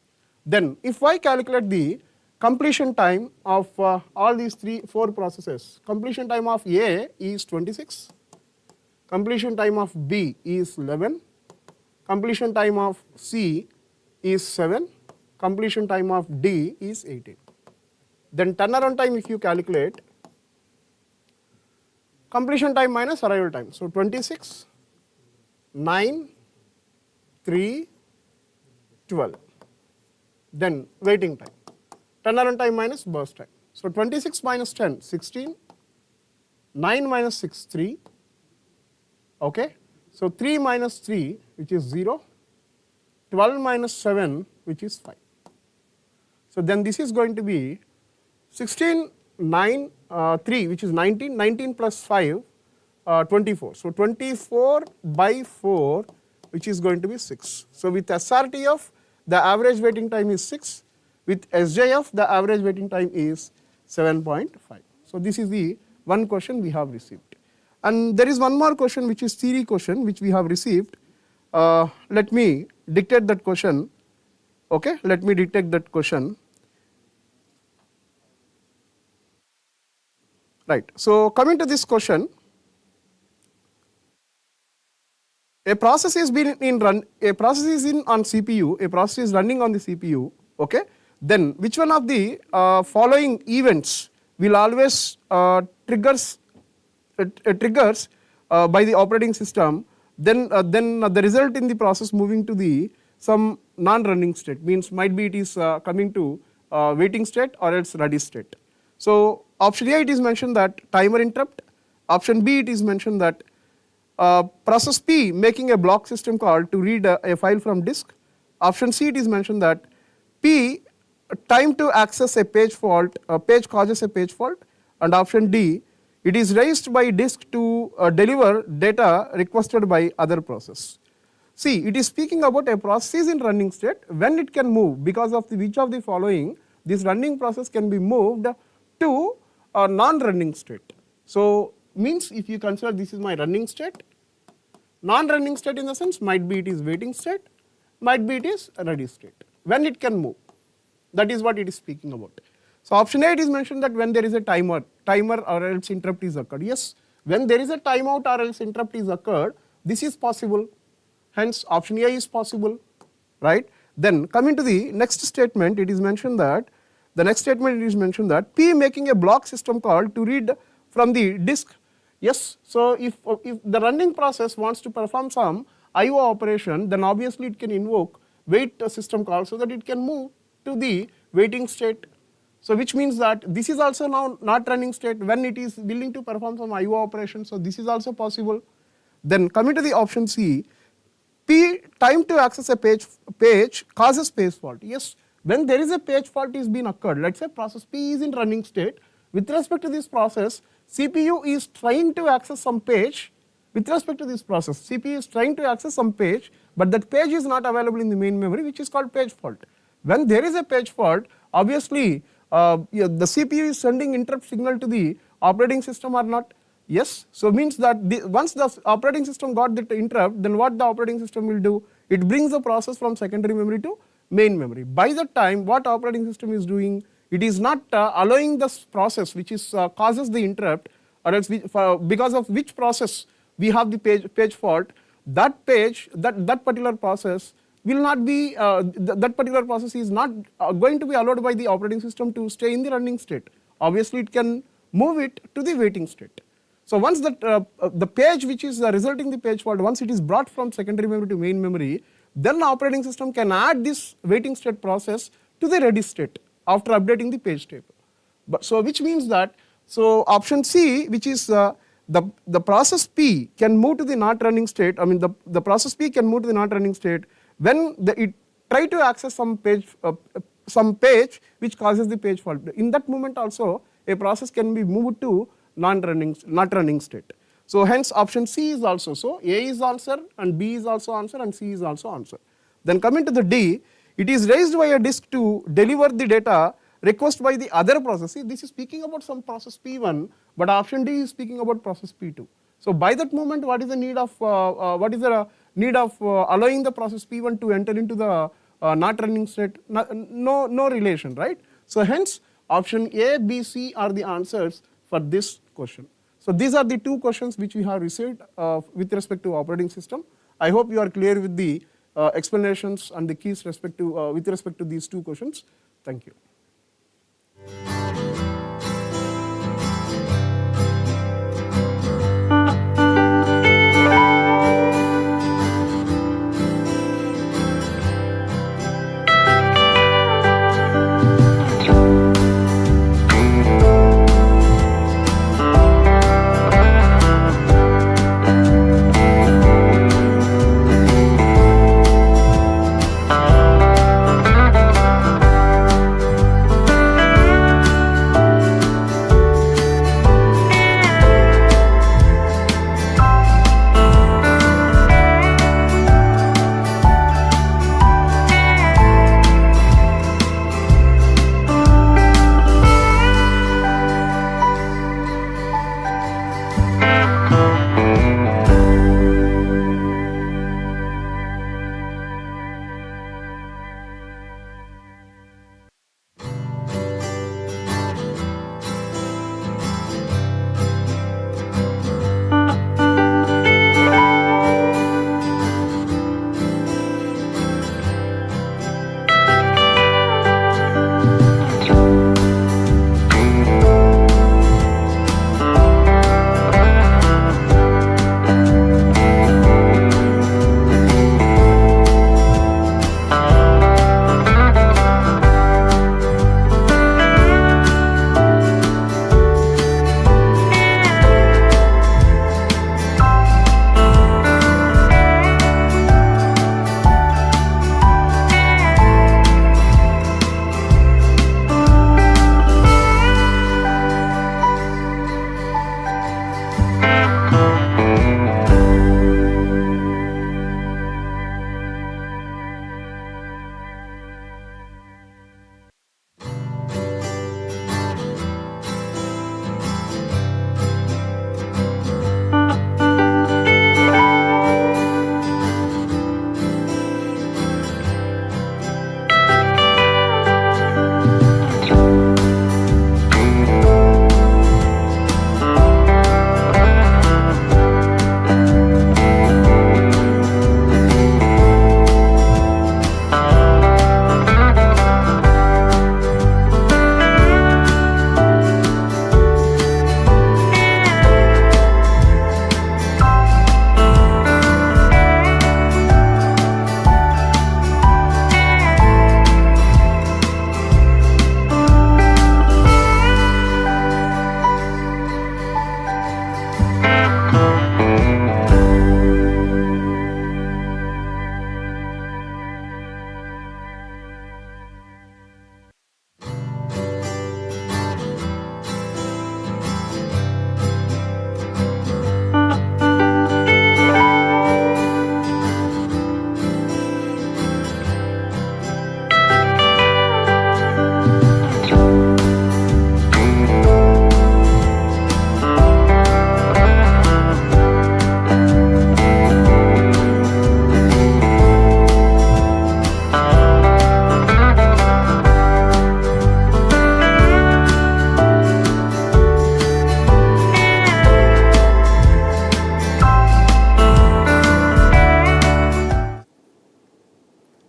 Then if I calculate the completion time of all these 4 processes, completion time of A is 26, completion time of B is 11, completion time of C is 7, completion time of D is 18. Then turnaround time, if you calculate, completion time minus arrival time. So 26, 9, 3, 12. Then waiting time. Turnaround time minus burst time. So 26 minus 10, 16, 9 minus 6, 3, okay. So 3 minus 3, which is 0, 12 minus 7, which is 5. So then this is going to be 16, 9, 3, which is 19, 19 plus 5, 24. So 24 by 4, which is going to be 6. So with SRT of the average waiting time is 6. With SJF, the average waiting time is 7.5. So this is the one question we have received. And there is one more question, which is theory question, which we have received. Let me dictate that question. Okay, let me dictate that question. Right. So coming to this question, a process is being in run, a process is in on CPU, a process is running on the CPU, okay, then which one of the following events will always triggers by the operating system, then the result in the process moving to the some non-running state, means might be it is coming to waiting state or else ready state. So option A, it is mentioned that timer interrupt, option B, it is mentioned that process P making a block system call to read a file from disk, option C, it is mentioned that P time to access a page fault, page causes a page fault, and option D, it is raised by disk to deliver data requested by other process. See, it is speaking about a process in running state when it can move because of which of the following this running process can be moved to a non-running state. So means if you consider this is my running state, non-running state in the sense might be it is waiting state, might be it is ready state when it can move. That is what it is speaking about. So option A, it is mentioned that when there is a timer or else interrupt is occurred. Yes, when there is a timeout or else interrupt is occurred, this is possible. Hence option A is possible, right? Then coming to the next statement, it is mentioned that the next statement it is mentioned that P making a block system call to read from the disk. Yes, so if the running process wants to perform some IO operation, then obviously it can invoke wait system call so that it can move to the waiting state. So which means that this is also now not running state when it is willing to perform some IO operation. So this is also possible. Then coming to the option C, P time to access a page causes page fault. Yes, when there is a page fault is being occurred, let's say process P is in running state, with respect to this process, CPU is trying to access some page, with respect to this process, CPU is trying to access some page, but that page is not available in the main memory, which is called page fault. When there is a page fault, obviously the CPU is sending interrupt signal to the operating system or not. Yes, so means that once the operating system got the interrupt, then what the operating system will do? It brings the process from secondary memory to main memory. By that time, what operating system is doing? It is not allowing this process which is causes the interrupt, or else because of which process we have the page fault. That page, that particular process will not be that particular process is not going to be allowed by the operating system to stay in the running state. Obviously, it can move it to the waiting state. So once the page which is resulting the page fault, once it is brought from secondary memory to main memory, then the operating system can add this waiting state process to the ready state after updating the page table. But so which means that, so option C, which is the process P can move to the not running state. I mean the process P can move to the not running state when it try to access some page which causes the page fault. In that moment also a process can be moved to not running state. So hence option C is also, so A is answer and B is also answer and C is also answer. Then coming to the D, it is raised by a disk to deliver the data request by the other process. See, this is speaking about some process P1, but option D is speaking about process P2. So by that moment, what is the need of allowing the process P1 to enter into the not running state? No relation, right? So hence option A, B, C are the answers for this question. So these are the two questions which we have received with respect to operating system. I hope you are clear with the explanations and the keys with respect to these two questions. Thank you.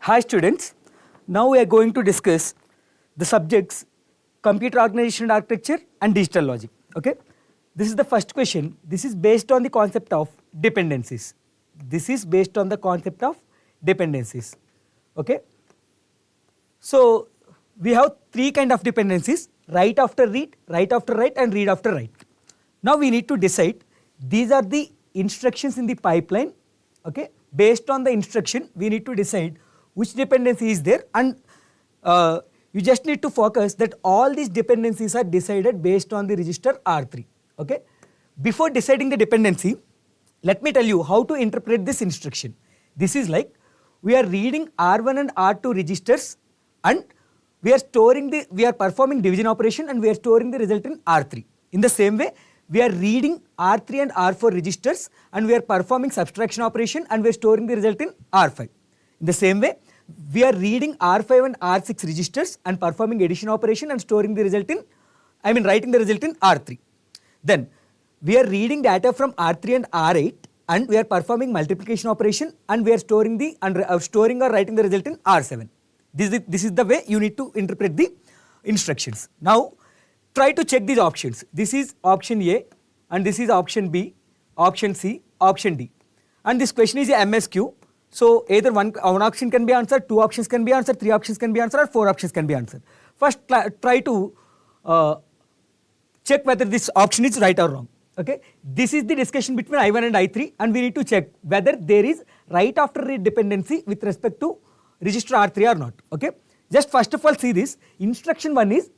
Hi students, now we are going to discuss the subjects computer organization and architecture and digital logic. Okay, this is the first question. This is based on the concept of dependencies. This is based on the concept of dependencies. Okay, so we have three kind of dependencies: write after read, write after write, and read after write. Now we need to decide these are the instructions in the pipeline. Okay, based on the instruction we need to decide which dependency is there, and you just need to focus that all these dependencies are decided based on the register R3. Okay, before deciding the dependency, let me tell you how to interpret this instruction. This is like we are reading R1 and R2 registers, and we are performing division operation, and we are storing the result in R3. In the same way, we are reading R3 and R4 registers, and we are performing subtraction operation, and we are storing the result in R5. In the same way, we are reading R5 and R6 registers and performing addition operation and storing the result in, writing the result in R3. Then we are reading data from R3 and R8, and we are performing multiplication operation, and we are storing or writing the result in R7. This is the way you need to interpret the instructions. Now try to check these options. This is option A, and this is option B, option C, option D. And this question is a MSQ. So either one option can be answered, two options can be answered, three options can be answered, or four options can be answered. First try to check whether this option is right or wrong. Okay, this is the discussion between I1 and I3, and we need to check whether there is write after read dependency with respect to register R3 or not. Okay, just first of all see this. Instruction 1 is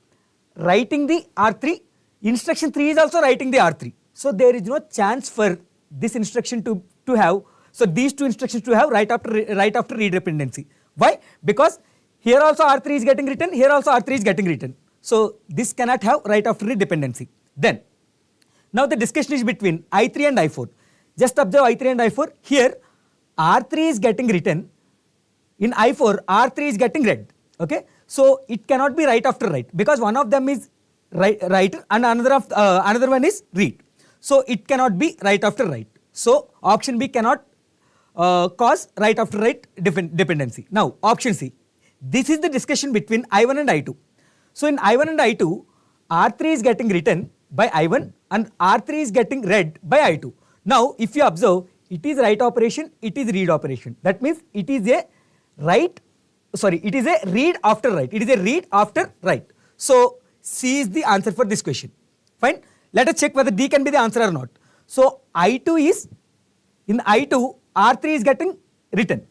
writing the R3, instruction 3 is also writing the R3. So there is no chance for this instruction to have, so these two instructions to have write after read dependency. Why? Because here also R3 is getting written, here also R3 is getting written. So this cannot have write after read dependency. Then now the discussion is between I3 and I4. Just observe I3 and I4. Here R3 is getting written, in I4 R3 is getting read. Okay, so it cannot be write after write because one of them is write and another one is read. So it cannot be write after write. So option B cannot cause write after write dependency. Now option C. This is the discussion between I1 and I2. So in I1 and I2, R3 is getting written by I1 and R3 is getting read by I2. Now if you observe, it is write operation, it is read operation. That means it is a it is a read after write. It is a read after write. So C is the answer for this question. Fine. Let us check whether D can be the answer or not. So I2 is, in I2 R3 is getting written.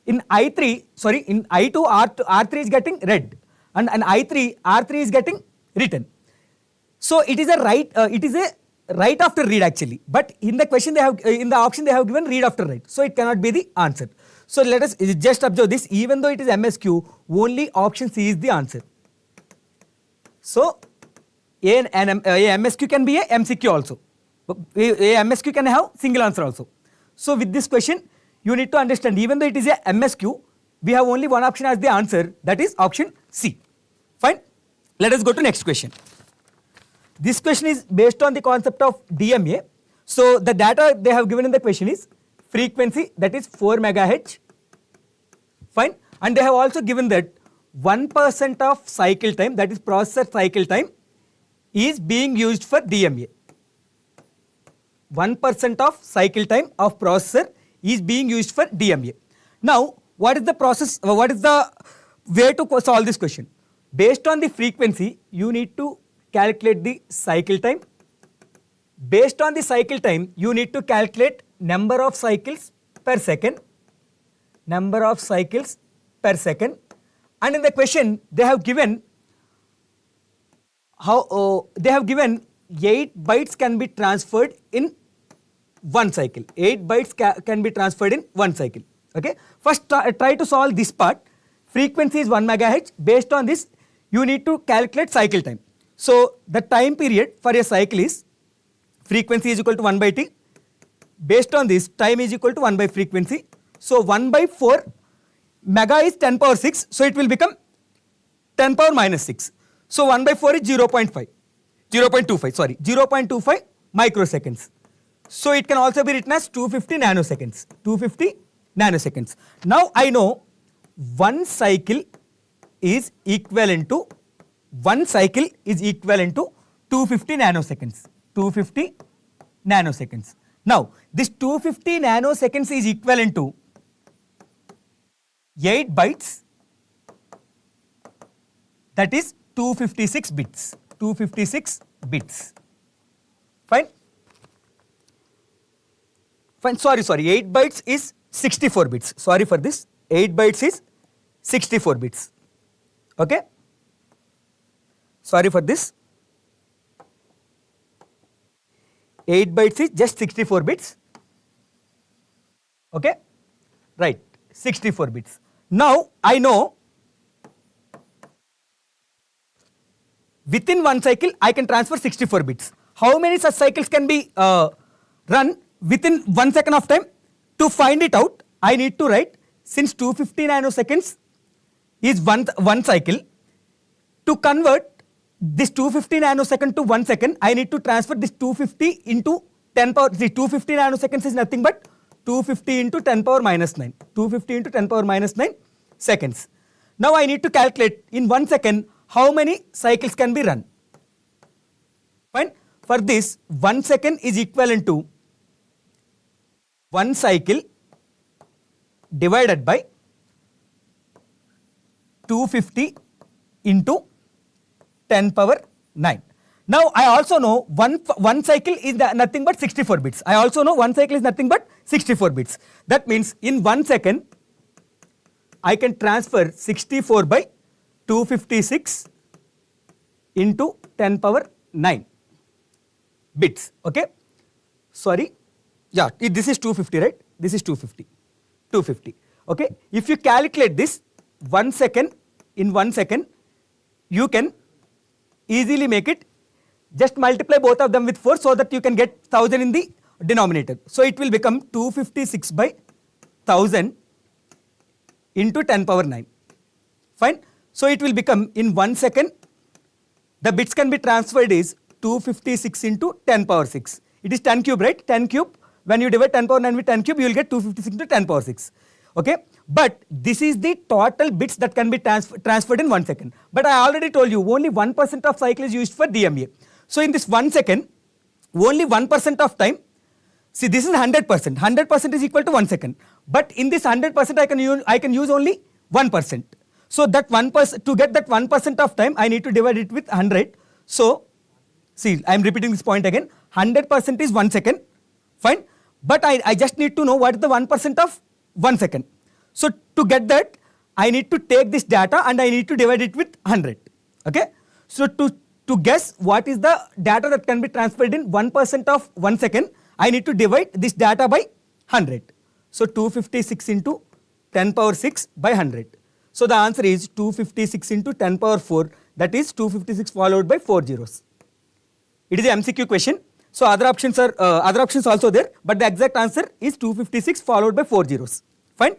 In I2 R3 is getting read, and I3 R3 is getting written. So it is a write after read actually. But in the question they have in the option they have given read after write. So it cannot be the answer. So let us just observe this. Even though it is MSQ, only option C is the answer. So a MSQ can be a MCQ also. A MSQ can have single answer also. So with this question, you need to understand, even though it is a MSQ, we have only one option as the answer, that is option C. Fine. Let us go to next question. This question is based on the concept of DMA. So the data they have given in the question is frequency, that is 4 MHz. Fine. And they have also given that 1% of cycle time, that is processor cycle time, is being used for DMA. 1% of cycle time of processor is being used for DMA. Now, what is the way to solve this question? Based on the frequency, you need to calculate the cycle time. Based on the cycle time, you need to calculate number of cycles per second. Number of cycles per second. And in the question, they have given 8 bytes can be transferred in one cycle. 8 bytes can be transferred in one cycle. Okay. First try to solve this part. Frequency is 1 MHz. Based on this, you need to calculate cycle time. So the time period for a cycle is frequency is equal to 1 by t. Based on this, time is equal to 1 by frequency. So 1 by 4, mega is 10 power 6. So it will become 10 power minus 6. So 1 by 4 is 0.25 microseconds. So it can also be written as 250 nanoseconds. 250 nanoseconds. Now I know one cycle is equivalent to 250 nanoseconds. 250 nanoseconds. Now, this 250 nanoseconds is equivalent to 8 bytes, that is 256 bits. 256 bits. Fine? Fine, sorry, 8 bytes is 64 bits. Sorry for this. 8 bytes is 64 bits. Okay? Sorry for this. 8 bytes is just 64 bits. Okay? Right, 64 bits. Now, I know within one cycle, I can transfer 64 bits. How many such cycles can be run within 1 second of time? To find it out, I need to write, since 250 nanoseconds is one cycle, to convert this 250 nanosecond to 1 second, I need to transfer this 250 into 10 power, the 250 nanoseconds is nothing but 250 into 10 power minus 9, 250 into 10 power minus 9 seconds. Now I need to calculate in 1 second how many cycles can be run. Fine. For this, 1 second is equivalent to 1 cycle divided by 250 into 10 power 9. Now I also know one cycle is nothing but 64 bits. I also know one cycle is nothing but 64 bits. That means in 1 second I can transfer 64 by 256 into 10 power 9 bits. Okay? Sorry. Yeah, this is 250, right? This is 250. 250. Okay? If you calculate this 1 second, in 1 second, you can easily make it, just multiply both of them with 4 so that you can get 1000 in the denominator. So it will become 256 by 1000 into 10 power 9. Fine. So it will become in 1 second, the bits can be transferred is 256 into 10 power 6. It is 10 cube, right? 10 cube. When you divide 10 power 9 with 10 cube, you will get 256 into 10 power 6. Okay? But this is the total bits that can be transferred in 1 second. But I already told you, only 1% of cycle is used for DMA. So in this 1 second, only 1% of time, see this is 100%. 100% is equal to 1 second. But in this 100%, I can use only 1%. So that 1%, to get that 1% of time, I need to divide it with 100. So, see, I am repeating this point again. 100% is 1 second. Fine. But I just need to know what is the 1% of 1 second. So to get that, I need to take this data and I need to divide it with 100. Okay. So to guess what is the data that can be transferred in 1% of 1 second, I need to divide this data by 100. So 256 into 10 power 6 by 100. So the answer is 256 into 10 power 4, that is 256 followed by 4 zeros. It is a MCQ question. So other options are also there, but the exact answer is 256 followed by 4 zeros. Fine.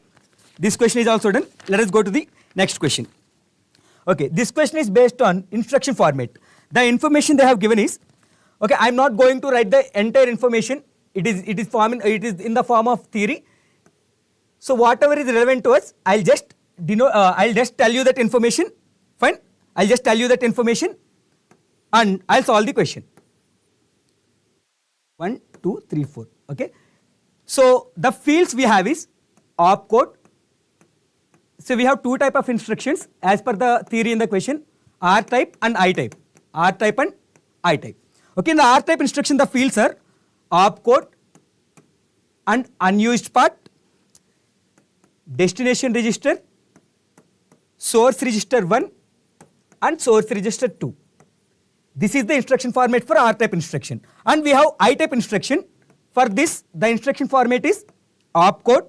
This question is also done. Let us go to the next question. Okay, this question is based on instruction format. The information they have given is, okay, I am not going to write the entire information. It is in the form of theory. So whatever is relevant to us, I'll just tell you that information. Fine. I'll just tell you that information and I'll solve the question. 1, 2, 3, 4. Okay. So the fields we have is opcode. So we have two type of instructions as per the theory in the question, R type and I type. R type and I type. Okay, in the R type instruction, the fields are opcode and unused part, destination register, source register 1 and source register 2. This is the instruction format for R type instruction. And we have I type instruction. For this, the instruction format is opcode,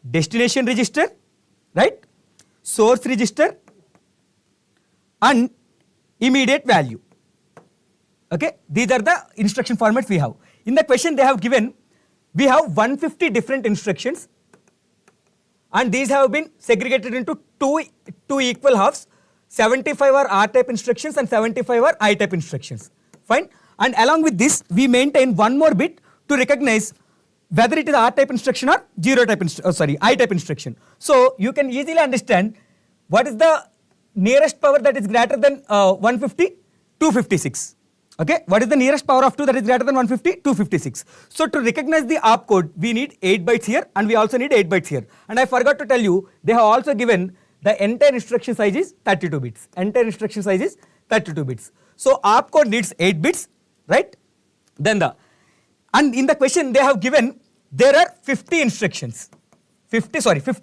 destination register, right, source register and immediate value. Okay, these are the instruction formats we have. In the question they have given, we have 150 different instructions and these have been segregated into two equal halves. 75 are R type instructions and 75 are I type instructions. Fine. And along with this, we maintain one more bit to recognize whether it is R type instruction or I type instruction. So you can easily understand what is the nearest power that is greater than 150, 256. Okay, what is the nearest power of 2 that is greater than 150? 256. So to recognize the opcode, we need 8 bytes here and we also need 8 bytes here. And I forgot to tell you, they have also given the entire instruction size is 32 bits. Entire instruction size is 32 bits. So opcode needs 8 bits, right? And in the question they have given, there are 50 instructions. 50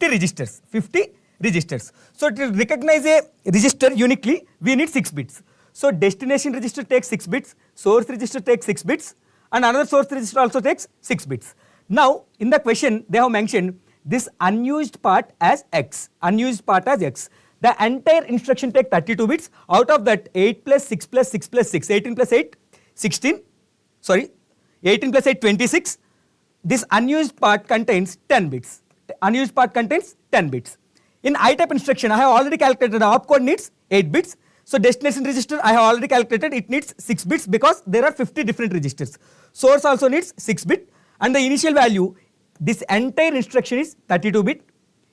registers. 50 registers. So to recognize a register uniquely, we need 6 bits. So destination register takes 6 bits, source register takes 6 bits, and another source register also takes 6 bits. Now, in the question, they have mentioned this unused part as X. Unused part as X. The entire instruction takes 32 bits. Out of that, 8 plus 6 plus 6 plus 6, 18 plus 8, 16. 18 plus 8, 26. This unused part contains 10 bits. Unused part contains 10 bits. In I type instruction, I have already calculated the opcode needs 8 bits. So destination register, I have already calculated, it needs 6 bits because there are 50 different registers. Source also needs 6 bit, and the initial value, this entire instruction is 32 bit.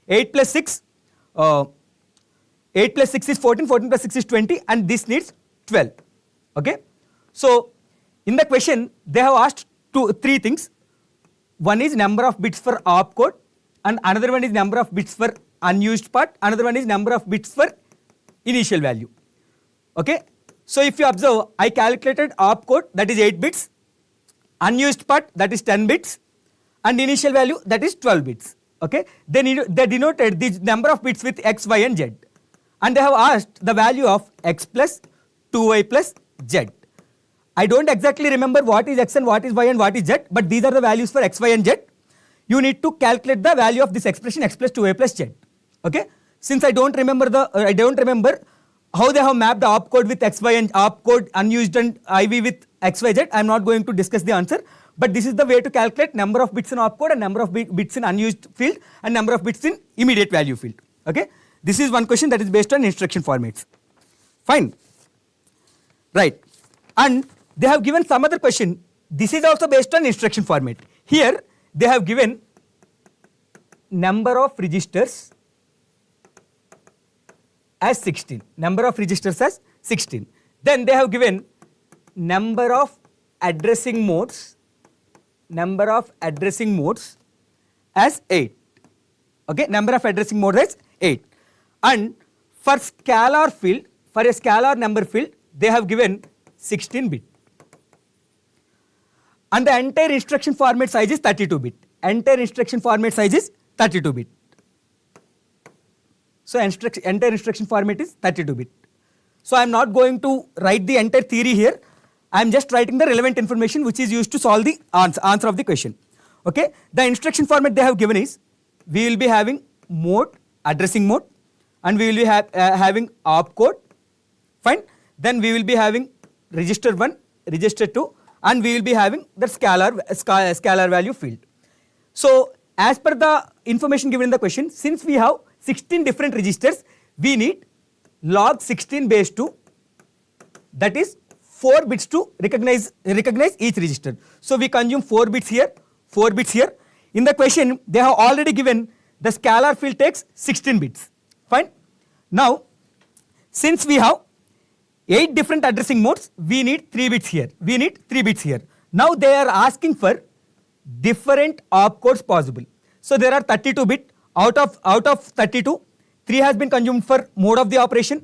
8 plus 6 is 14, 14 plus 6 is 20, and this needs 12. Okay. So in the question, they have asked three things. One is number of bits for opcode, and another one is number of bits for unused part, another one is number of bits for initial value. Okay, so if you observe, I calculated opcode, that is 8 bits, unused part, that is 10 bits, and initial value, that is 12 bits. Okay, they denoted the number of bits with X, Y and Z, and they have asked the value of X plus 2Y plus Z. I don't exactly remember what is X and what is Y and what is Z, but these are the values for X, Y and Z. You need to calculate the value of this expression X plus 2Y plus Z. Okay, since I don't remember how they have mapped the opcode with XY and opcode unused and IV with XYZ, I am not going to discuss the answer, but this is the way to calculate number of bits in opcode and number of bits in unused field and number of bits in immediate value field. Okay, this is one question that is based on instruction formats. Fine, right, and they have given some other question. This is also based on instruction format. Here they have given number of registers as 16, number of registers as 16. Then they have given number of addressing modes as 8. Okay, number of addressing modes as 8. And for scalar field, for a scalar number field, they have given 16 bit. And the entire instruction format size is 32 bit. Entire instruction format size is 32 bit. So entire instruction format is 32 bit. So I am not going to write the entire theory here. I am just writing the relevant information which is used to solve the answer of the question. Okay, the instruction format they have given is, we will be having mode, addressing mode, and we will be having opcode. Fine. Then we will be having register 1, register 2, and we will be having the scalar value field. So as per the information given in the question, since we have 16 different registers, we need log 16 base 2, that is 4 bits to recognize each register. So we consume 4 bits here, 4 bits here. In the question, they have already given the scalar field takes 16 bits. Fine. Now, since we have 8 different addressing modes, we need 3 bits here. We need 3 bits here. Now they are asking for different opcodes possible. So there are 32 bit. Out of 32, 3 has been consumed for mode of the operation,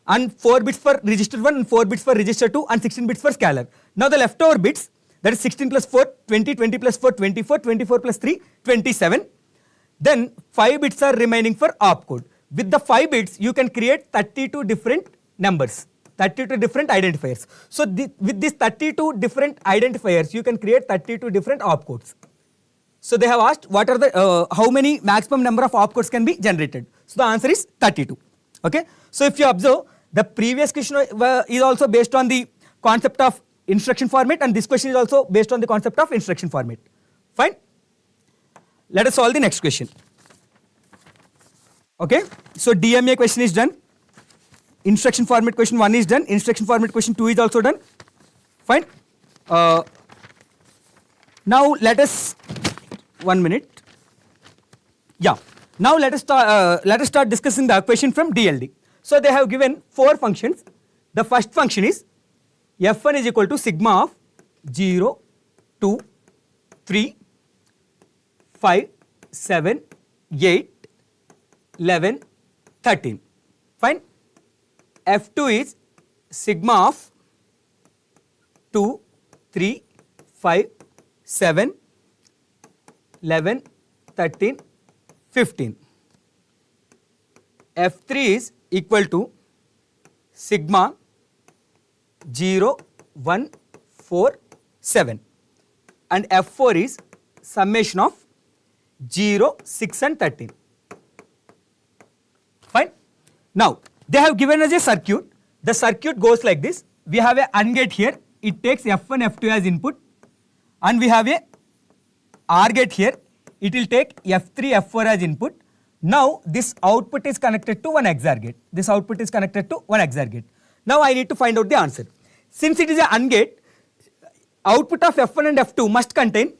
and 4 bits for register 1 and 4 bits for register 2 and 16 bits for scalar. Now the leftover bits, that is 16 plus 4, 20, 20 plus 4, 24, 24 plus 3, 27. Then 5 bits are remaining for opcode. With the 5 bits, you can create 32 different numbers, 32 different identifiers. So with these 32 different identifiers, you can create 32 different opcodes. So they have asked what are the how many maximum number of opcodes can be generated. So the answer is 32. Okay. So if you observe, the previous question is also based on the concept of instruction format, and this question is also based on the concept of instruction format. Fine. Let us solve the next question. Okay. So DMA question is done. Instruction format question 1 is done. Instruction format question 2 is also done. Fine. Now let us 1 minute. Yeah. Now let us start discussing the question from DLD. So they have given 4 functions. The first function is f1 is equal to sigma of 0, 2, 3, 5, 7, 8, 11, 13. Fine. f2 is sigma of 2, 3, 5, 7, 11, 13, 15. f3 is equal to sigma 0, 1, 4, 7, and f4 is summation of 0, 6 and 13. Fine. Now they have given us a circuit. The circuit goes like this. We have a AND gate here. It takes f1, f2 as input, and we have a OR gate here. It will take f3, f4 as input. Now this output is connected to one XOR gate. This output is connected to one XOR gate. Now I need to find out the answer. Since it is an AND gate, output of f1 and f2 must contain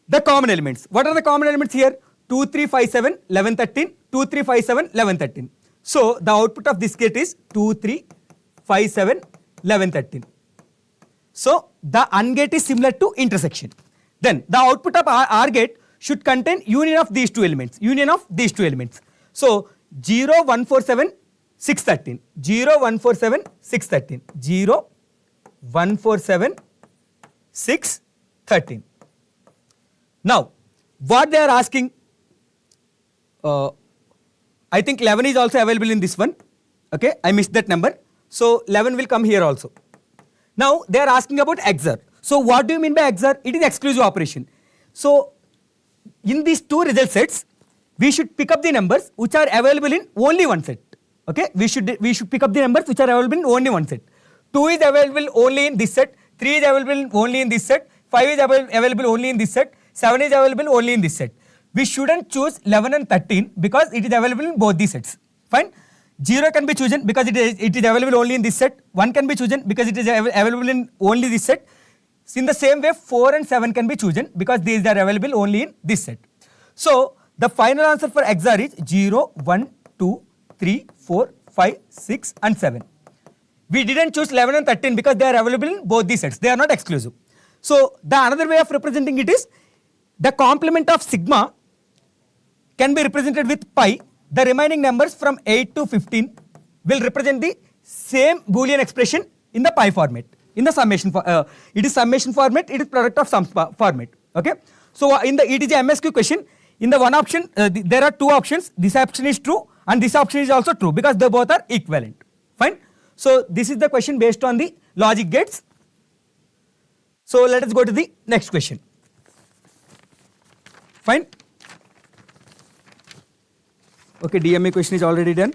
the common elements. What are the common elements here? 2, 3, 5, 7, 11, 13, 2, 3, 5, 7, 11, 13. So the output of this gate is 2, 3, 5, 7, 11, 13. So the AND gate is similar to intersection. Then the output of OR gate should contain union of these two elements. So 0, 1, 4, 7, 6, 13. 0, 1, 4, 7, 6, 13. 0, 1, 4, 7, 6, 13. Now what they are asking, I think 11 is also available in this one. Okay, I missed that number. So 11 will come here also. Now they are asking about XOR. So what do you mean by XOR? It is exclusive operation. So in these two result sets, we should pick up the numbers which are available in only one set. Okay, we should pick up the numbers which are available in only one set. 2 is available only in this set, 3 is available only in this set, 5 is available only in this set, 7 is available only in this set. We shouldn't choose 11 and 13 because it is available in both these sets. Fine. 0 can be chosen because it is available only in this set. 1 can be chosen because it is available in only this set. In the same way, 4 and 7 can be chosen because these are available only in this set. So the final answer for XOR is 0, 1, 2, 3, 4, 5, 6 and 7. We didn't choose 11 and 13 because they are available in both these sets. They are not exclusive. So the another way of representing it is the complement of sigma can be represented with pi. The remaining numbers from 8 to 15 will represent the same Boolean expression in the pi format. In the summation, it is summation format, it is product of sum format. Okay. So in the it is a MSQ question. In the one option, there are two options. This option is true and this option is also true because they both are equivalent. Fine. So this is the question based on the logic gates. So let us go to the next question. Fine. Okay, DMA question is already done.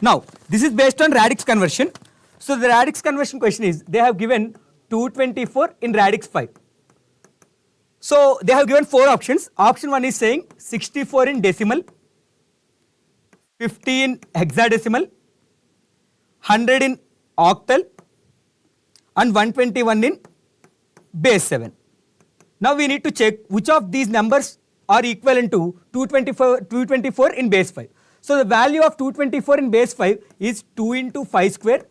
Now this is based on Radix conversion. So the Radix conversion question is, they have given 224 in Radix 5. So they have given 4 options. Option 1 is saying 64 in decimal, 50 in hexadecimal, 100 in octal and 121 in base 7. Now we need to check which of these numbers are equivalent to 224 in base 5. So the value of 224 in base 5 is 2 into 5 square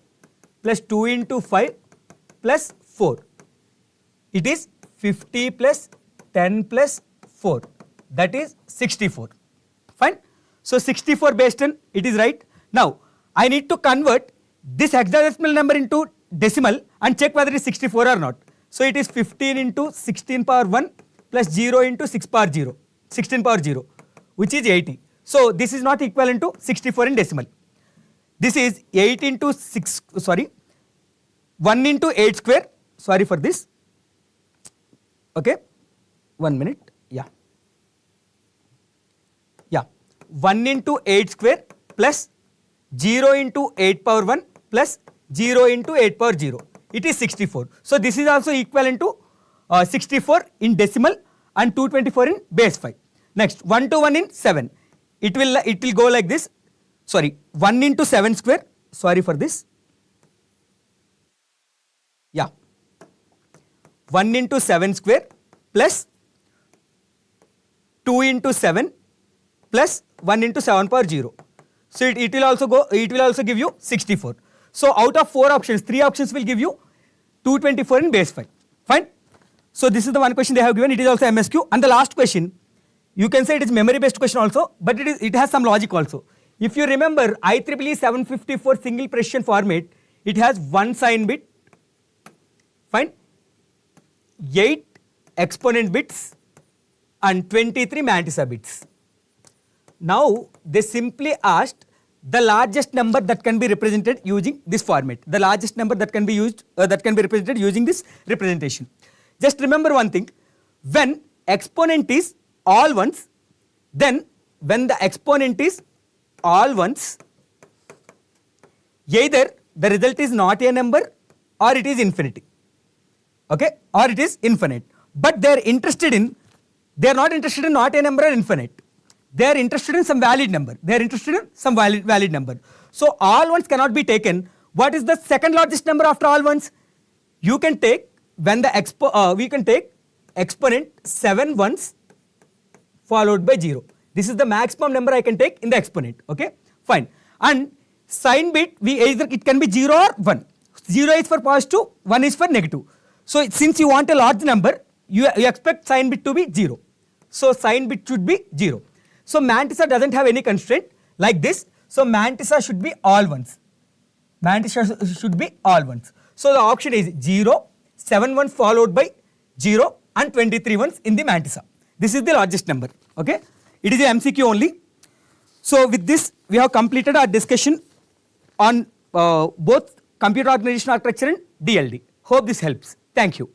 plus 2 into 5 plus 4. It is 50 plus 10 plus 4. That is 64. Fine. So 64 based on it is right. Now I need to convert this hexadecimal number into decimal and check whether it is 64 or not. So it is 15 into 16 power 1 plus 0 into 6 power 0, 16 power 0, which is 80. So this is not equivalent to 64 in decimal. This is 8 into 6, sorry, 1 into 8 square, sorry for this. Okay, 1 minute, yeah. 1 into 8 square plus 0 into 8 power 1 plus 0 into 8 power 0. It is 64. So this is also equivalent to 64 in decimal and 224 in base 5. Next, 1 to 1 in 7. It will go like this. Sorry, 1 into 7 square. Sorry for this. Yeah. 1 into 7 square plus 2 into 7 plus 1 into 7 power 0. So it will also give you 64. So out of 4 options, 3 options will give you 224 in base 5. Fine. So this is the one question they have given. It is also MSQ. And the last question, you can say it is memory based question also, but it has some logic also. If you remember IEEE 754 single precision format, it has 1 sign bit, fine, 8 exponent bits and 23 mantissa bits. Now they simply asked the largest number that can be represented using this format, the largest number that can be used that can be represented using this representation. Just remember one thing, when exponent is all ones, then when the exponent is all ones, either the result is not a number or it is infinity, okay, or it is infinite. But they are not interested in not a number or infinite. They are interested in some valid number. They are interested in some valid number. So all ones cannot be taken. What is the second largest number after all ones? You can take when the we can take exponent 7 ones followed by 0. This is the maximum number I can take in the exponent. Okay, fine. And sign bit, it can be 0 or 1. 0 is for positive, 1 is for negative. So since you want a large number, you expect sign bit to be 0. So sign bit should be 0. So mantissa doesn't have any constraint like this. So mantissa should be all ones. Mantissa should be all ones. So the option is 0, 7 ones followed by 0 and 23 ones in the mantissa. This is the largest number. Okay, it is a MCQ only. So with this we have completed our discussion on both computer organization architecture and DLD. Hope this helps. Thank you.